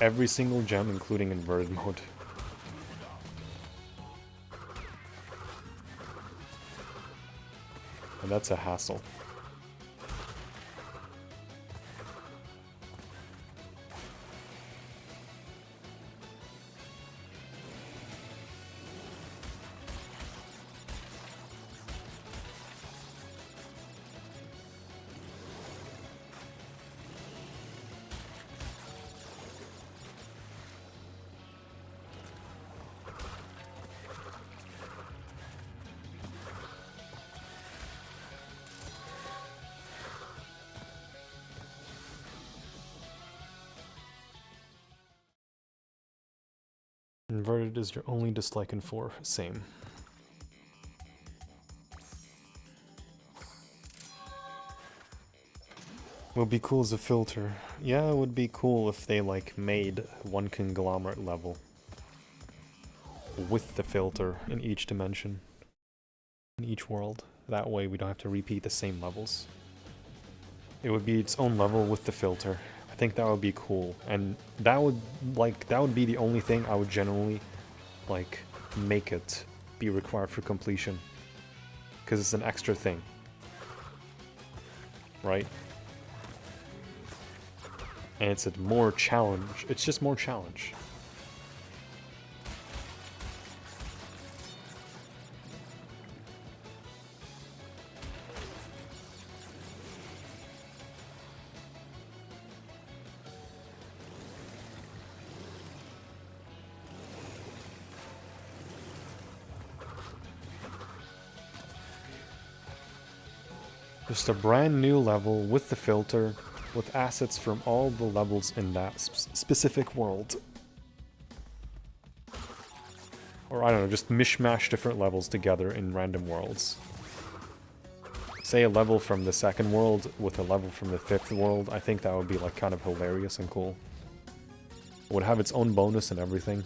Speaker 1: every single gem, including inverted mode. And that's a hassle. Inverted is your only dislike in 4. Same. Would be cool as a filter. Yeah, it would be cool if they like made one conglomerate level with the filter in each dimension, in each world. That way we don't have to repeat the same levels. It would be its own level with the filter. I think that would be cool, and that would be the only thing I would generally like make it be required for completion, because it's an extra thing, right? And it's a more challenge. It's just more challenge. Just a brand new level with the filter, with assets from all the levels in that specific world. Or I don't know, just mishmash different levels together in random worlds. Say a level from the second world with a level from the fifth world. I think that would be like kind of hilarious and cool. It would have its own bonus and everything.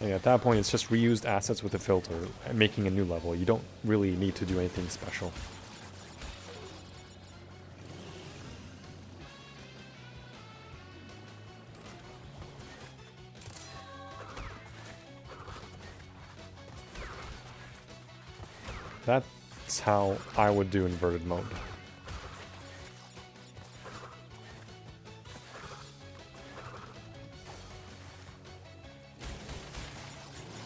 Speaker 1: Yeah, at that point, it's just reused assets with a filter and making a new level. You don't really need to do anything special. That's how I would do inverted mode.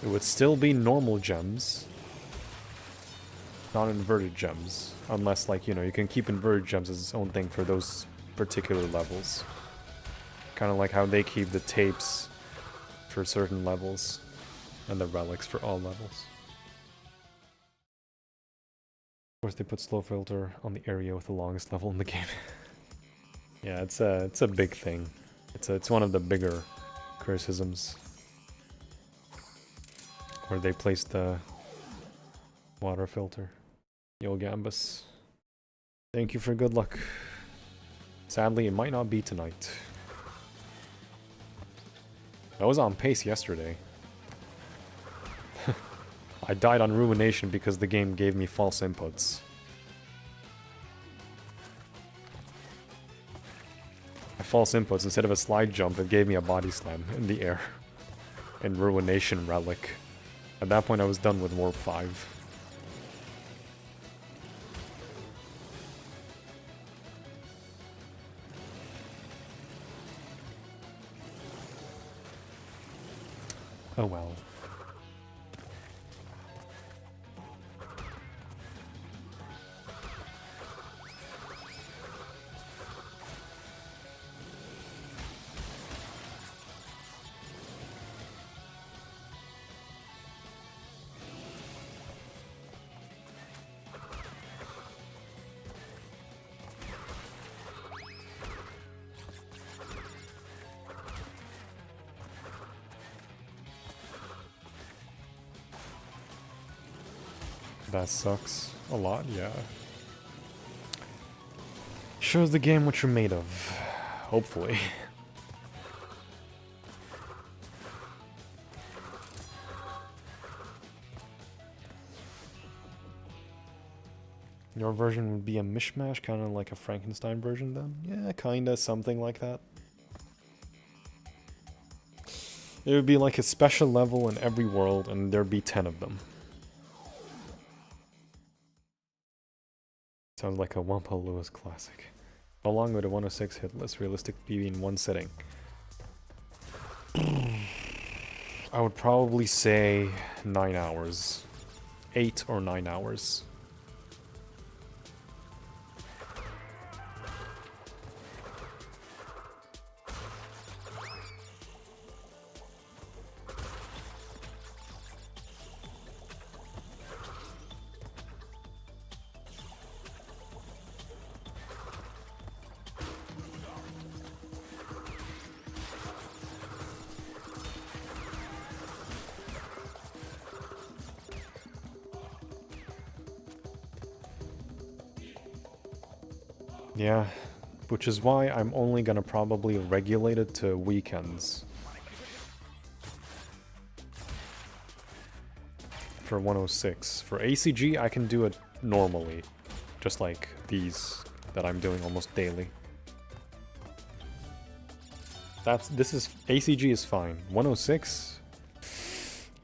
Speaker 1: It would still be normal gems, not inverted gems. Unless, like, you know, you can keep inverted gems as its own thing for those particular levels. Kind of like how they keep the tapes for certain levels, and the relics for all levels. Of course, they put slow filter on the area with the longest level in the game. Yeah, it's a big thing. It's one of the bigger criticisms. Where they placed the water filter. Yo, Gambus. Thank you for good luck. Sadly, it might not be tonight. I was on pace yesterday. I died on Ruination because the game gave me false inputs. False inputs. Instead of a slide jump, it gave me a body slam in the air. In Ruination Relic. At that point, I was done with Warp 5. Oh well. That sucks a lot, yeah. Shows the game what you're made of. Hopefully. Your version would be a mishmash, kind of like a Frankenstein version then? Yeah, kinda, something like that. It would be like a special level in every world, and there'd be 10 of them. Sounds like a Wampa Lewis classic. How long would a 106 Hitless realistically be in one sitting? I would probably say 9 hours. 8 or 9 hours. Yeah, which is why I'm only gonna probably regulate it to weekends. For 106. For ACG, I can do it normally. Just like these that I'm doing almost daily. ACG is fine. 106?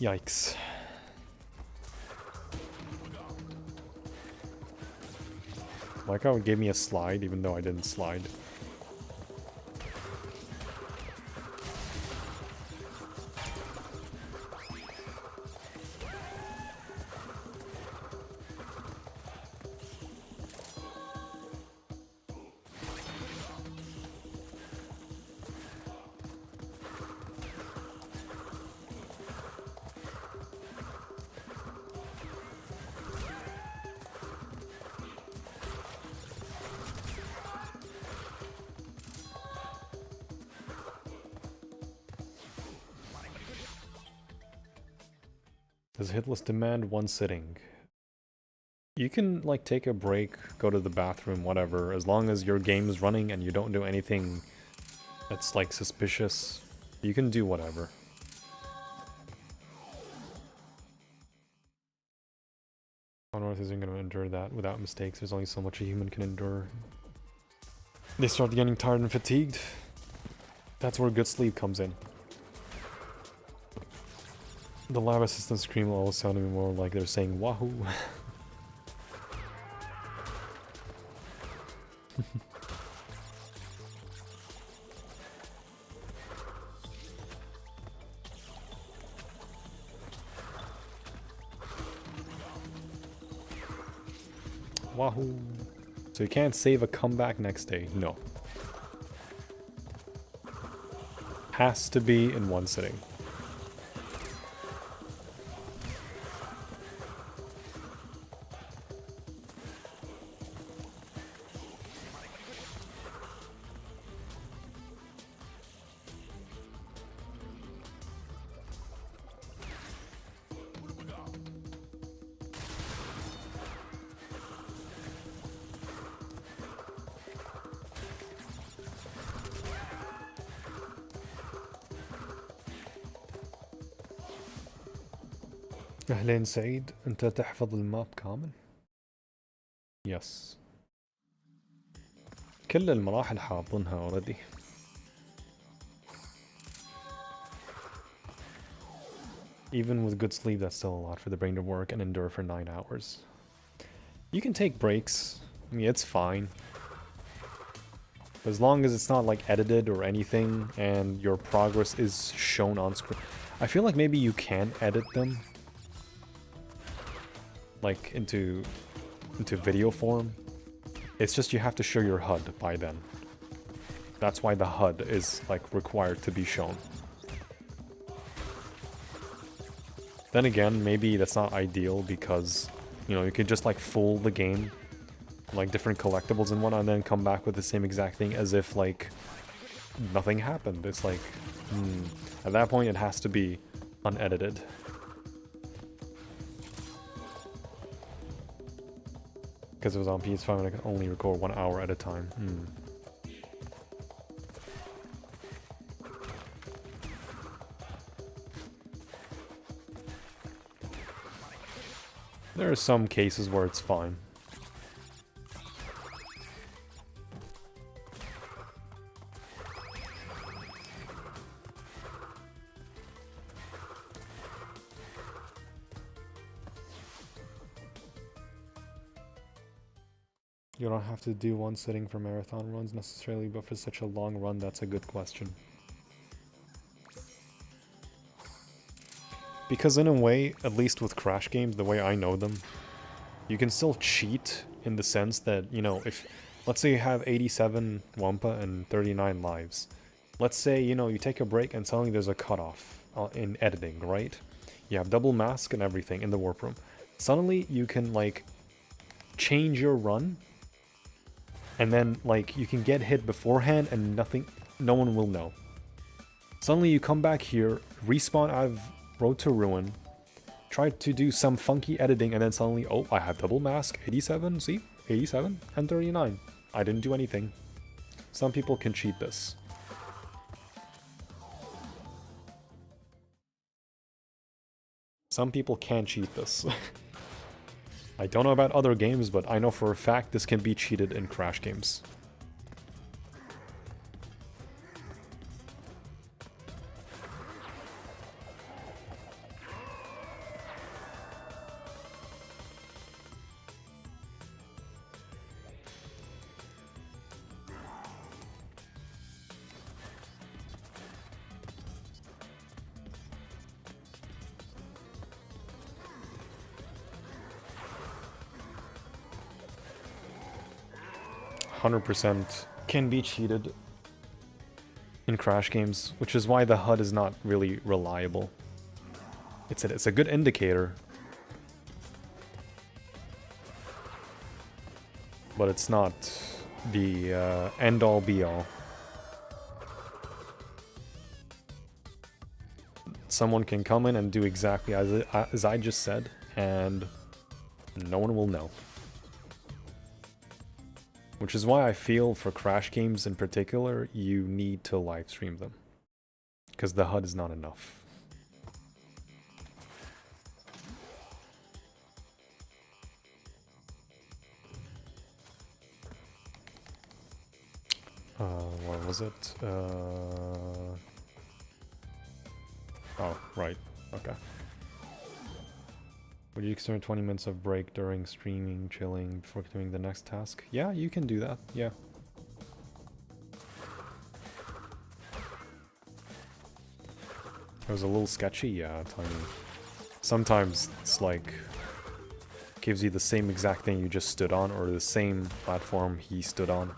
Speaker 1: Yikes. Like how it gave me a slide even though I didn't slide. Does Hitless demand one sitting? You can, like, take a break, go to the bathroom, whatever, as long as your game is running and you don't do anything that's, like, suspicious. You can do whatever. On Earth isn't going to endure that without mistakes. There's only so much a human can endure. They start getting tired and fatigued. That's where good sleep comes in. The lab assistant scream always sounded more like they're saying wahoo. Wahoo. So you can't save a comeback next day? No. Has to be in one sitting. أهلين سعيد، أنت تحفظ الماب كامل؟ يس. كل المراحل حافظنها already. Even with good sleep, that's still a lot for the brain to work and endure for 9 hours. You can take breaks. I mean, it's fine. As long as it's not, like, edited or anything, and your progress is shown on screen. I feel like maybe you can edit them. Like, into video form. It's just you have to show your HUD by then. That's why the HUD is, like, required to be shown. Then again, maybe that's not ideal because, you know, you could just, like, fool the game, like, different collectibles and whatnot, and then come back with the same exact thing as if, like, nothing happened. It's like, at that point it has to be unedited. Because it was on PS5 and I could only record 1 hour at a time. There are some cases where it's fine. You don't have to do one sitting for marathon runs necessarily, but for such a long run, that's a good question. Because in a way, at least with Crash games, the way I know them, you can still cheat in the sense that, you know, if, let's say you have 87 Wampa and 39 lives. Let's say, you know, you take a break and suddenly there's a cutoff in editing, right? You have double mask and everything in the warp room. Suddenly you can, like, change your run, and then, like, you can get hit beforehand and no one will know. Suddenly you come back here, respawn out of Road to Ruin, try to do some funky editing, and then suddenly, oh, I have double mask, 87, see? 87 and 39. I didn't do anything. Some people can cheat this. Some people can cheat this. I don't know about other games, but I know for a fact this can be cheated in Crash games. 100% can be cheated in Crash games, which is why the HUD is not really reliable. It's a good indicator, but it's not the end-all be-all. Someone can come in and do exactly as I just said, and no one will know. Which is why I feel for Crash games in particular, you need to live stream them. Because the HUD is not enough. What was it? Oh, right. Okay. Would you consider 20 minutes of break during streaming, chilling, before doing the next task? Yeah, you can do that, yeah. It was a little sketchy, yeah, tiny. Sometimes it's like, gives you the same exact thing you just stood on, or the same platform he stood on.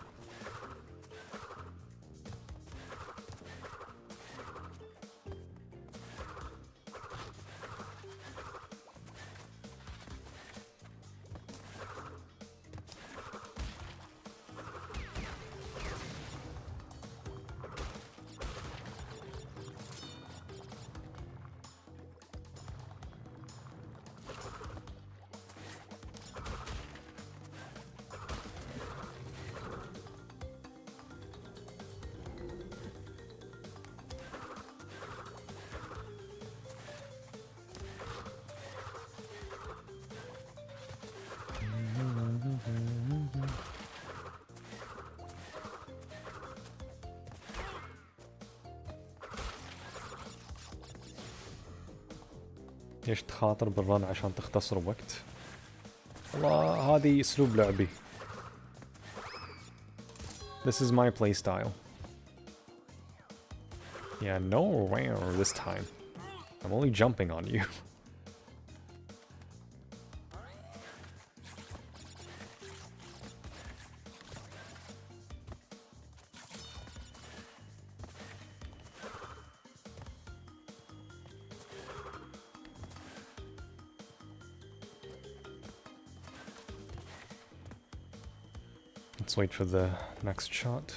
Speaker 1: ليش تخاطر بالرن عشان تختصر وقت؟ والله هذه اسلوب لعبي. This is my playstyle. Yeah, nowhere this time. I'm only jumping on you. Let's wait for the next shot.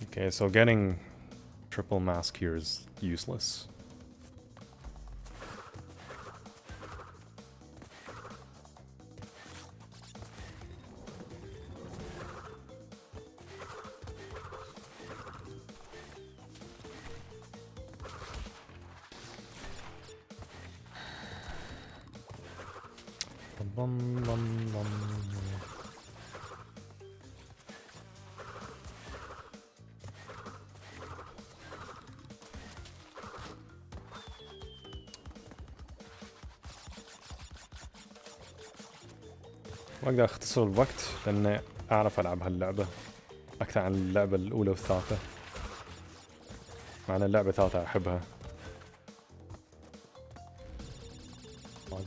Speaker 1: Okay, so getting triple mask here is useless. Bum, bum, bum. واقدر اختصر الوقت لان اعرف العب هاللعبة اكثر عن اللعبة الاولى والثالثة، مع ان اللعبة الثالثة احبها.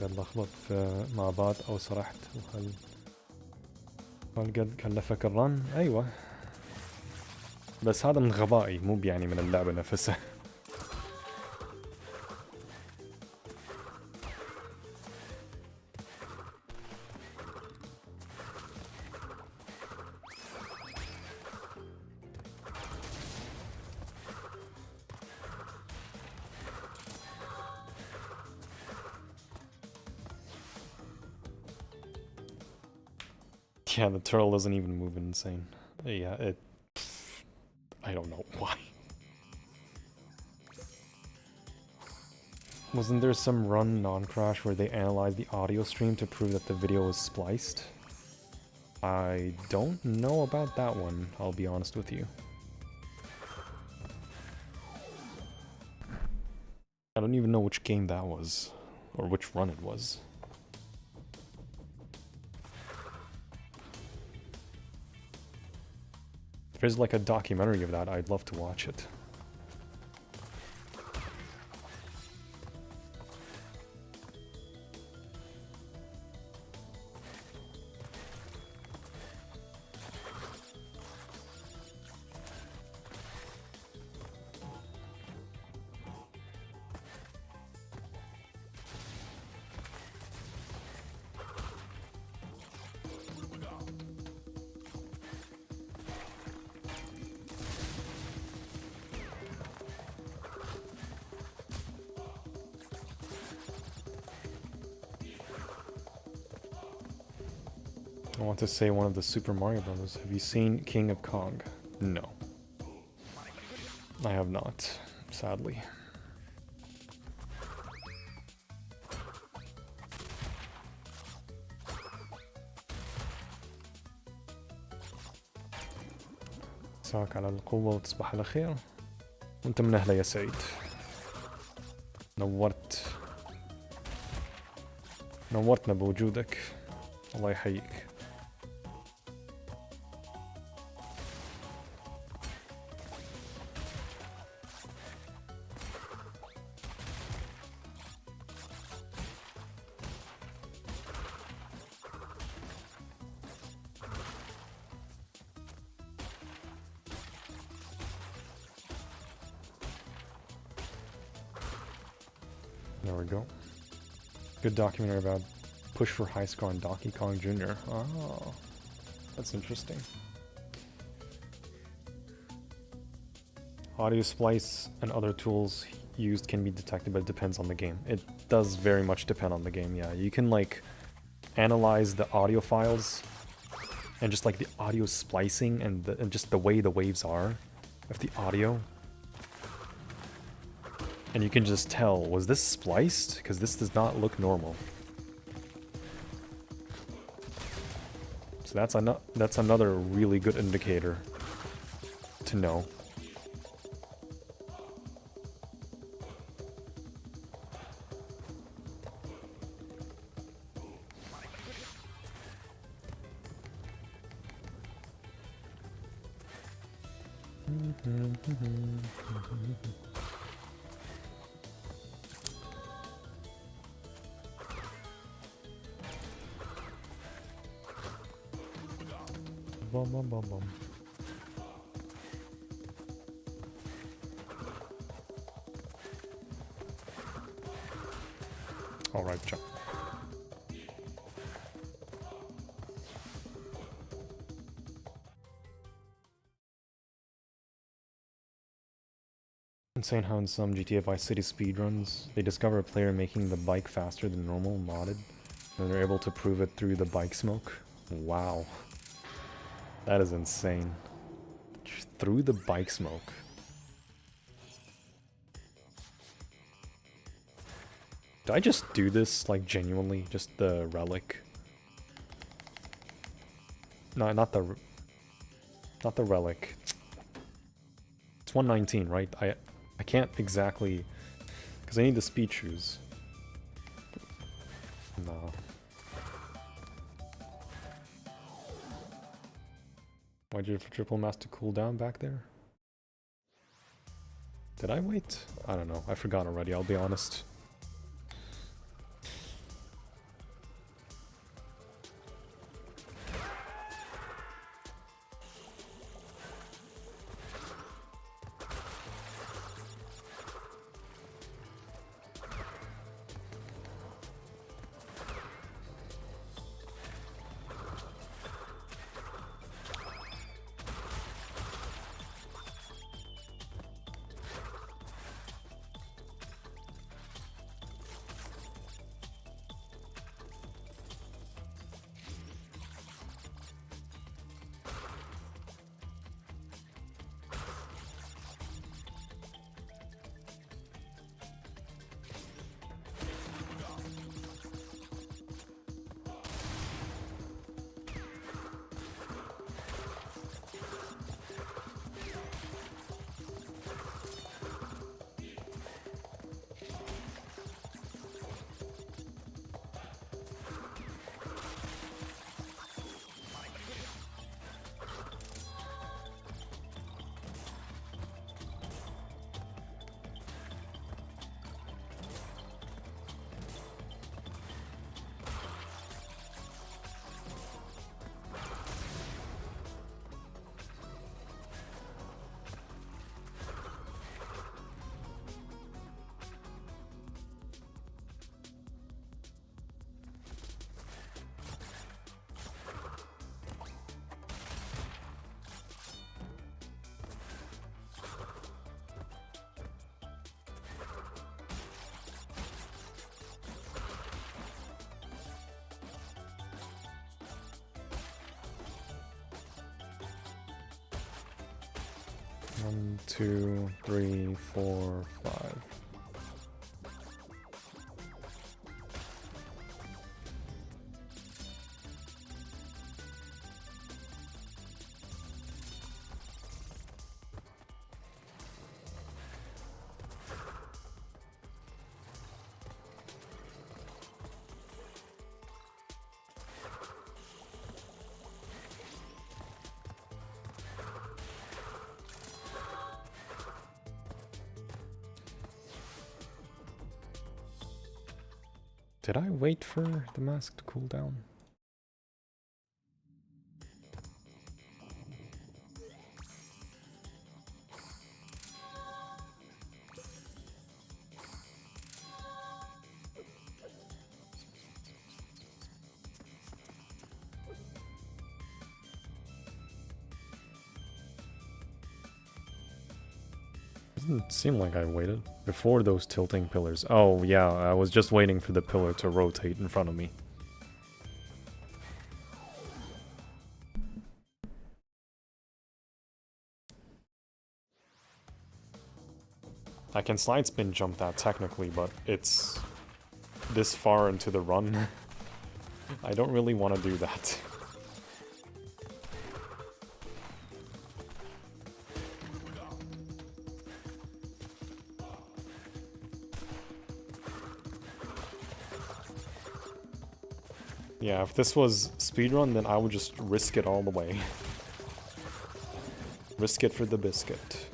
Speaker 1: قد لخبط مع بعض او سرحت وهل قد كلفك الرن؟ ايوه، بس هذا من غبائي مو يعني من اللعبة نفسها. Yeah, the turtle doesn't even move insane. Yeah, I don't know why. Wasn't there some run non-crash where they analyzed the audio stream to prove that the video was spliced? I don't know about that one, I'll be honest with you. I don't even know which game that was, or which run it was. If there's like a documentary of that, I'd love to watch it. I want to say one of the Super Mario Brothers. Have you seen King of Kong? No. I have not, sadly. مساك على القوة وتصبح على خير. وانت من أهلا يا سعيد. نورتنا بوجودك. الله يحييك. There we go. Good documentary about push for high score on Donkey Kong Jr. Oh, that's interesting. Audio splice and other tools used can be detected, but it depends on the game. It does very much depend on the game, yeah. You can like analyze the audio files and just like the audio splicing and just the way the waves are of the audio. And you can just tell, was this spliced? Because this does not look normal. So that's another really good indicator to know. Bum, bum, bum, bum. All right, John. Insane how in some GTA Vice City speedruns, they discover a player making the bike faster than normal modded, and they're able to prove it through the bike smoke. Wow. That is insane. Through the bike smoke. Did I just do this, like, genuinely? Just the relic? No, not the relic. It's 119, right? I can't exactly... Because I need the speed shoes. No. Why'd you triple master cool down back there? Did I wait? I don't know. I forgot already, I'll be honest. One, two, three, four, five. Did I wait for the mask to cool down? Doesn't seem like I waited. Before those tilting pillars. Oh yeah, I was just waiting for the pillar to rotate in front of me. I can slide spin jump that technically, but it's this far into the run. I don't really want to do that. Yeah, if this was speedrun, then I would just risk it all the way. Risk it for the biscuit.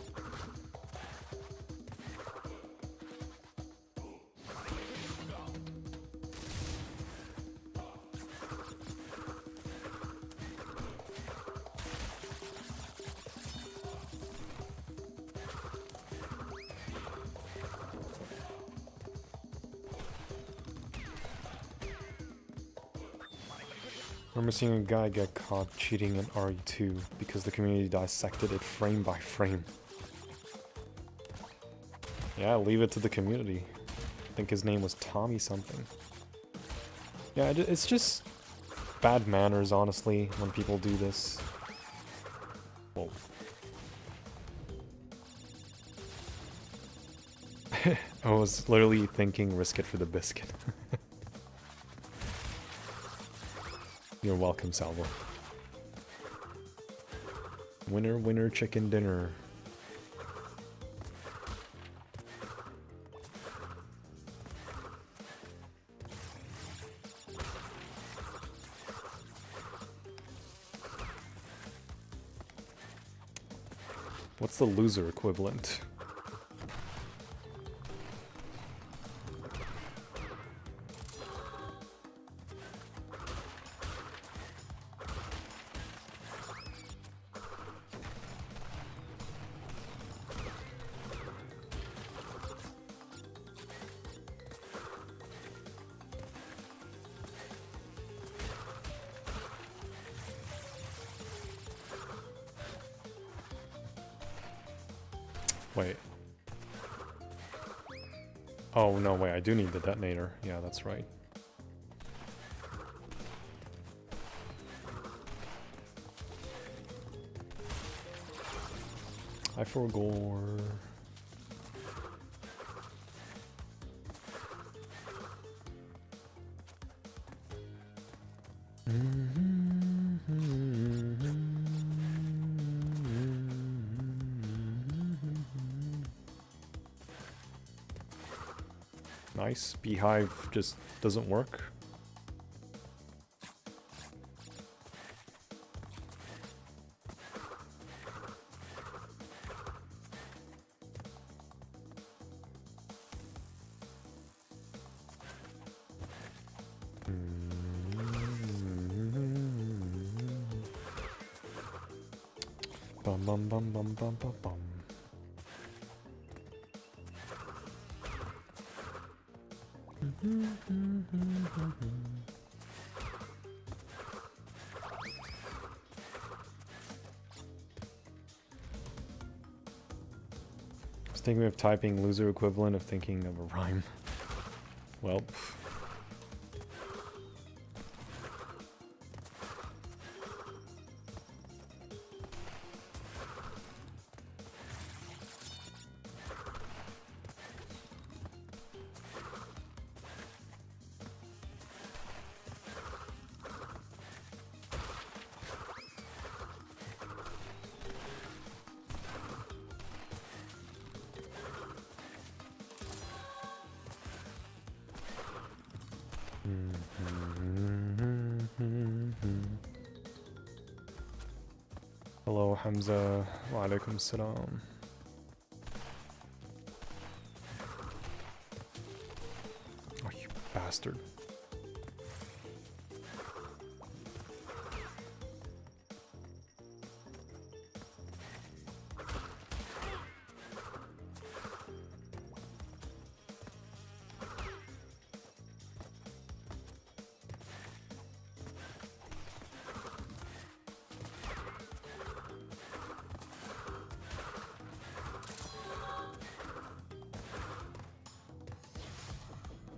Speaker 1: I remember seeing a guy get caught cheating in RE2 because the community dissected it frame by frame. Yeah, leave it to the community. I think his name was Tommy something. Yeah, it's just bad manners, honestly, when people do this. Whoa. I was literally thinking risk it for the biscuit. You're welcome, Salvo. Winner, winner, chicken dinner. What's the loser equivalent? Wait. Oh, no, wait, I do need the detonator. Yeah, that's right. I forgot. Nice. Beehive just doesn't work. Bum bum bum bum bum bum bum. I was thinking of typing loser equivalent of thinking of a rhyme. Well. Hello, Hamza. Wa alaikum salam. Oh, you bastard.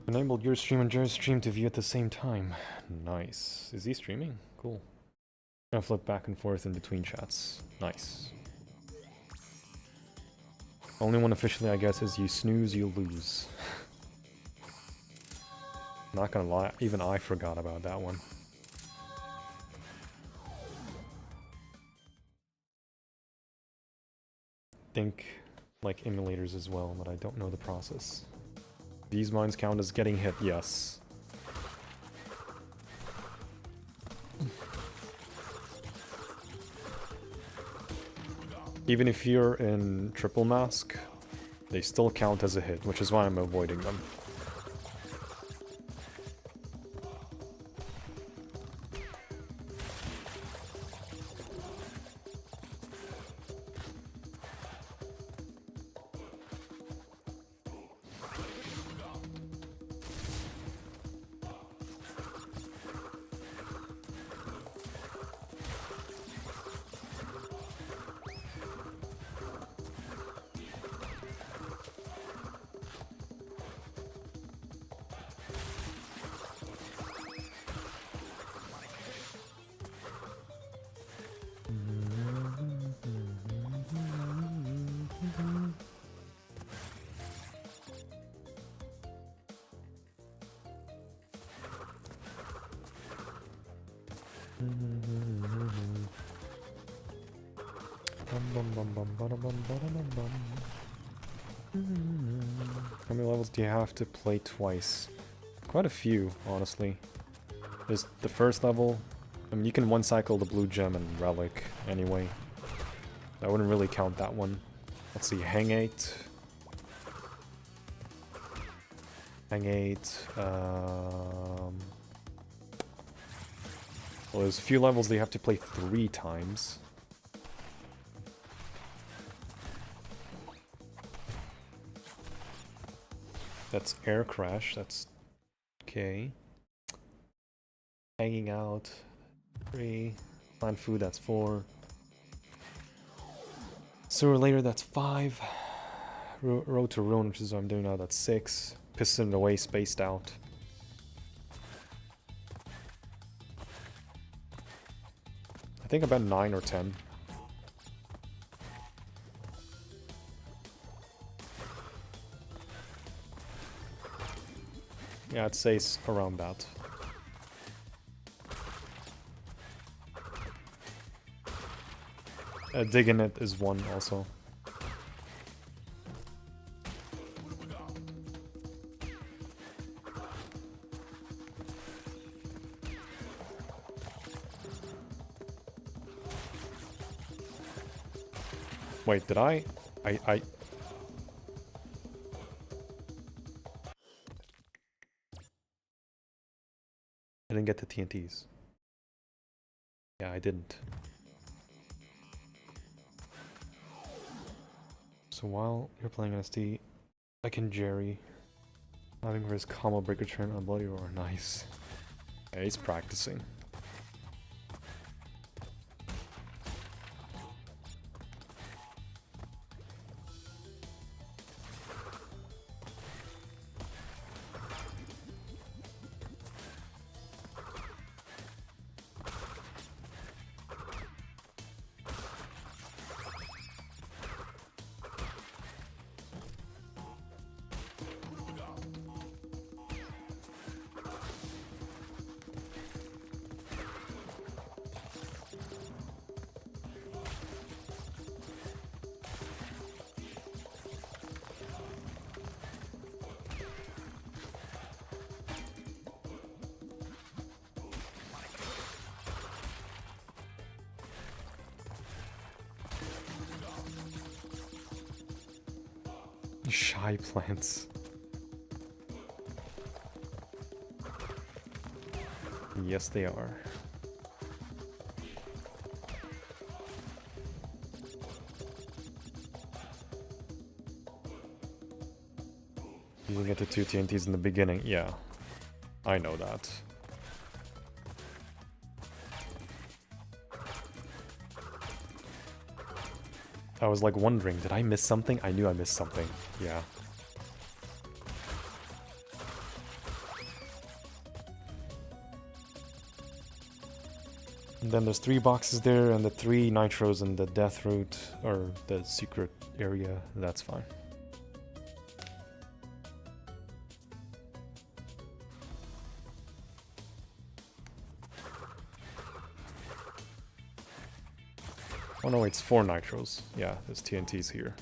Speaker 1: Enabled your stream and Jerry's stream to view at the same time. Nice. Is he streaming? Cool. Gonna flip back and forth in between chats. Nice. Only one officially, I guess, is you snooze, you lose. Not gonna lie, even I forgot about that one. Think like emulators as well, but I don't know the process. These mines count as getting hit, yes. Even if you're in triple mask, they still count as a hit, which is why I'm avoiding them. How many levels do you have to play twice? Quite a few, honestly. There's the first level. I mean, you can one cycle the blue gem and relic anyway. I wouldn't really count that one. Let's see, Hang 8. Hang 8. Well, there's a few levels that you have to play 3 times. That's Air Crash, that's okay. Hanging Out, 3. Plant Food, that's 4. Sewer Later, that's 5. Road to Ruin, which is what I'm doing now, that's 6. Piston Away, Spaced Out. I think about 9 or 10. Yeah, I'd say it's around that. Digging It is 1 also. Wait, did I didn't get the TNTs. Yeah, I didn't. So while you're playing NSD, I can Jerry. Having for his combo breaker turn on Bloody Roar. Nice. Yeah, he's practicing. Shy plants. Yes, they are. You can get the 2 TNTs in the beginning. Yeah, I know that. I was like wondering, did I miss something? I knew I missed something. Yeah. And then there's 3 boxes there and the 3 nitros in the death route or the secret area. That's fine. Oh no, it's 4 nitros. Yeah, there's TNTs here.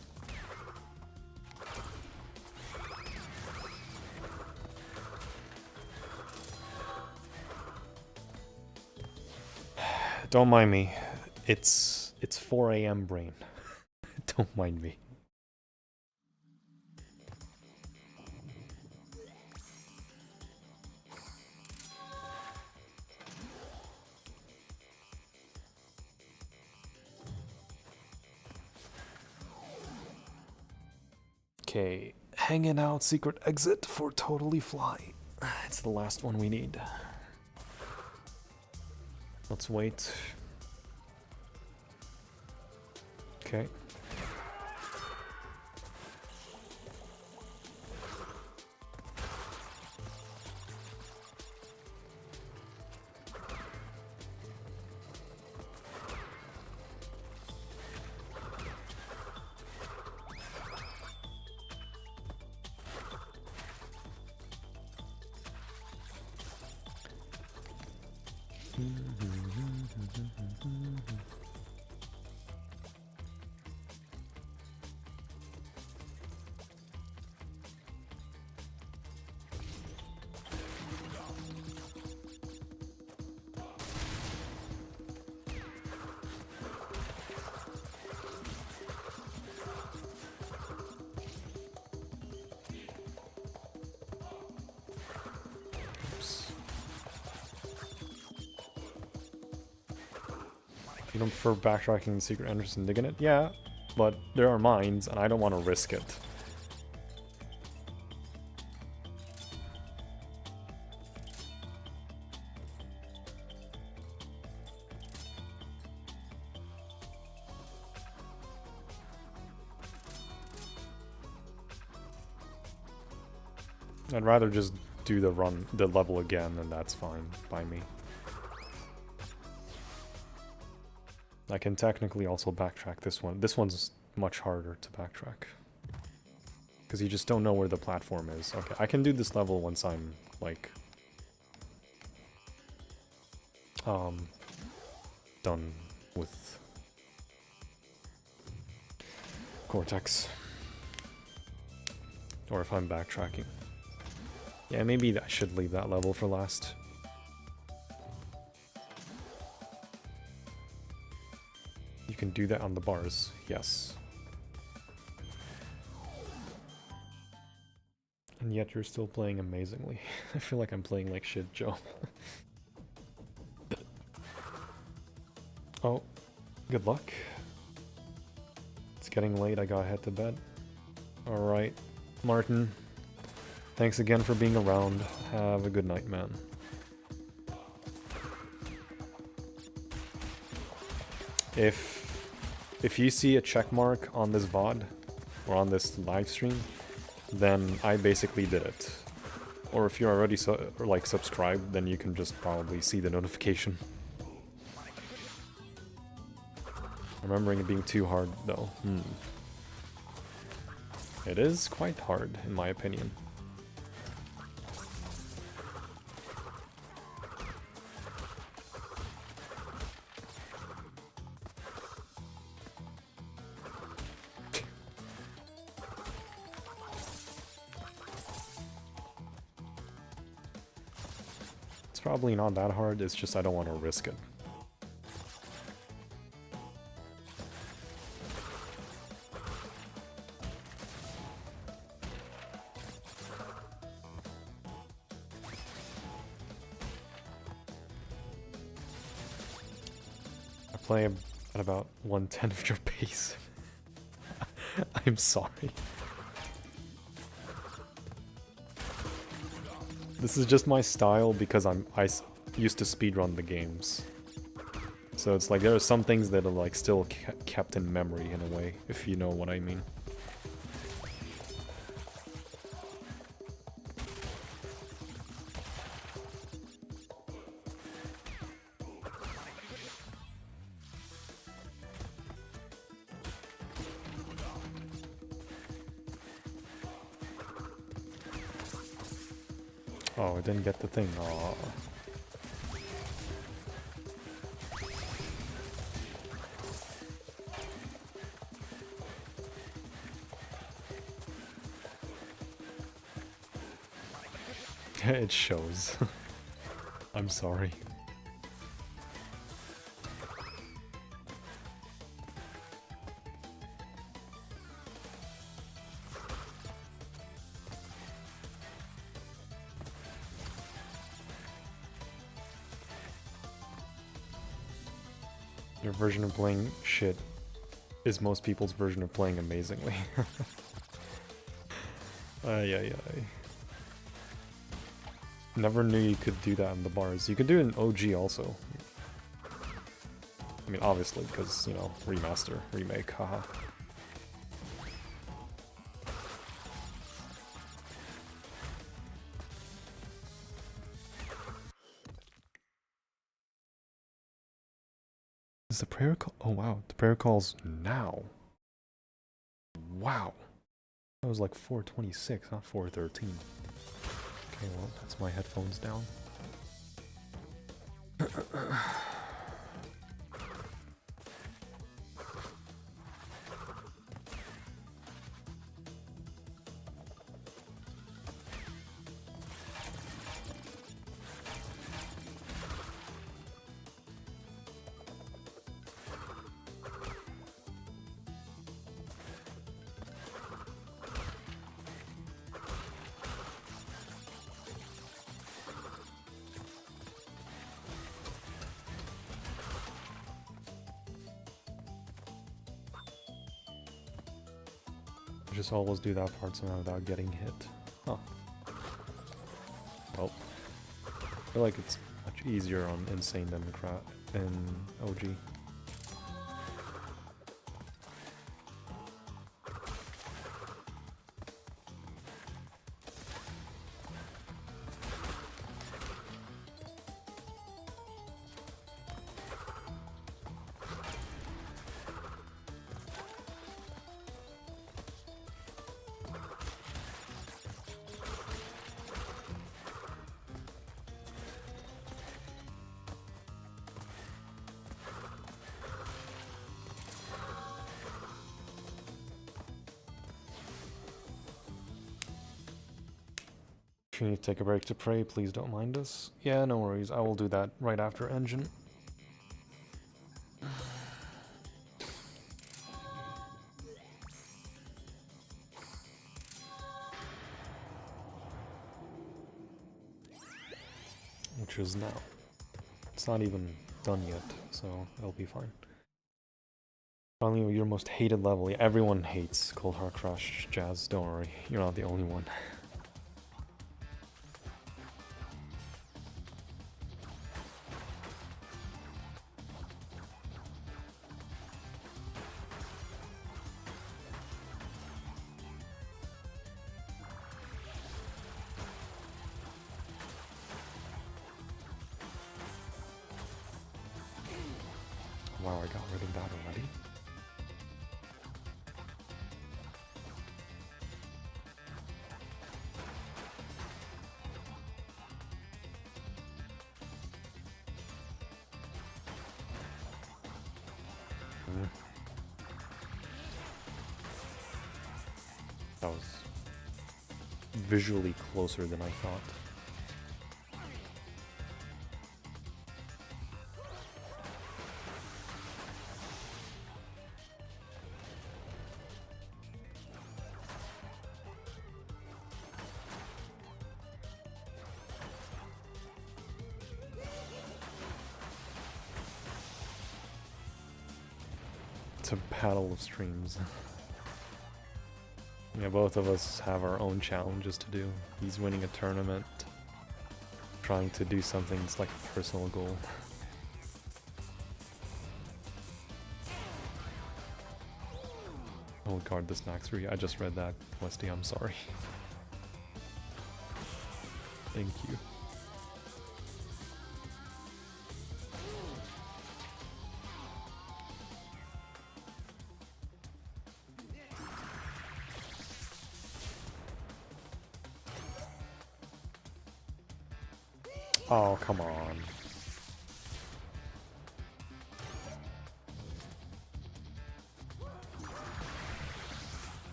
Speaker 1: Don't mind me. It's 4 AM brain. Don't mind me. Okay, hanging out, secret exit for Totally Fly. It's the last one we need. Let's wait. Okay. You don't prefer backtracking the secret entrance and digging it? Yeah, but there are mines, and I don't want to risk it. I'd rather just do the level again, and that's fine by me. I can technically also backtrack this one. This one's much harder to backtrack. Because you just don't know where the platform is. Okay, I can do this level once I'm, like... done with... Cortex. Or if I'm backtracking. Yeah, maybe I should leave that level for last. You can do that on the bars, yes. And yet you're still playing amazingly. I feel like I'm playing like shit, Joe. Oh, good luck. It's getting late, I gotta head to bed. Alright, Martin. Thanks again for being around. Have a good night, man. If you see a check mark on this VOD, or on this live stream, then I basically did it. Or if you're already subscribed, then you can just probably see the notification. Remembering it being too hard, though. It is quite hard, in my opinion. Probably not that hard, it's just I don't want to risk it. I play at about 1/10 of your pace. I'm sorry. This is just my style because I used to speedrun the games. So it's like there are some things that are like still kept in memory in a way, if you know what I mean. Oh, I didn't get the thing. Aww. It shows. I'm sorry. Your version of playing shit is most people's version of playing amazingly. Ay. Never knew you could do that in the bars. You could do it in OG also. I mean, obviously, because, you know, remaster, remake, haha. Is the prayer call? Oh wow, the prayer call's now. Wow. That was like 4:26, not 4:13. Okay, well, that's my headphones down. Just always do that part somehow without getting hit. Huh. Well, I feel like it's much easier on N.Sane than OG. If you need to take a break to pray, please don't mind us. Yeah, no worries. I will do that right after engine. Which is now. It's not even done yet, so it'll be fine. Finally, your most hated level. Yeah, everyone hates Cold Heart Crash, Jazz. Don't worry, you're not the only one. Wow, I got rid of that already. That was visually closer than I thought. It's a battle of streams. Yeah, both of us have our own challenges to do. He's winning a tournament, trying to do something that's like a personal goal. Oh, guard the snacks for you. I just read that, Westy, I'm sorry. Thank you. Oh, come on.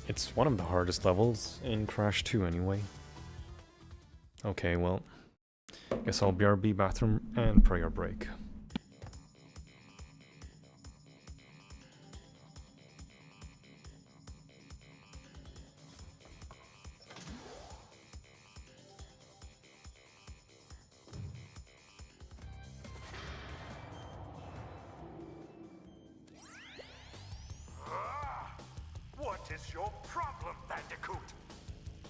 Speaker 1: It's one of the hardest levels in Crash 2 anyway. Okay, well, guess I'll BRB bathroom and prayer break.
Speaker 2: What is your problem, Bandicoot?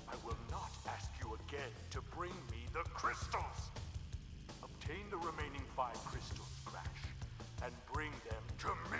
Speaker 2: I will not ask you again to bring me the crystals. Obtain the remaining 5 crystals, Crash, and bring them to me.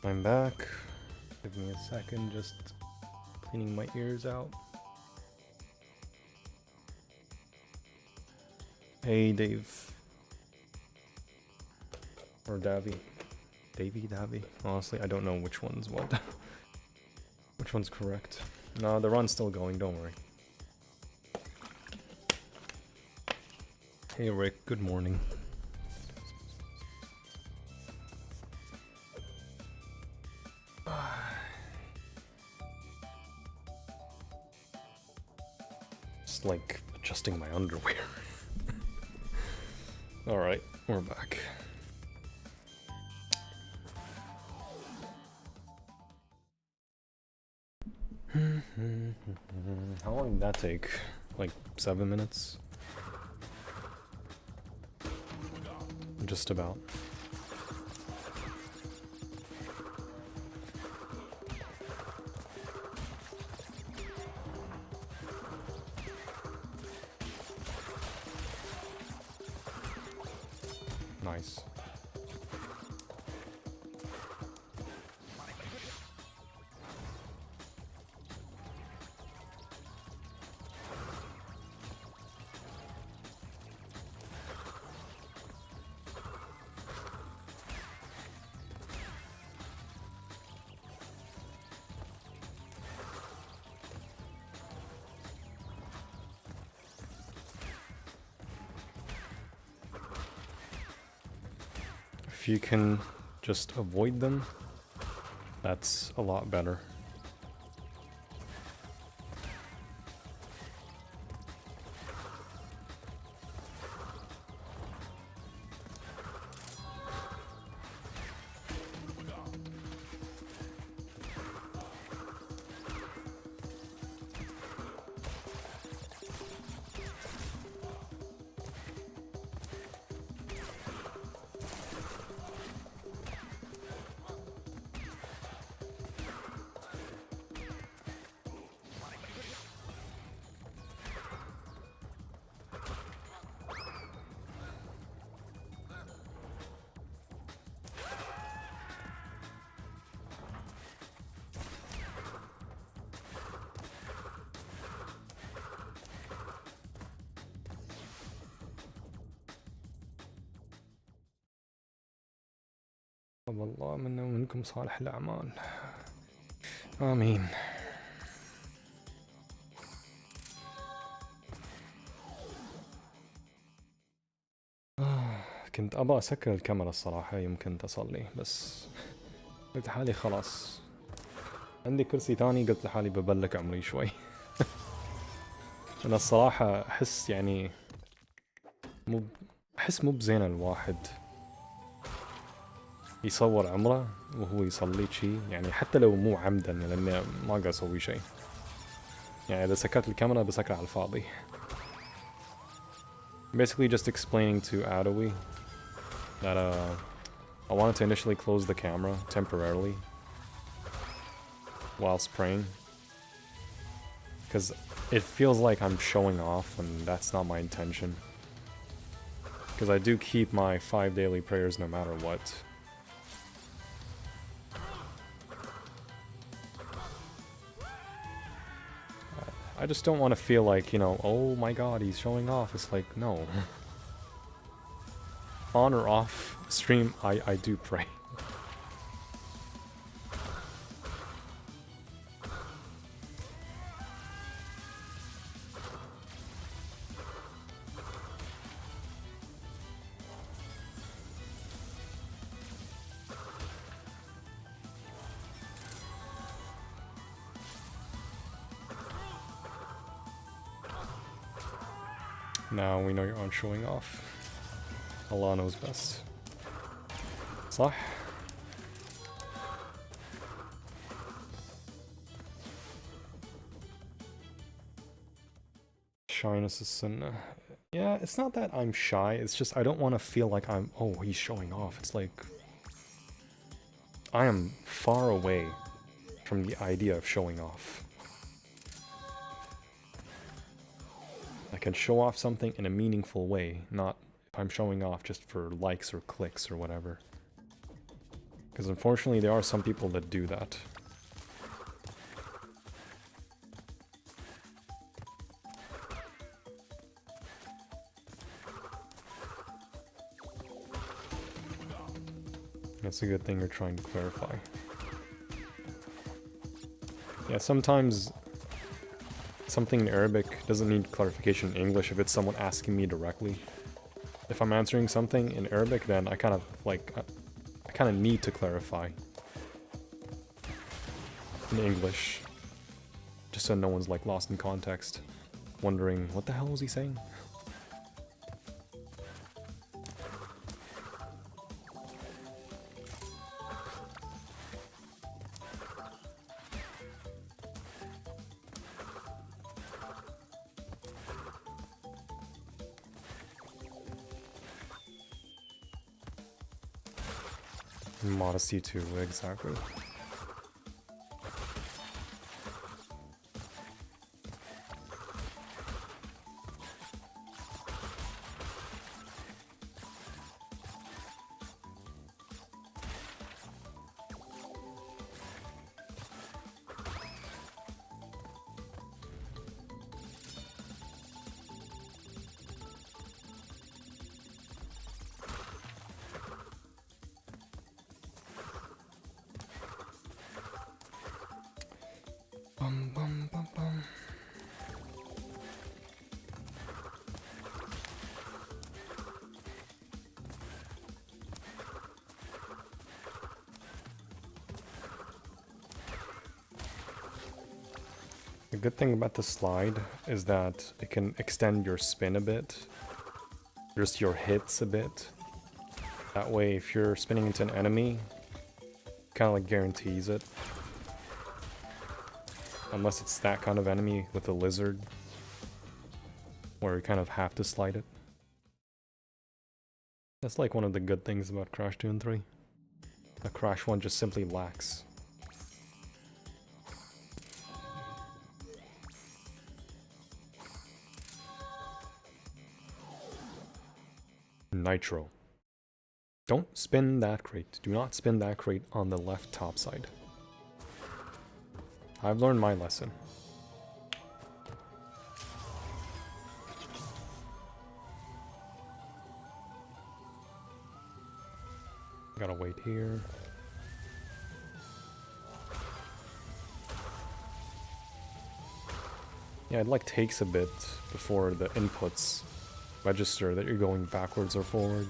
Speaker 1: I'm back. Give me a second, just cleaning my ears out. Hey, Dave. Or Davy. Davy? Honestly, I don't know which one's what. Which one's correct. No, the run's still going, don't worry. Hey, Rick, good morning. Just like adjusting my underwear. Alright, we're back. How long did that take? Like 7 minutes? Just about. Nice. If you can just avoid them, that's a lot better. الله منا ومنكم صالح الأعمال آمين. كنت أبغى أسكر الكاميرا الصراحة، يمكن تصلي بس قلت لحالي خلاص عندي كرسي ثاني، قلت لحالي ببلك عمري شوي. أنا الصراحة أحس يعني أحس مو بزين الواحد يصور عمره وهو يصلي شي، يعني حتى لو مو عمدا لأني ما قاعد أسوي شيء. يعني إذا سكرت الكاميرا بسكر على الفاضي. Basically just explaining to Adowie that I wanted to initially close the camera temporarily whilst praying, because it feels like I'm showing off and that's not my intention, because I do keep my 5 daily prayers no matter what. I just don't want to feel like, you know, oh my god, he's showing off. It's like, no. On or off stream, I do pray. Now we know you're on showing off. Allah knows best. صح? Shyness is sunnah. Yeah, it's not that I'm shy, it's just I don't want to feel like I'm, oh, he's showing off. It's like I am far away from the idea of showing off. I can show off something in a meaningful way, not if I'm showing off just for likes or clicks or whatever. Because unfortunately there are some people that do that. That's a good thing you're trying to clarify. Yeah, sometimes something in Arabic doesn't need clarification in English if it's someone asking me directly. If I'm answering something in Arabic, then I kind of like, I kind of need to clarify in English, just so no one's like lost in context, wondering what the hell was he saying? Modesty too, exactly. Bum, bum, bum, bum. The good thing about the slide is that it can extend your spin a bit, just your hits a bit. That way, if you're spinning into an enemy, kind of like guarantees it. Unless it's that kind of enemy with a lizard, where you kind of have to slide it. That's like one of the good things about Crash 2 and 3. The Crash 1 just simply lacks. Nitro. Don't spin that crate. Do not spin that crate on the left top side. I've learned my lesson. Gotta wait here. Yeah, it like takes a bit before the inputs register that you're going backwards or forward.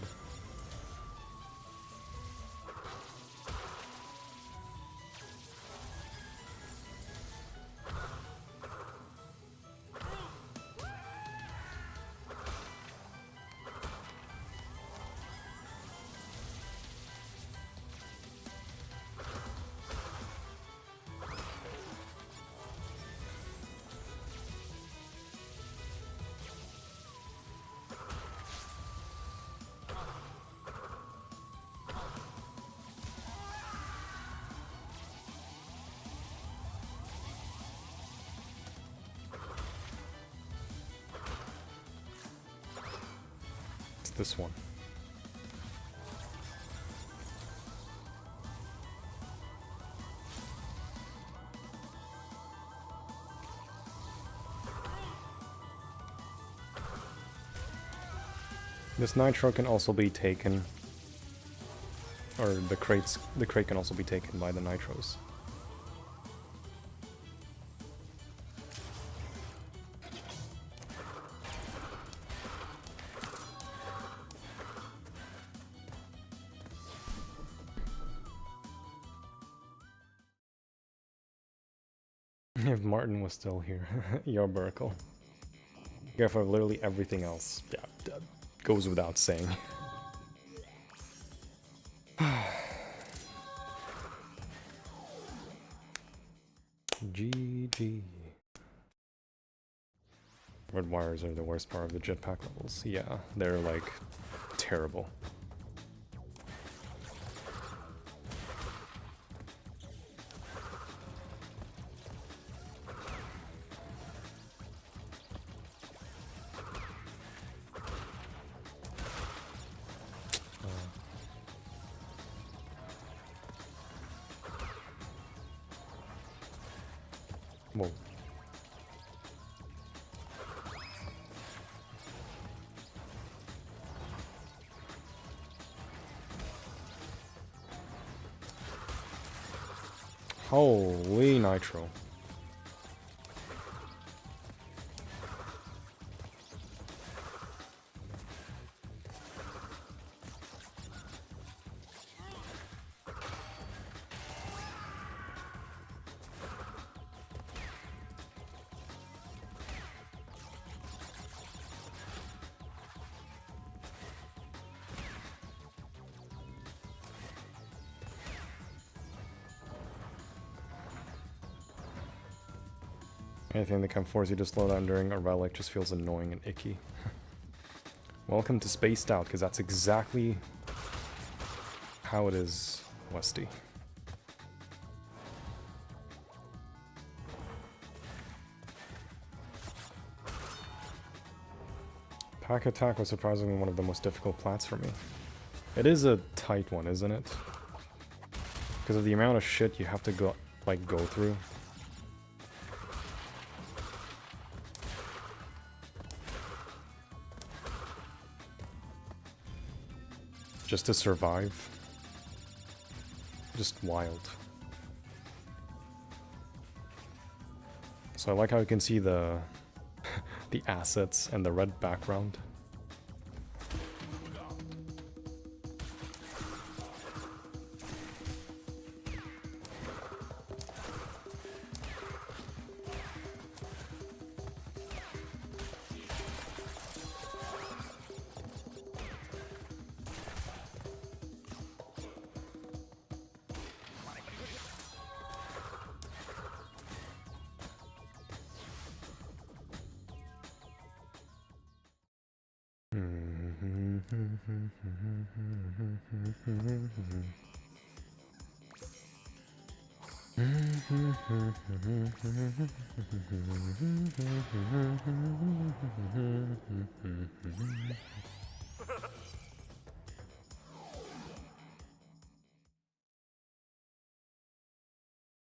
Speaker 1: This one. This nitro can also be taken, or the crate can also be taken by the nitros. If Martin was still here, your Burkle. Yeah, for literally everything else. Yeah, that goes without saying. GG. Red wires are the worst part of the jetpack levels. Yeah, they're like terrible. Whoa. Holy nitro. Anything that can force you to slow down during a relic just feels annoying and icky. Welcome to Spaced Out, because that's exactly how it is, Westy. Pack Attack was surprisingly one of the most difficult plats for me. It is a tight one, isn't it? Because of the amount of shit you have to go through. Just to survive. Just wild. So I like how you can see the the assets and the red background.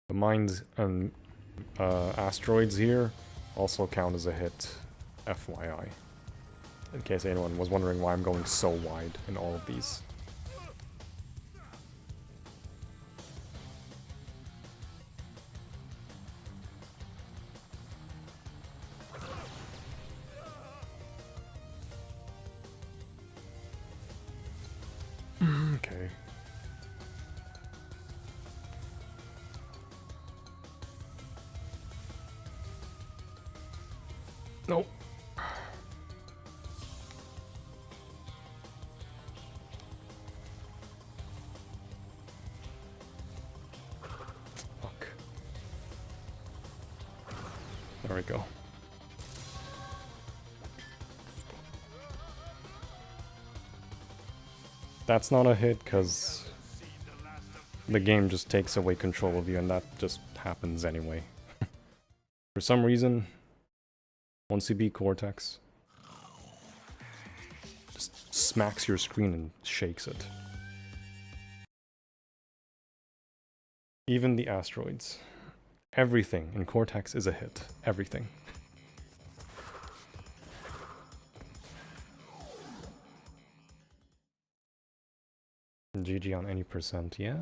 Speaker 1: The mines and asteroids here also count as a hit, FYI. In case anyone was wondering why I'm going so wide in all of these. Okay. Nope. Fuck. There we go. That's not a hit because the game just takes away control of you, and that just happens anyway. For some reason, once you beat Cortex, just smacks your screen and shakes it. Even the asteroids. Everything in Cortex is a hit. Everything. GG on any percent, yeah.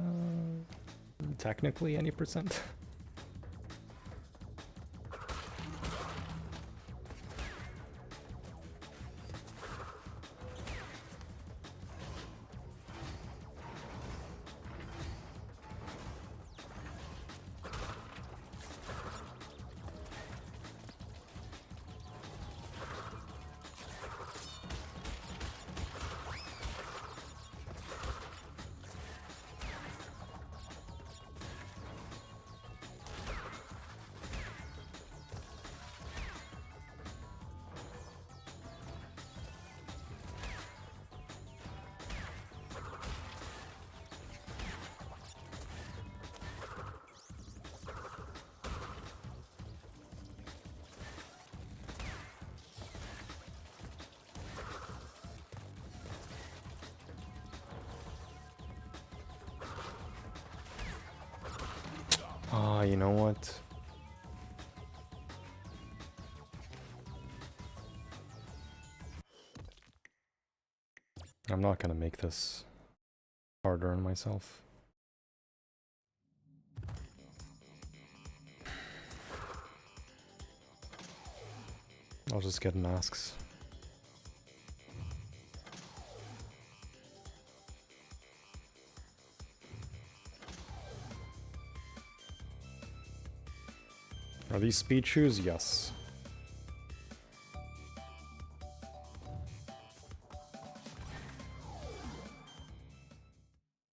Speaker 1: Technically any percent. Ah, you know what? I'm not gonna make this harder on myself. I'll just get masks. Are these speed shoes? Yes.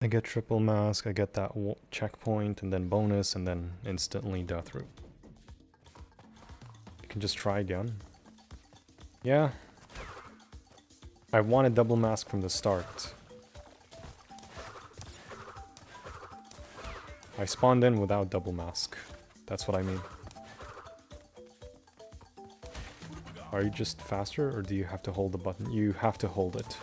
Speaker 1: I get triple mask, I get that checkpoint, and then bonus, and then instantly death route. You can just try again. Yeah. I wanted double mask from the start. I spawned in without double mask. That's what I mean. Are you just faster, or do you have to hold the button? You have to hold it.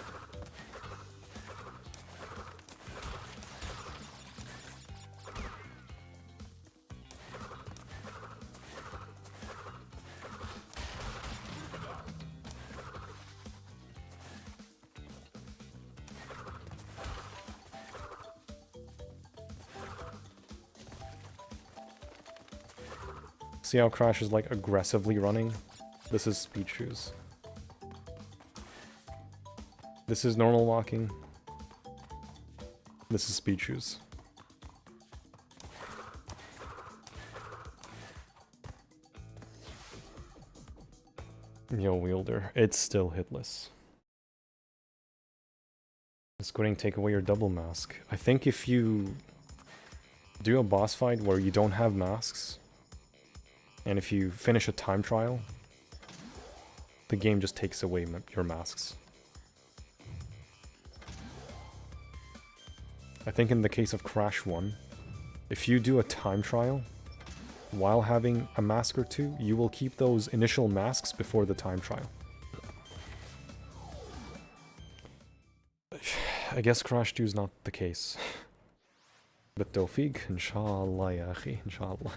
Speaker 1: See how Crash is like aggressively running? This is speed shoes. This is normal walking. This is speed shoes. Yo, wielder. It's still hitless. It's going to take away your double mask. I think if you do a boss fight where you don't have masks, and if you finish a time trial, the game just takes away your masks. I think in the case of Crash 1, if you do a time trial while having a mask or two, you will keep those initial masks before the time trial. I guess Crash 2 is not the case. But Tawfiq, inshallah ya akhi, inshallah.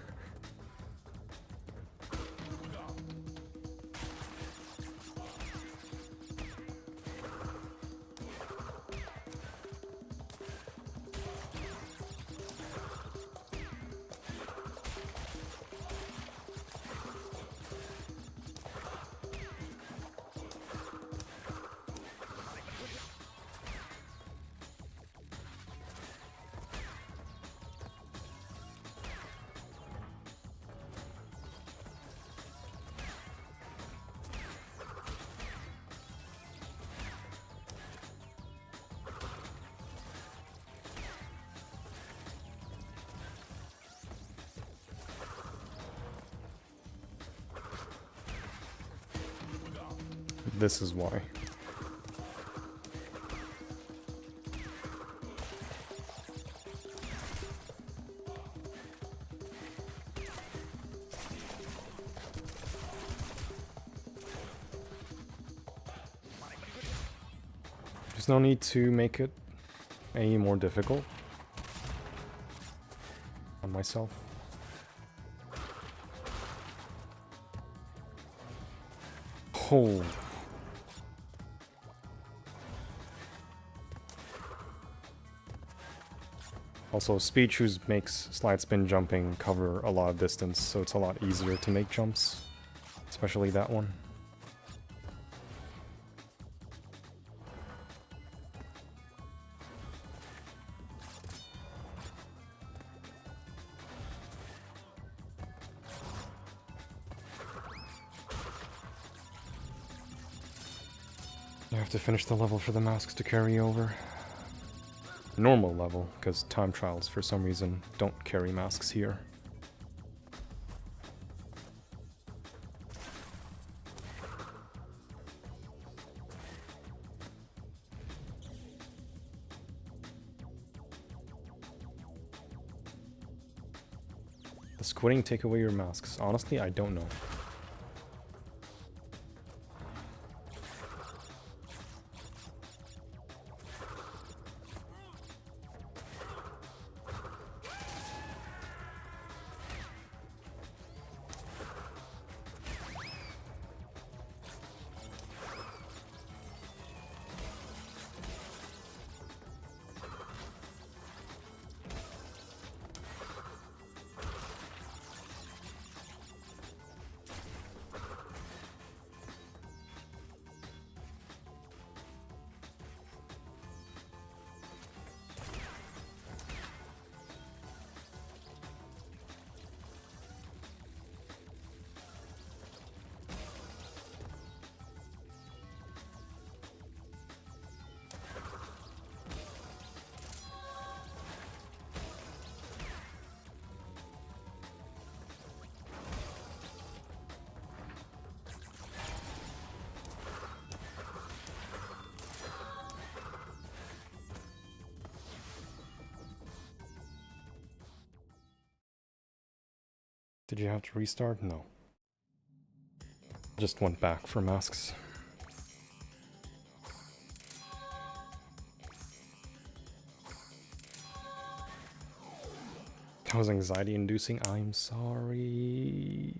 Speaker 1: This is why. There's no need to make it any more difficult on myself. Oh. Also, speed shoes makes slide spin jumping cover a lot of distance, so it's a lot easier to make jumps, especially that one. You have to finish the level for the masks to carry over. Normal level, because time trials for some reason don't carry masks here. Does quitting take away your masks? Honestly, I don't know. Did you have to restart? No. Just went back for masks. That was anxiety inducing. I'm sorry.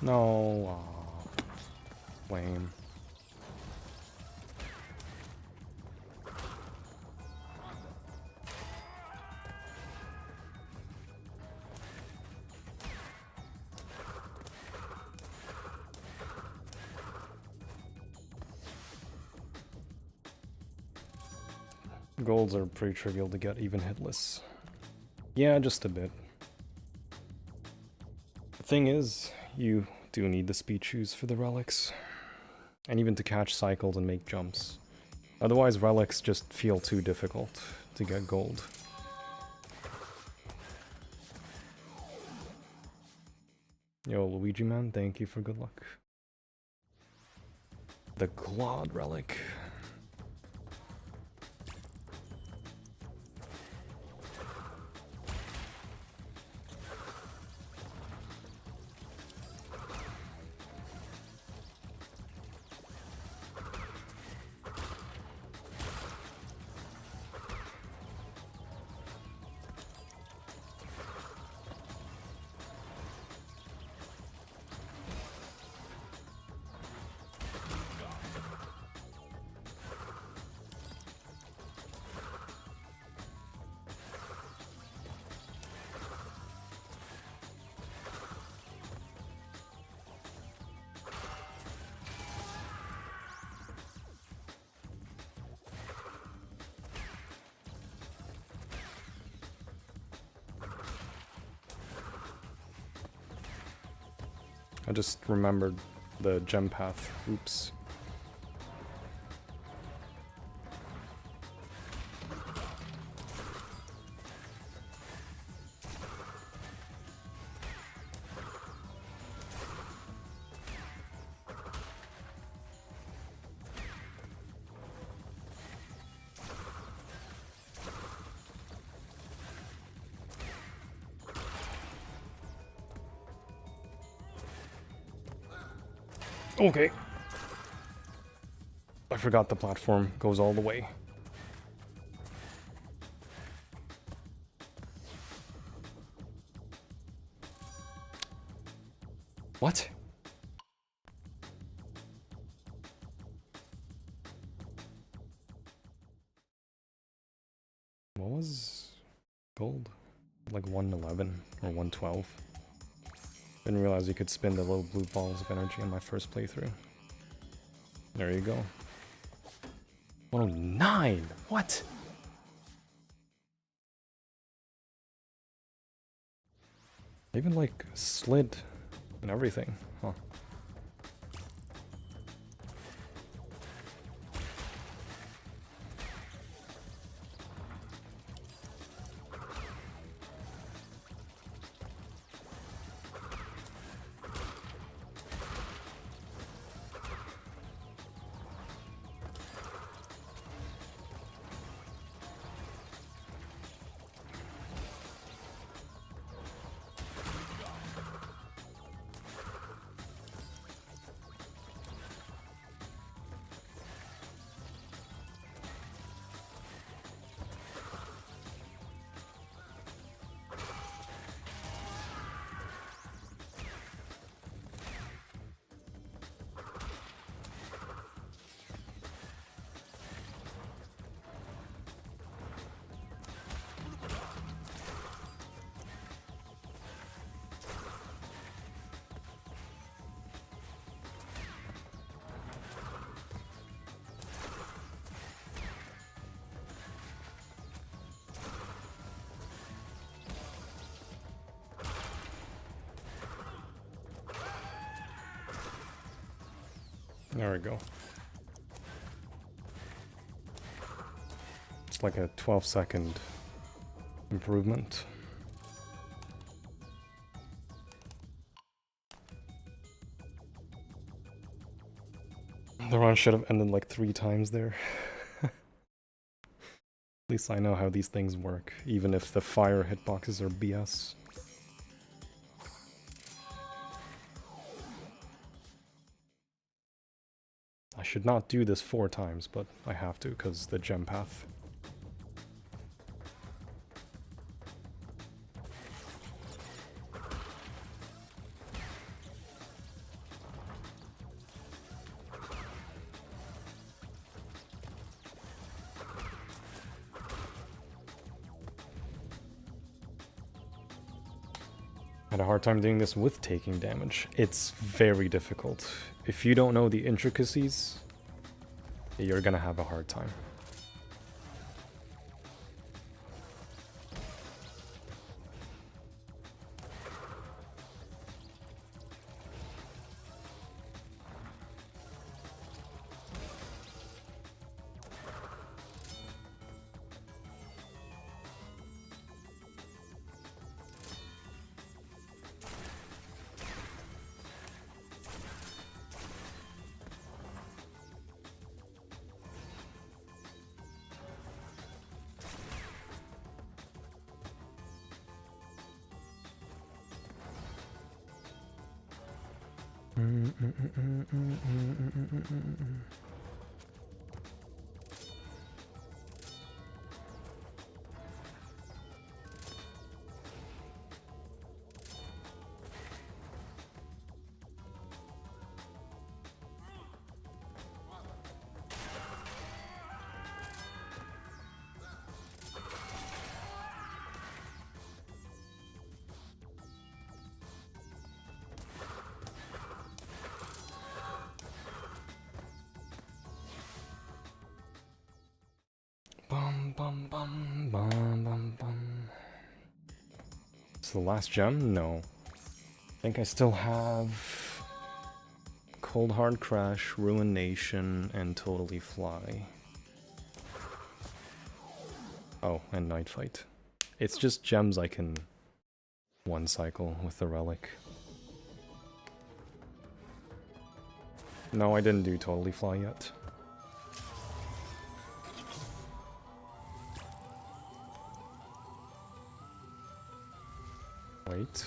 Speaker 1: No, lame. Golds are pretty trivial to get, even hitless. Yeah, just a bit. The thing is, you do need the speed shoes for the relics. And even to catch cycles and make jumps. Otherwise, relics just feel too difficult to get gold. Yo, Luigi man, thank you for good luck. The Claude relic. I just remembered the gem path. Oops. Okay. I forgot the platform goes all the way. What? What was gold? Like 111 or 112? Didn't realize you could spin the little blue balls of energy in my first playthrough. There you go. 109! What? Even like slid and everything, huh? There we go. It's like a 12-second improvement. The run should have ended like 3 times there. At least I know how these things work, even if the fire hitboxes are BS. I should not do this 4 times, but I have to because the gem path. Had a hard time doing this with taking damage. It's very difficult. If you don't know the intricacies, you're gonna have a hard time. It's the last gem? No. I think I still have Cold Hard Crash, Ruination, and Totally Fly. Oh, and Night Fight. It's just gems I can one cycle with the relic. No, I didn't do Totally Fly yet. Wait.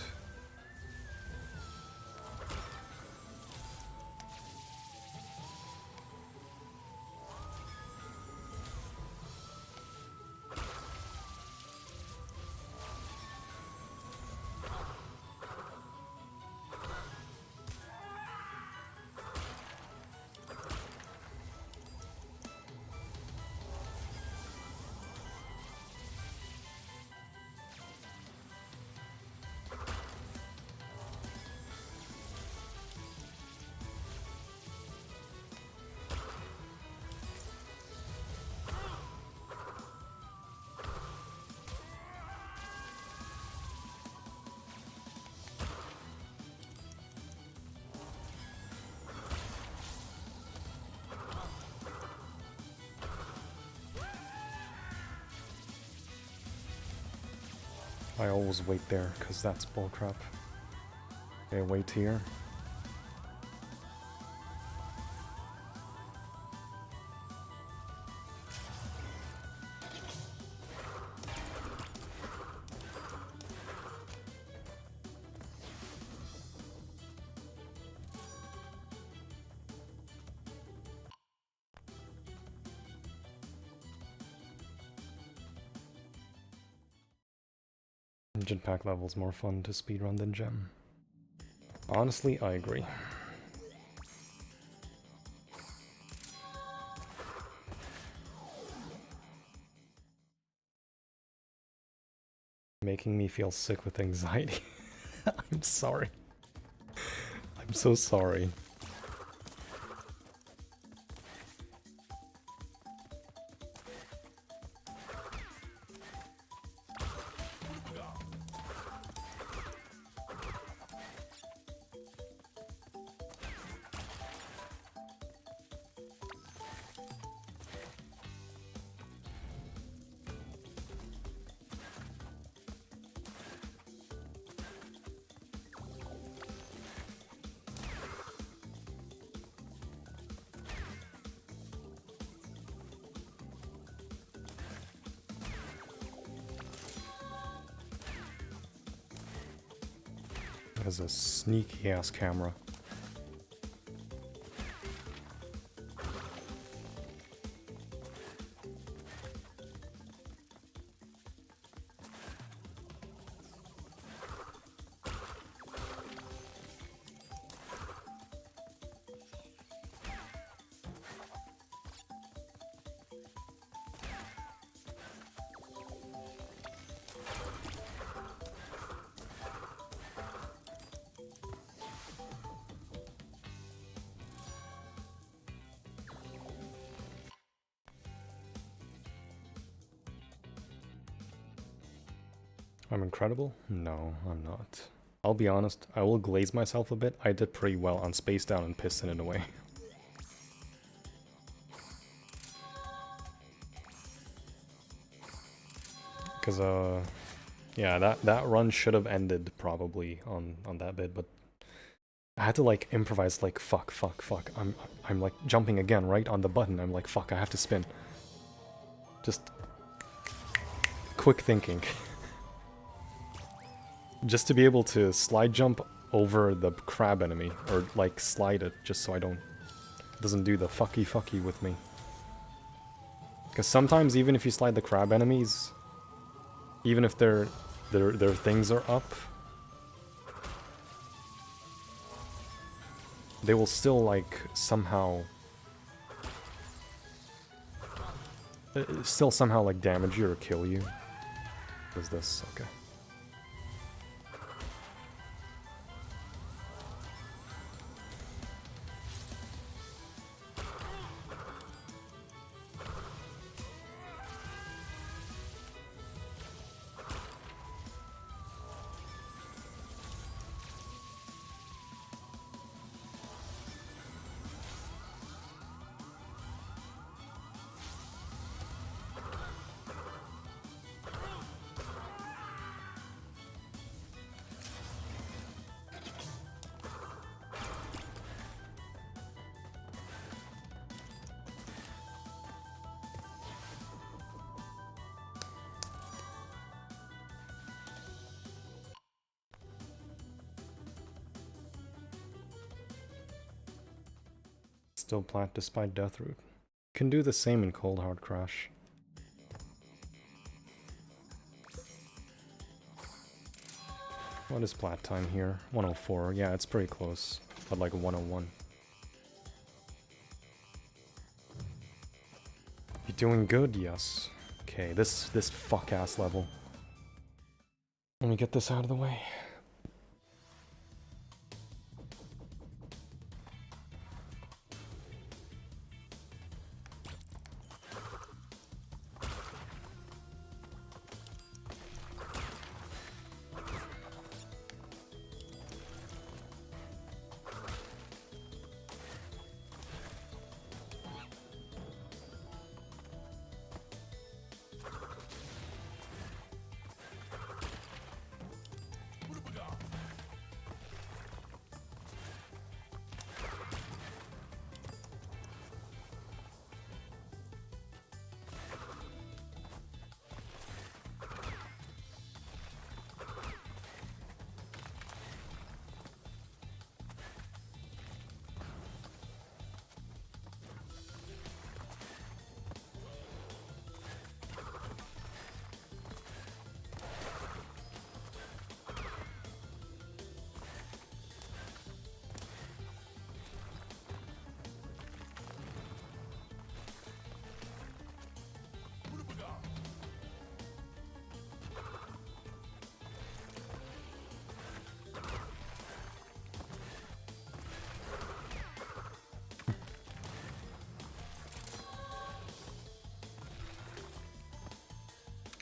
Speaker 1: I always wait there, because that's bullcrap. Okay, wait here. Jetpack level's more fun to speedrun than gem. Honestly, I agree. Making me feel sick with anxiety. I'm sorry. I'm so sorry. has a sneaky ass camera. I'm incredible? No, I'm not. I'll be honest, I will glaze myself a bit. I did pretty well on Space Down and Piston in a way. Because, yeah, that run should have ended probably on that bit, but I had to like improvise like fuck. I'm like jumping again right on the button. I'm like fuck, I have to spin. Just quick thinking. Just to be able to slide jump over the crab enemy, or like slide it, just so it doesn't do the fucky with me. Because sometimes even if you slide the crab enemies, even if their things are up, they will still like somehow like damage you or kill you. What is this? Okay. Still plat despite Deathroot. Can do the same in Cold Hard Crash. What is plat time here? 104. Yeah, it's pretty close, but like 101. You doing good? Yes. Okay, this fuck ass level. Let me get this out of the way.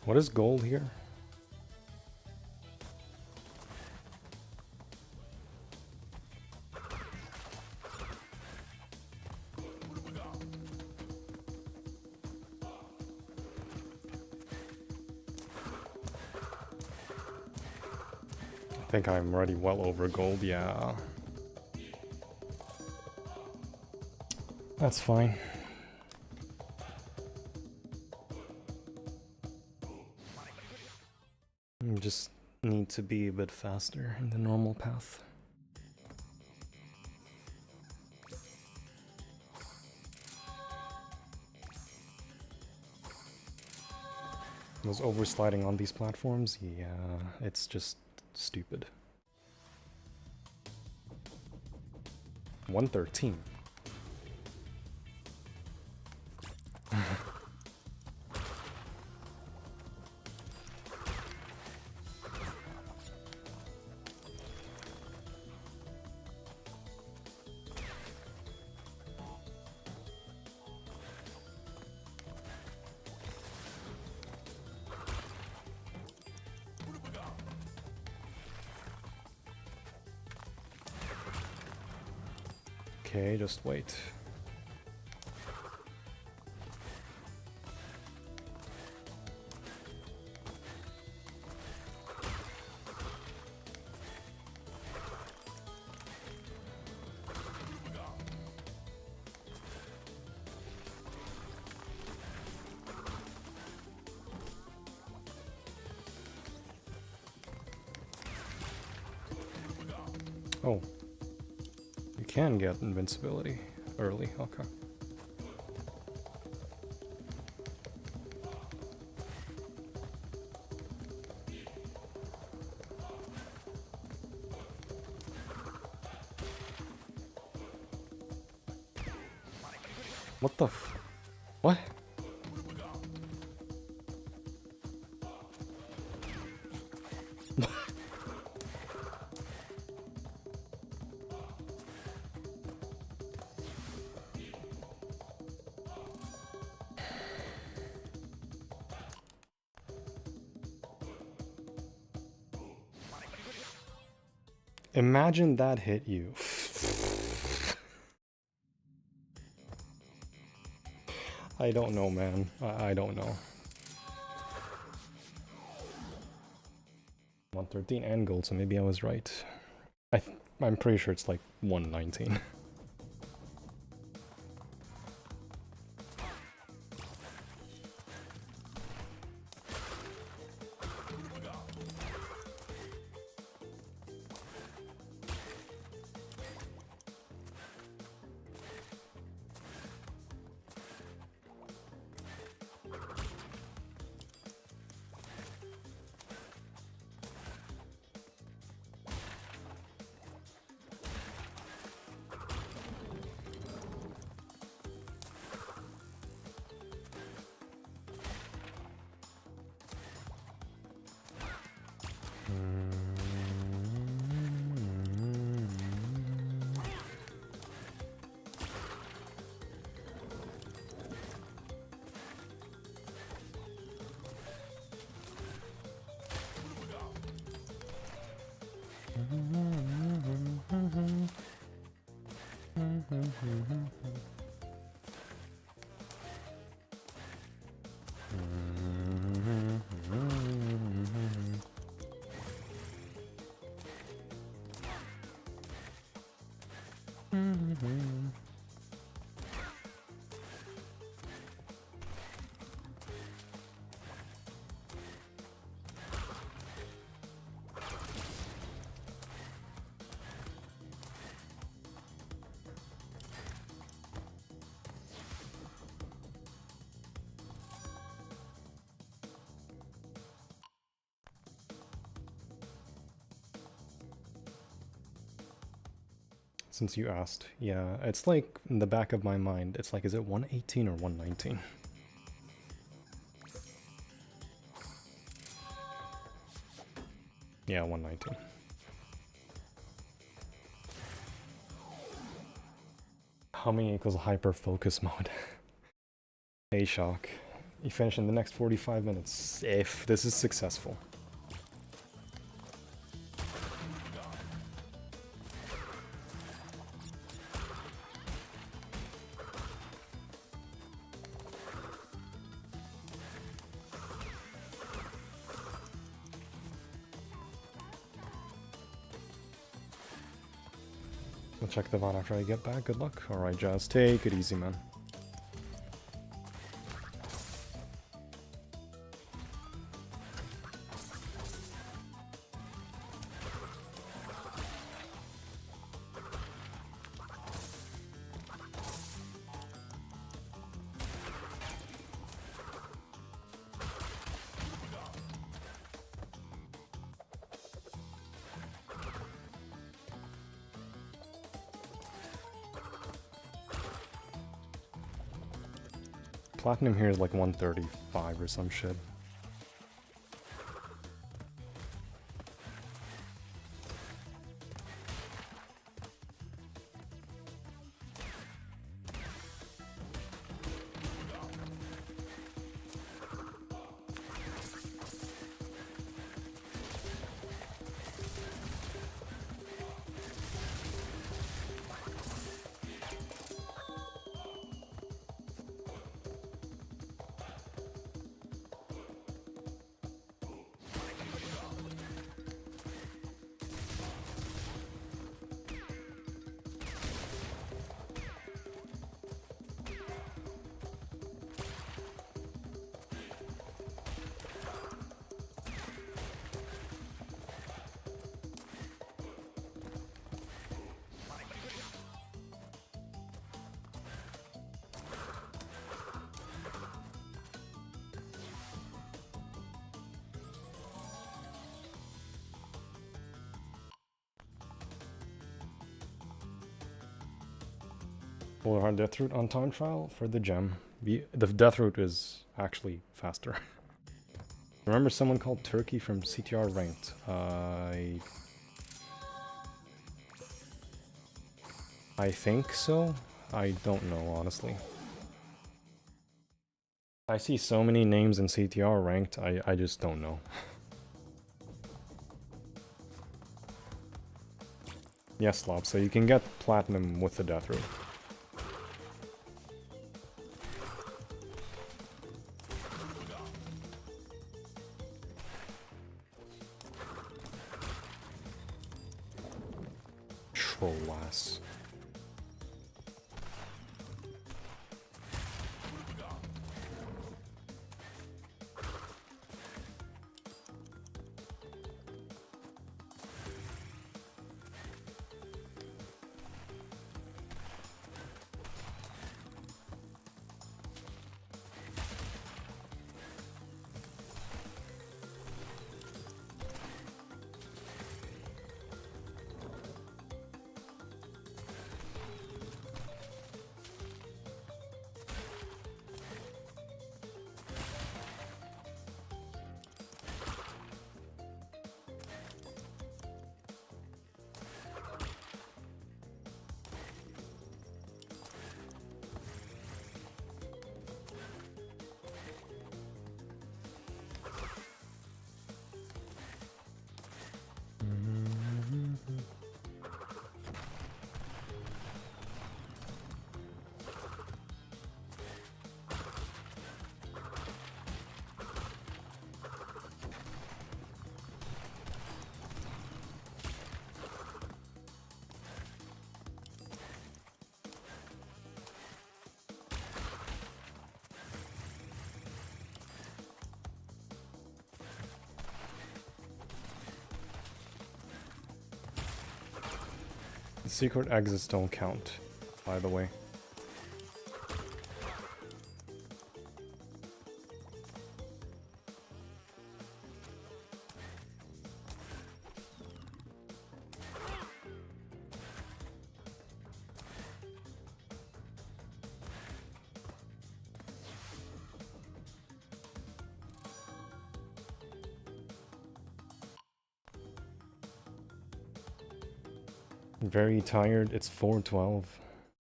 Speaker 1: What is gold here? I think I'm already well over gold, yeah. That's fine. I'm just need to be a bit faster in the normal path. Those oversliding on these platforms, yeah, it's just stupid. 113. Okay, just wait. Oh. You can get invincibility early, okay. What the f- What? Imagine that hit you. I don't know, man. I don't know. 113 and gold, so maybe I was right. I'm pretty sure it's like 119. Since you asked, yeah, it's like in the back of my mind, it's like, is it 118 or 119? Yeah, 119. Humming equals hyper focus mode. Hey, Shock. You finish in the next 45 minutes, if this is successful. We'll check the VOD after I get back. Good luck. Alright, Jazz. Take it easy, man. Platinum here is like 135 or some shit. Full hard death route on time trial for the gem. The death route is actually faster. Remember someone called Turkey from CTR ranked? I think so. I don't know, honestly. I see so many names in CTR ranked, I just don't know. Yes, Lob, so you can get platinum with the death route. Trollass. Secret exits don't count, by the way. Very tired. It's 4:12.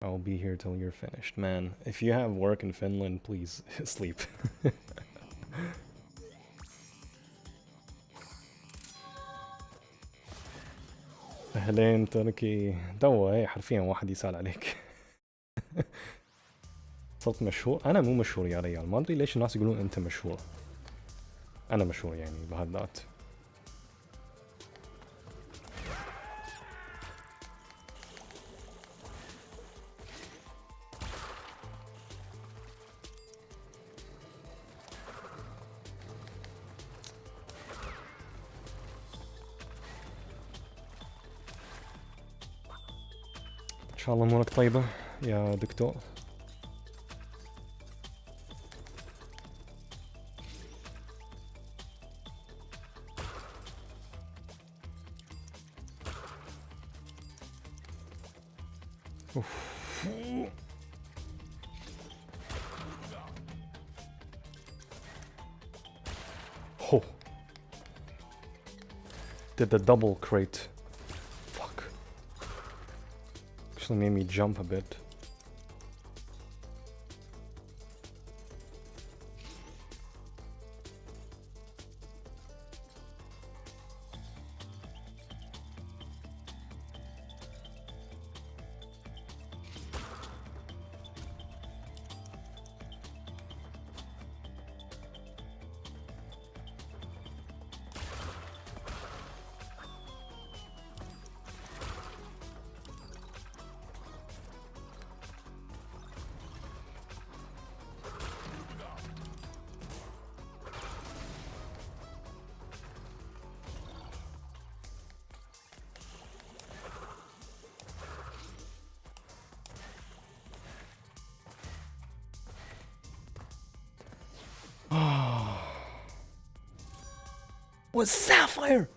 Speaker 1: I'll be here till you're finished. Man, if you have work in Finland, please sleep. أهلين تركي. تو حرفيا واحد يسأل عليك. صرت مشهور؟ أنا مو مشهور يا ريال، ما أدري ليش الناس يقولون أنت مشهور. أنا مشهور يعني بهالذات. إن شاء الله أمورك طيبة يا دكتور. Oh. Did the double crate. Fuck. Actually made me jump a bit. What's Sapphire?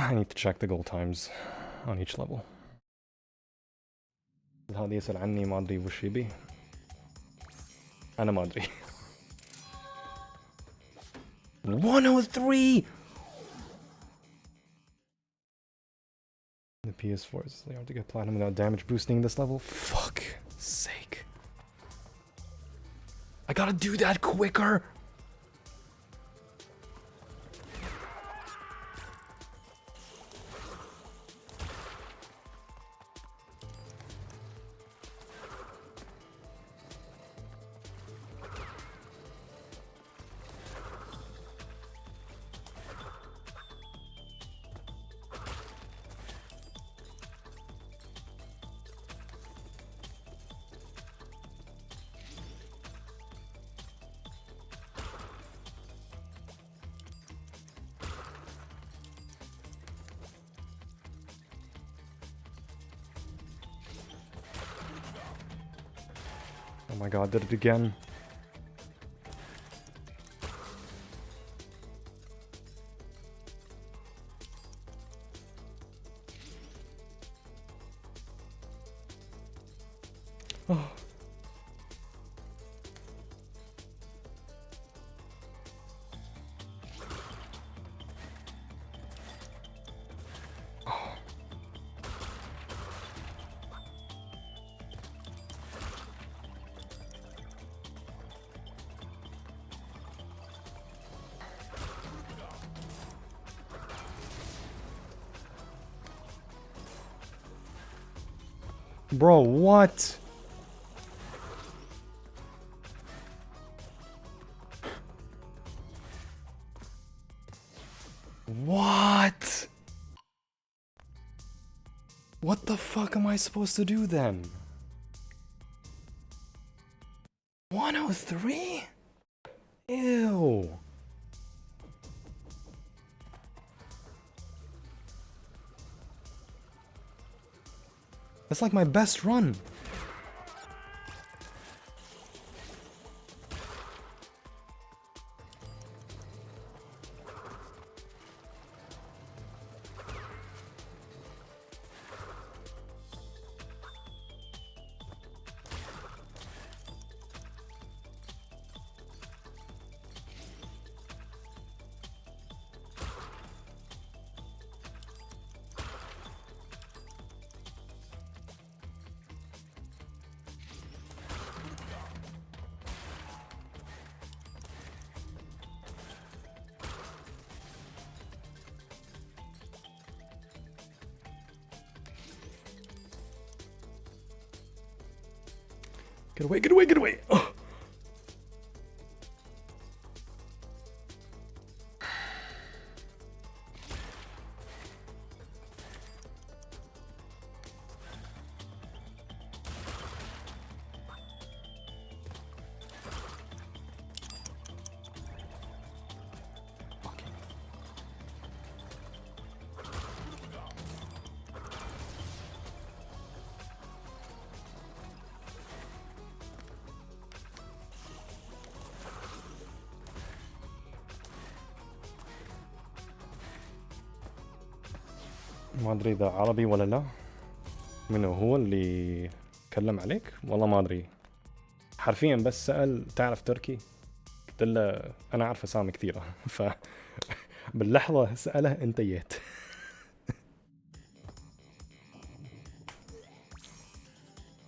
Speaker 1: I need to check the goal times on each level. هذا يسأل عني ما أدري وش يبي. أنا ما أدري. 103! The PS4 is hard to get platinum without damage boosting this level. Fuck sake. I gotta do that quicker! Oh my god, did it again. Oh. Bro, what? What? What the fuck am I supposed to do then? 103? Ew. That's like my best run. Get away, get away, get away! Oh. ما ادري اذا عربي ولا لا. منو هو اللي كلم عليك؟ والله ما ادري. حرفيا بس سأل تعرف تركي؟ قلت له انا عارف اسامي كثيرة ف باللحظة سأله انتهيت.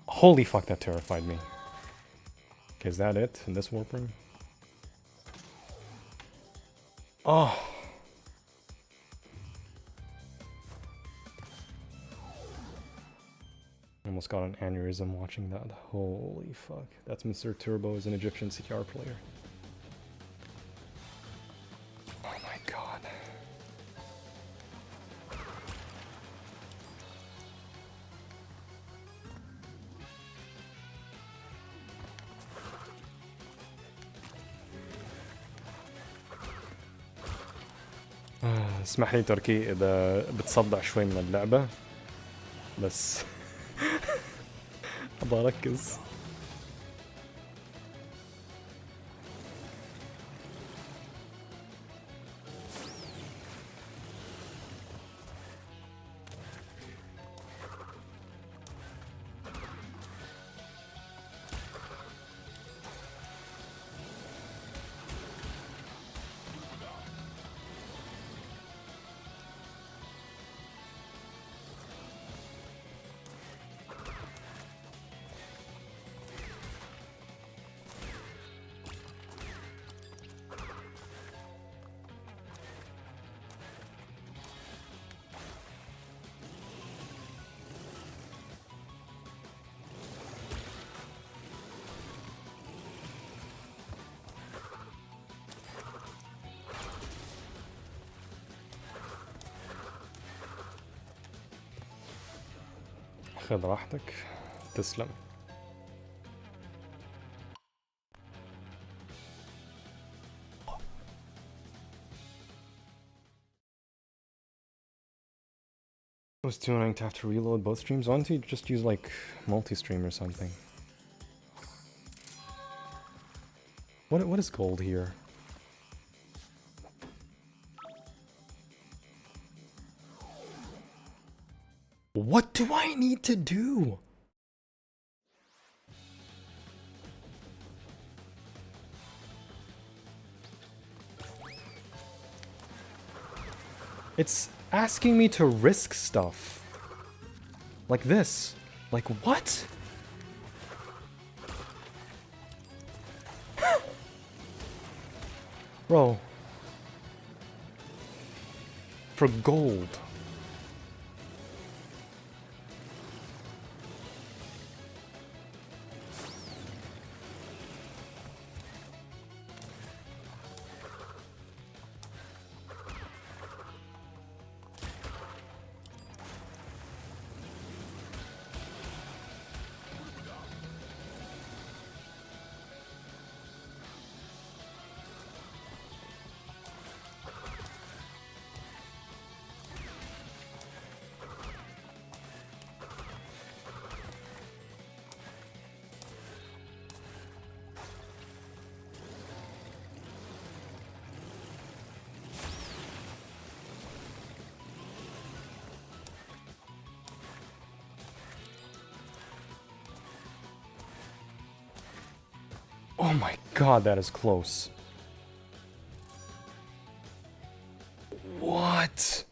Speaker 1: Holy fuck, that terrified me. Okay, is that it in this warp room? Oh. Almost got an aneurysm watching that. Holy fuck. That's Mr. Turbo as an Egyptian CR player. Oh my god. اسمح لي تركي اذا بتصدع شوي من اللعبة بس ابغى اركز. خذ راحتك. تسلم. I was too annoying to have to reload both streams. Why don't you just use like multi-stream or something? What is gold here? What do I need to do? It's asking me to risk stuff. Like this. Like what? Bro. For gold. Oh my god, that is close. What?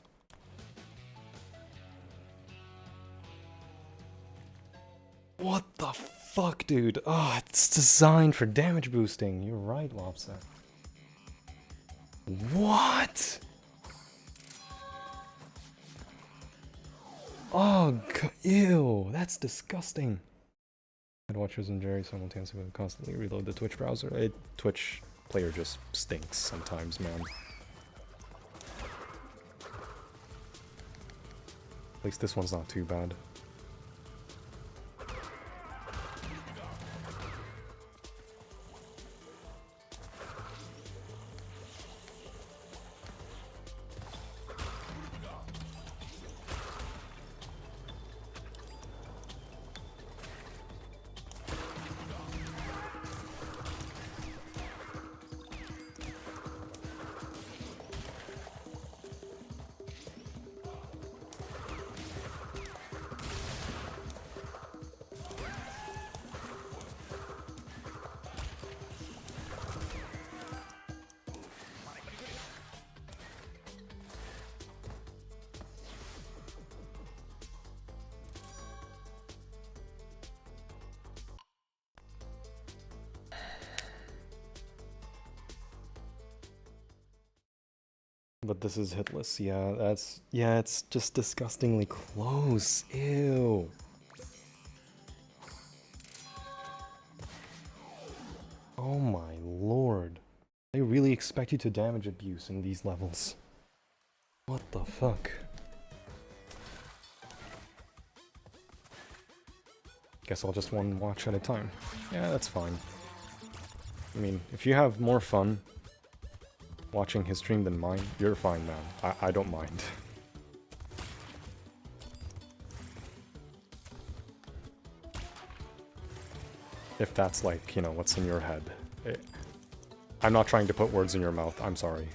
Speaker 1: What the fuck, dude? Oh, it's designed for damage boosting. You're right, Lobster. What? Oh, ew, that's disgusting. Watchers and Jerry simultaneously would constantly reload the Twitch browser. Twitch player just stinks sometimes, man. At least this one's not too bad. But this is hitless. Yeah, that's... Yeah, it's just disgustingly close. Ew. Oh my lord. They really expect you to damage abuse in these levels. What the fuck? Guess I'll just one watch at a time. Yeah, that's fine. I mean, if you have more fun watching his stream than mine, you're fine, man. I don't mind. If that's like, you know, what's in your head. I'm not trying to put words in your mouth, I'm sorry.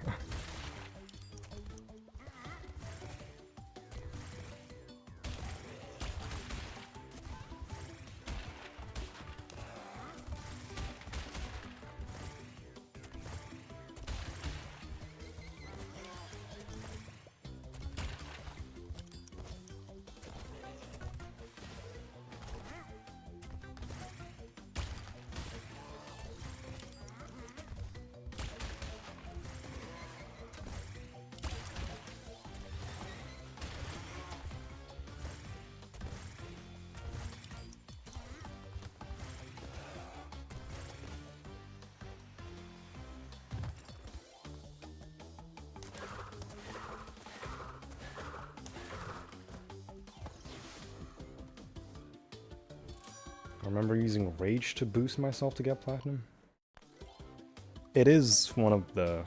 Speaker 1: I remember using Rage to boost myself to get Platinum. It is one of the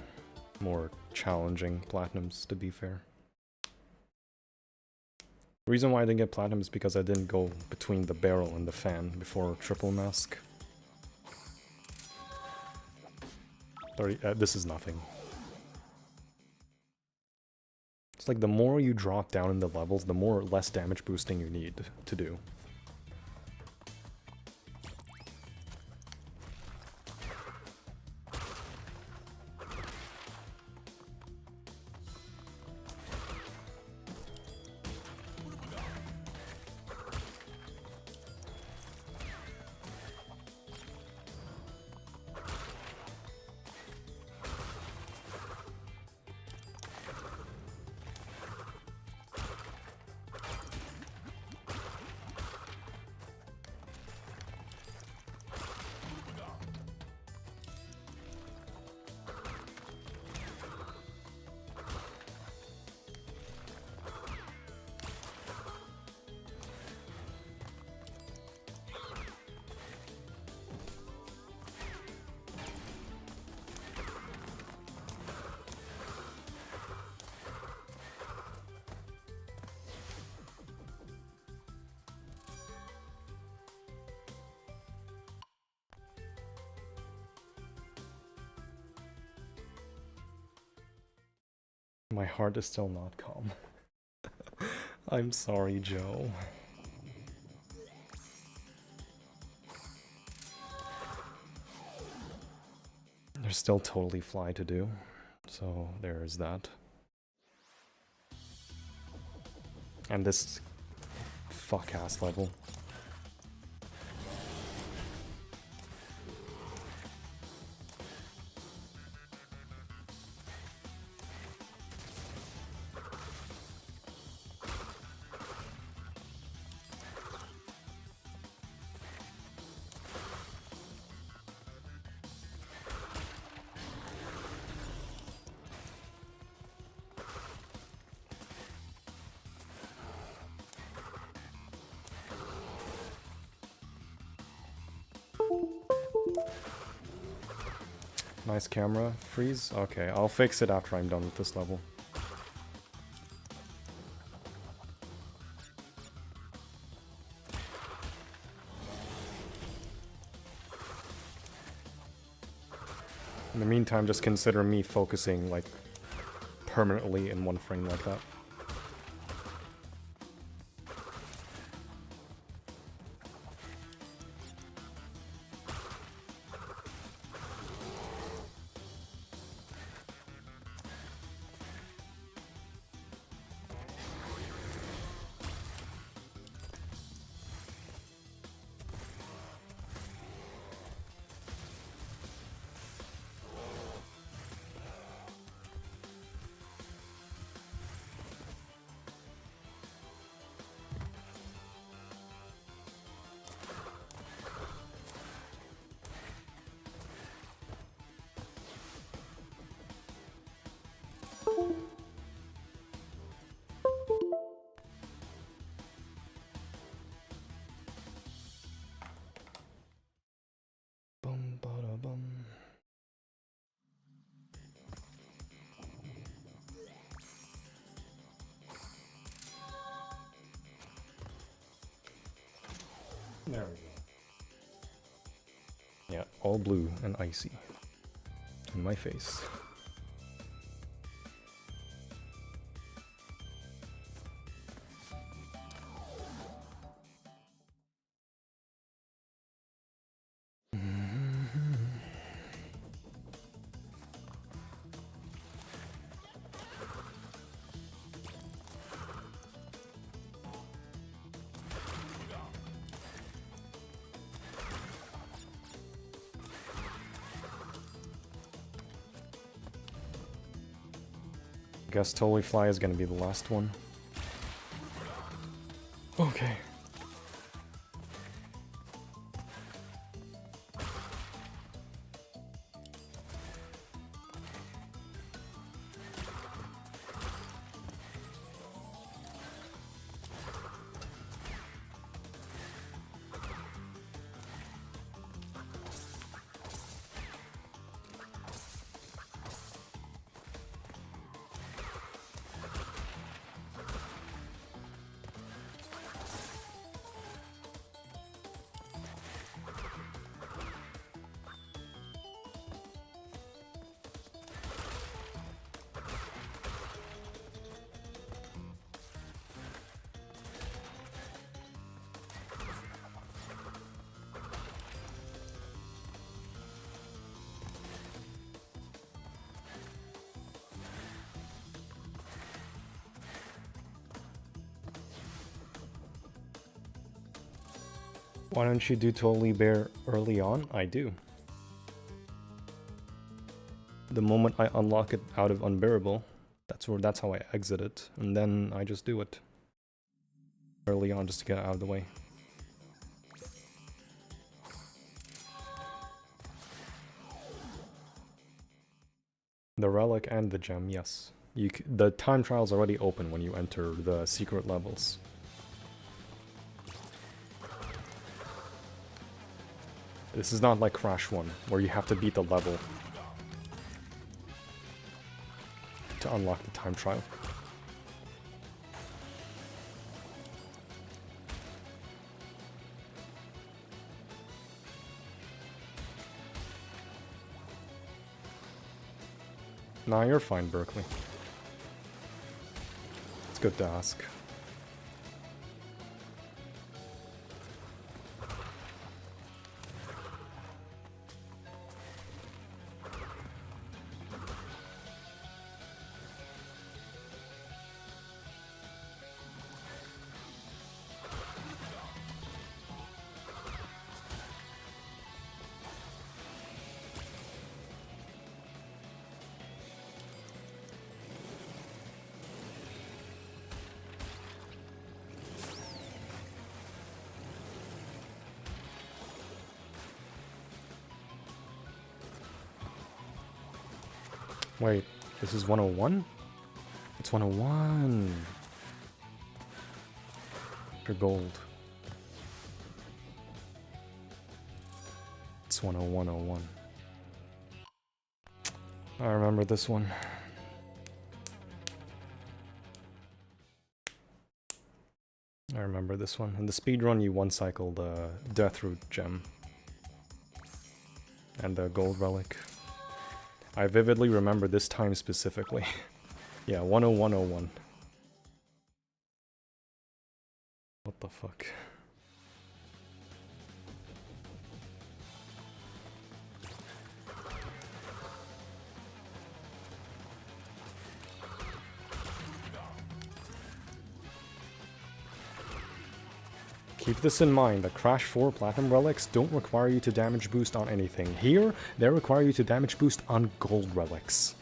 Speaker 1: more challenging Platinums, to be fair. The reason why I didn't get Platinum is because I didn't go between the barrel and the fan before Triple Mask. 30, this is nothing. It's like the more you drop down in the levels, the more less damage boosting you need to do. My heart is still not calm. I'm sorry, Joe. There's still totally fly to do, so there's that. And this fuck-ass level. Nice camera freeze? Okay, I'll fix it after I'm done with this level. In the meantime, just consider me focusing, like, permanently in one frame like that. Yeah, all blue and icy. In my face. Guess Totally Fly is gonna be the last one. Okay. Why don't you do Totally Bear early on? I do. The moment I unlock it out of Unbearable, that's how I exit it, and then I just do it early on just to get it out of the way. The relic and the gem, yes. The time trial's already open when you enter the secret levels. This is not like Crash 1, where you have to beat the level to unlock the time trial. Nah, you're fine, Berkeley. It's good to ask. Wait, this is 101? It's 101! For gold. It's 10101. I remember this one. I remember this one. In the speedrun you one-cycled the Deathroot gem. And the gold relic. I vividly remember this time specifically. Yeah, 10101. What the fuck? Keep this in mind, the Crash 4 Platinum Relics don't require you to damage boost on anything. Here, they require you to damage boost on gold relics.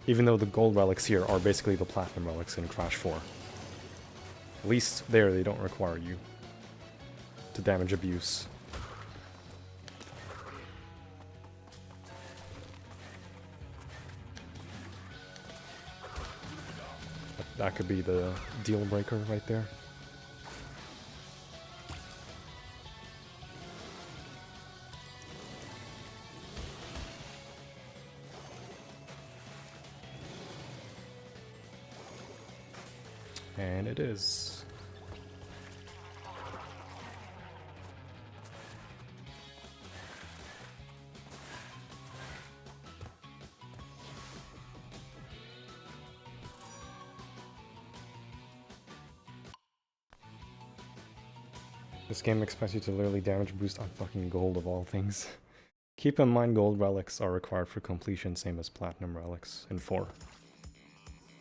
Speaker 1: Even though the gold relics here are basically the Platinum Relics in Crash 4. At least there, they don't require you to damage abuse. That could be the deal breaker right there. And it is. This game expects you to literally damage boost on fucking gold of all things. Keep in mind gold relics are required for completion, same as platinum relics in 4.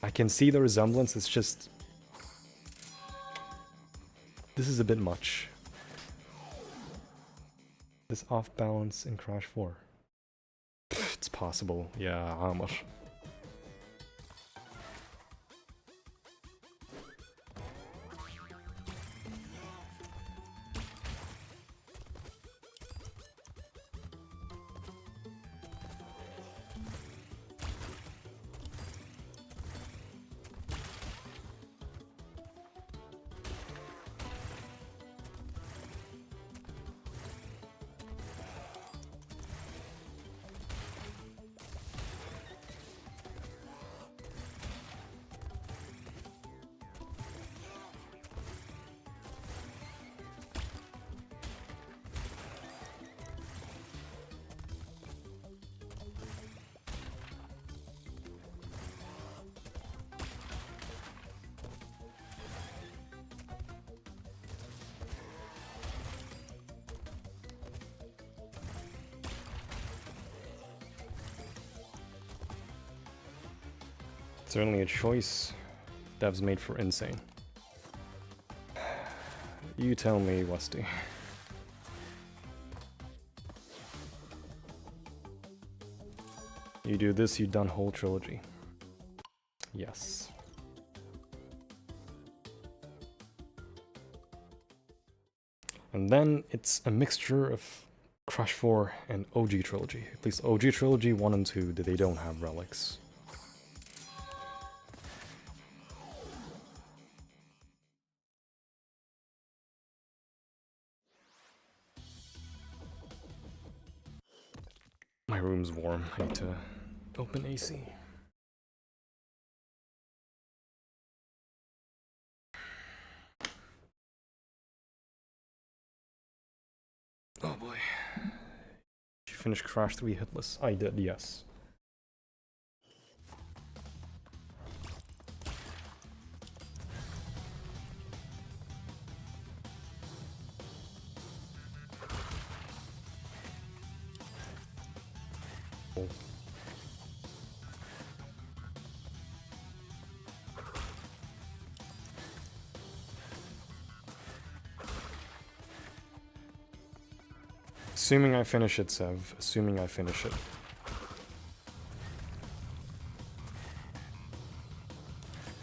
Speaker 1: I can see the resemblance, it's just... This is a bit much. This off balance in Crash 4. It's possible, yeah, how much? Certainly a choice devs made for N.Sane. You tell me, Westy. You do this, you done whole trilogy. Yes. And then it's a mixture of Crash 4 and OG Trilogy. At least OG Trilogy 1 and 2, they don't have relics. My room's warm. I need to open AC. Oh boy. Did you finish Crash 3 Hitless? I did, yes. Oh. Assuming I finish it, Sev. Assuming I finish it.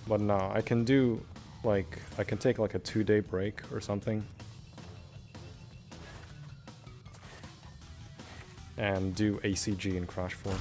Speaker 1: But no, I can do, like, I can take like a 2-day break or something. And do ACG in Crash 4.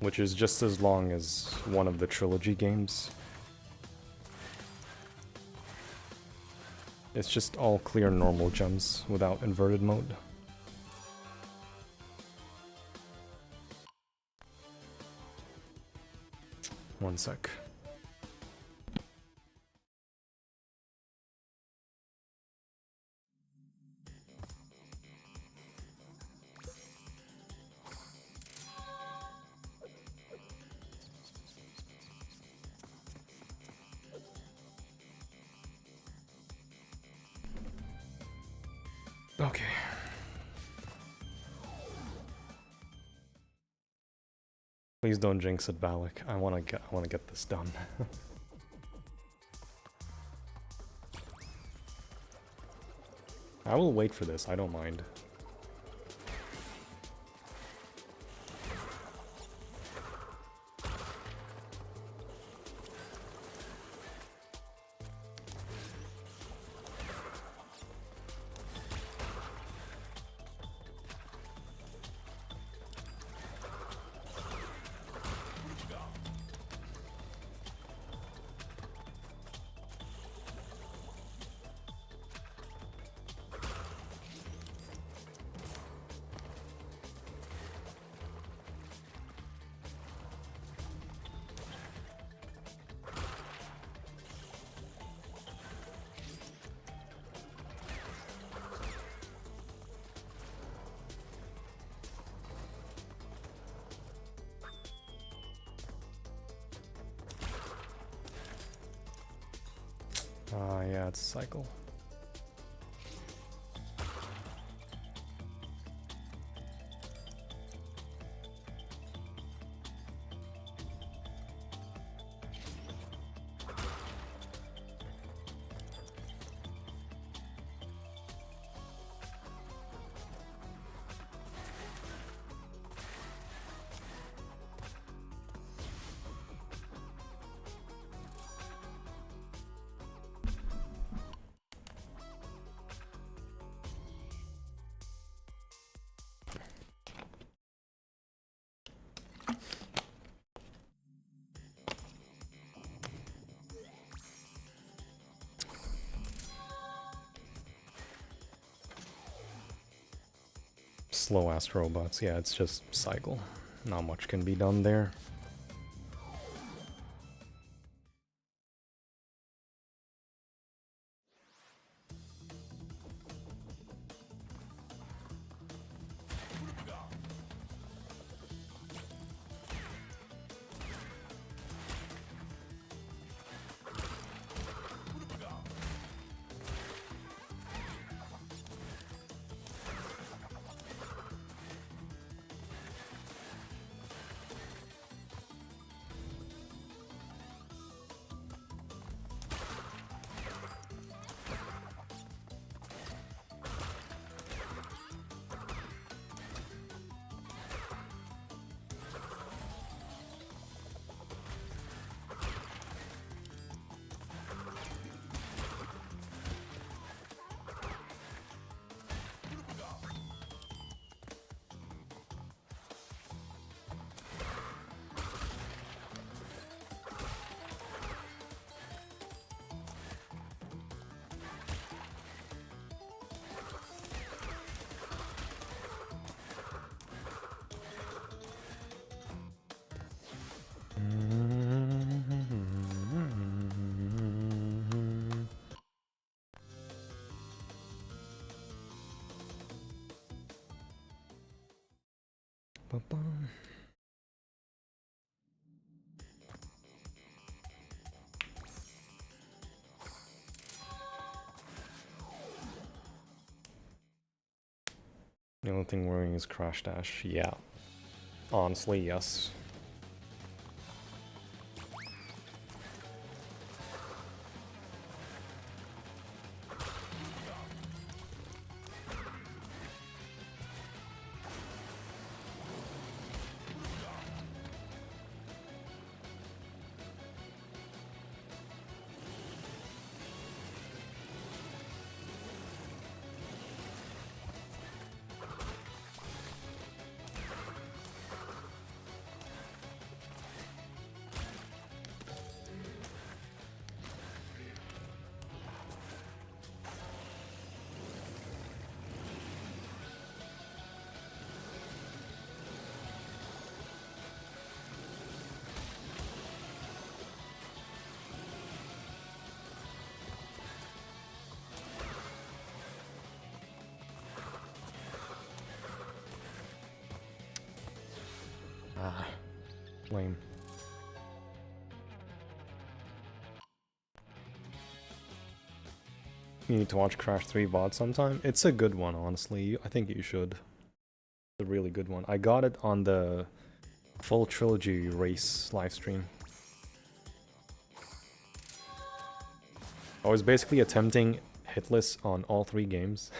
Speaker 1: Which is just as long as one of the trilogy games. It's just all clear normal gems without inverted mode. One sec. Okay. Please don't jinx it, Balak. I wanna get this done. I will wait for this, I don't mind. Yeah, it's cycle. Slow ass robots. Yeah, it's just cycle. Not much can be done there. The only thing worrying is Crash Dash. Yeah. Honestly, yes. Ah, lame. You need to watch Crash 3 VOD sometime. It's a good one, honestly. I think you should. It's a really good one. I got it on the full trilogy race livestream. I was basically attempting Hitless on all 3 games.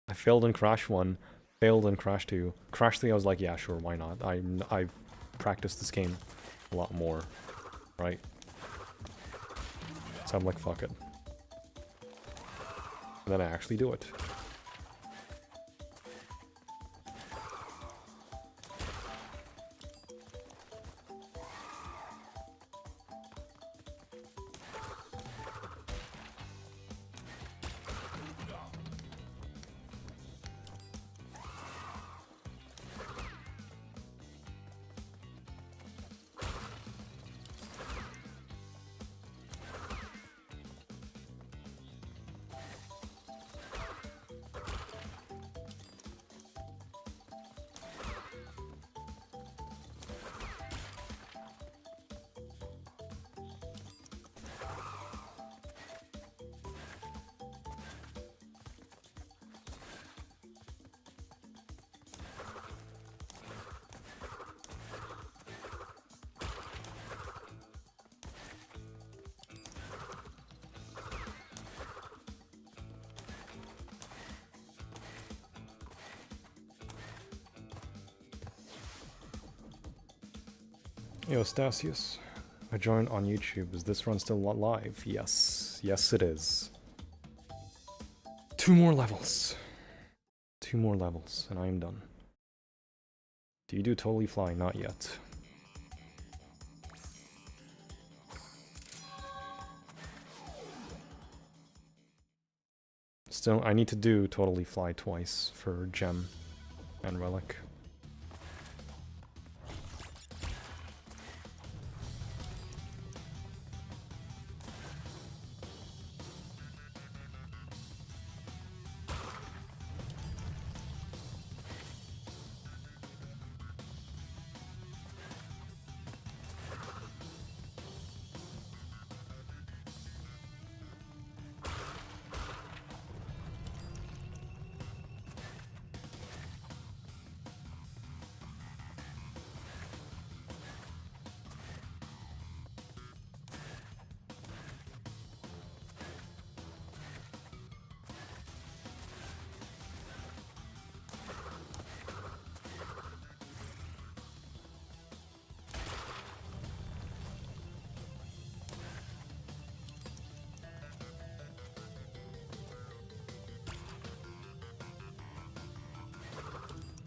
Speaker 1: I failed in Crash 1, failed in Crash 2. Crash 3 I was like, yeah, sure, why not? I've practiced this game a lot more, right? So I'm like, fuck it. And then I actually do it. Yo, Stasius. I joined on YouTube. Is this run still live? Yes. Yes, it is. 2 more levels. 2 more levels, and I am done. Do you do Totally Fly? Not yet. Still, I need to do Totally Fly twice for Gem and Relic.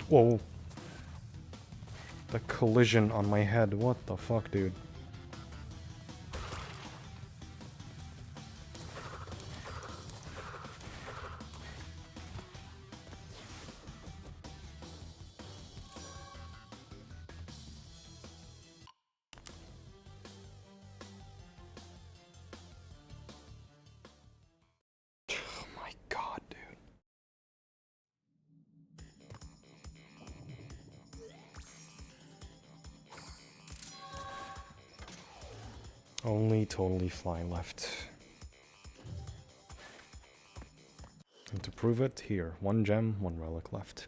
Speaker 1: Whoa. The collision on my head. What the fuck, dude? Oh my god, dude. Only Totally Fly left. And to prove it, here, 1 gem, 1 relic left.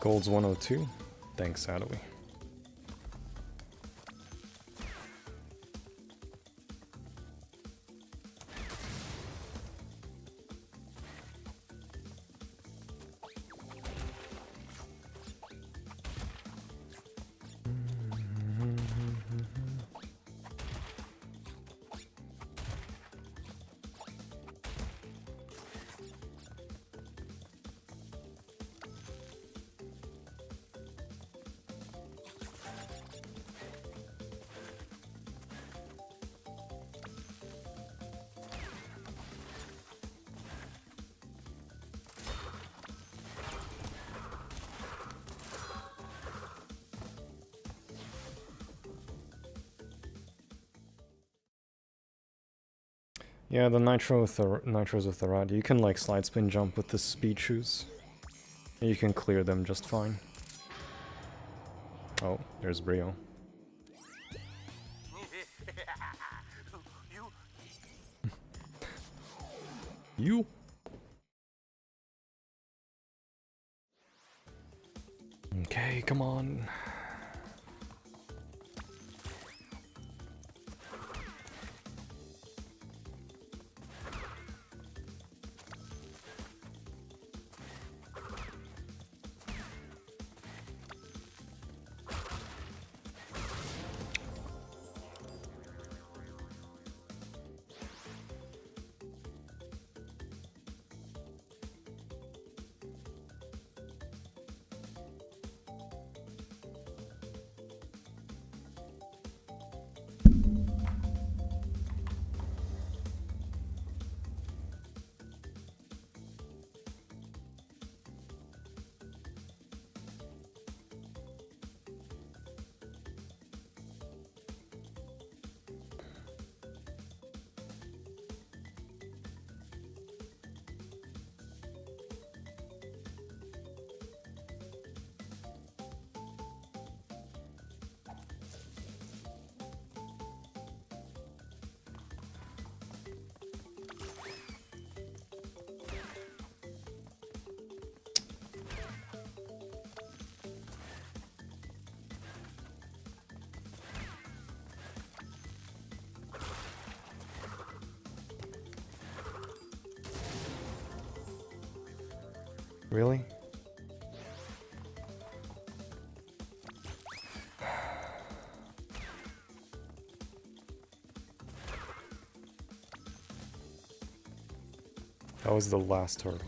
Speaker 1: Gold's 102. Thanks, Adowie. Yeah, the nitros with the rod. You can like slide spin jump with the speed shoes. You can clear them just fine. Oh, there's Brio. You? Okay, come on. Really? That was the last turtle.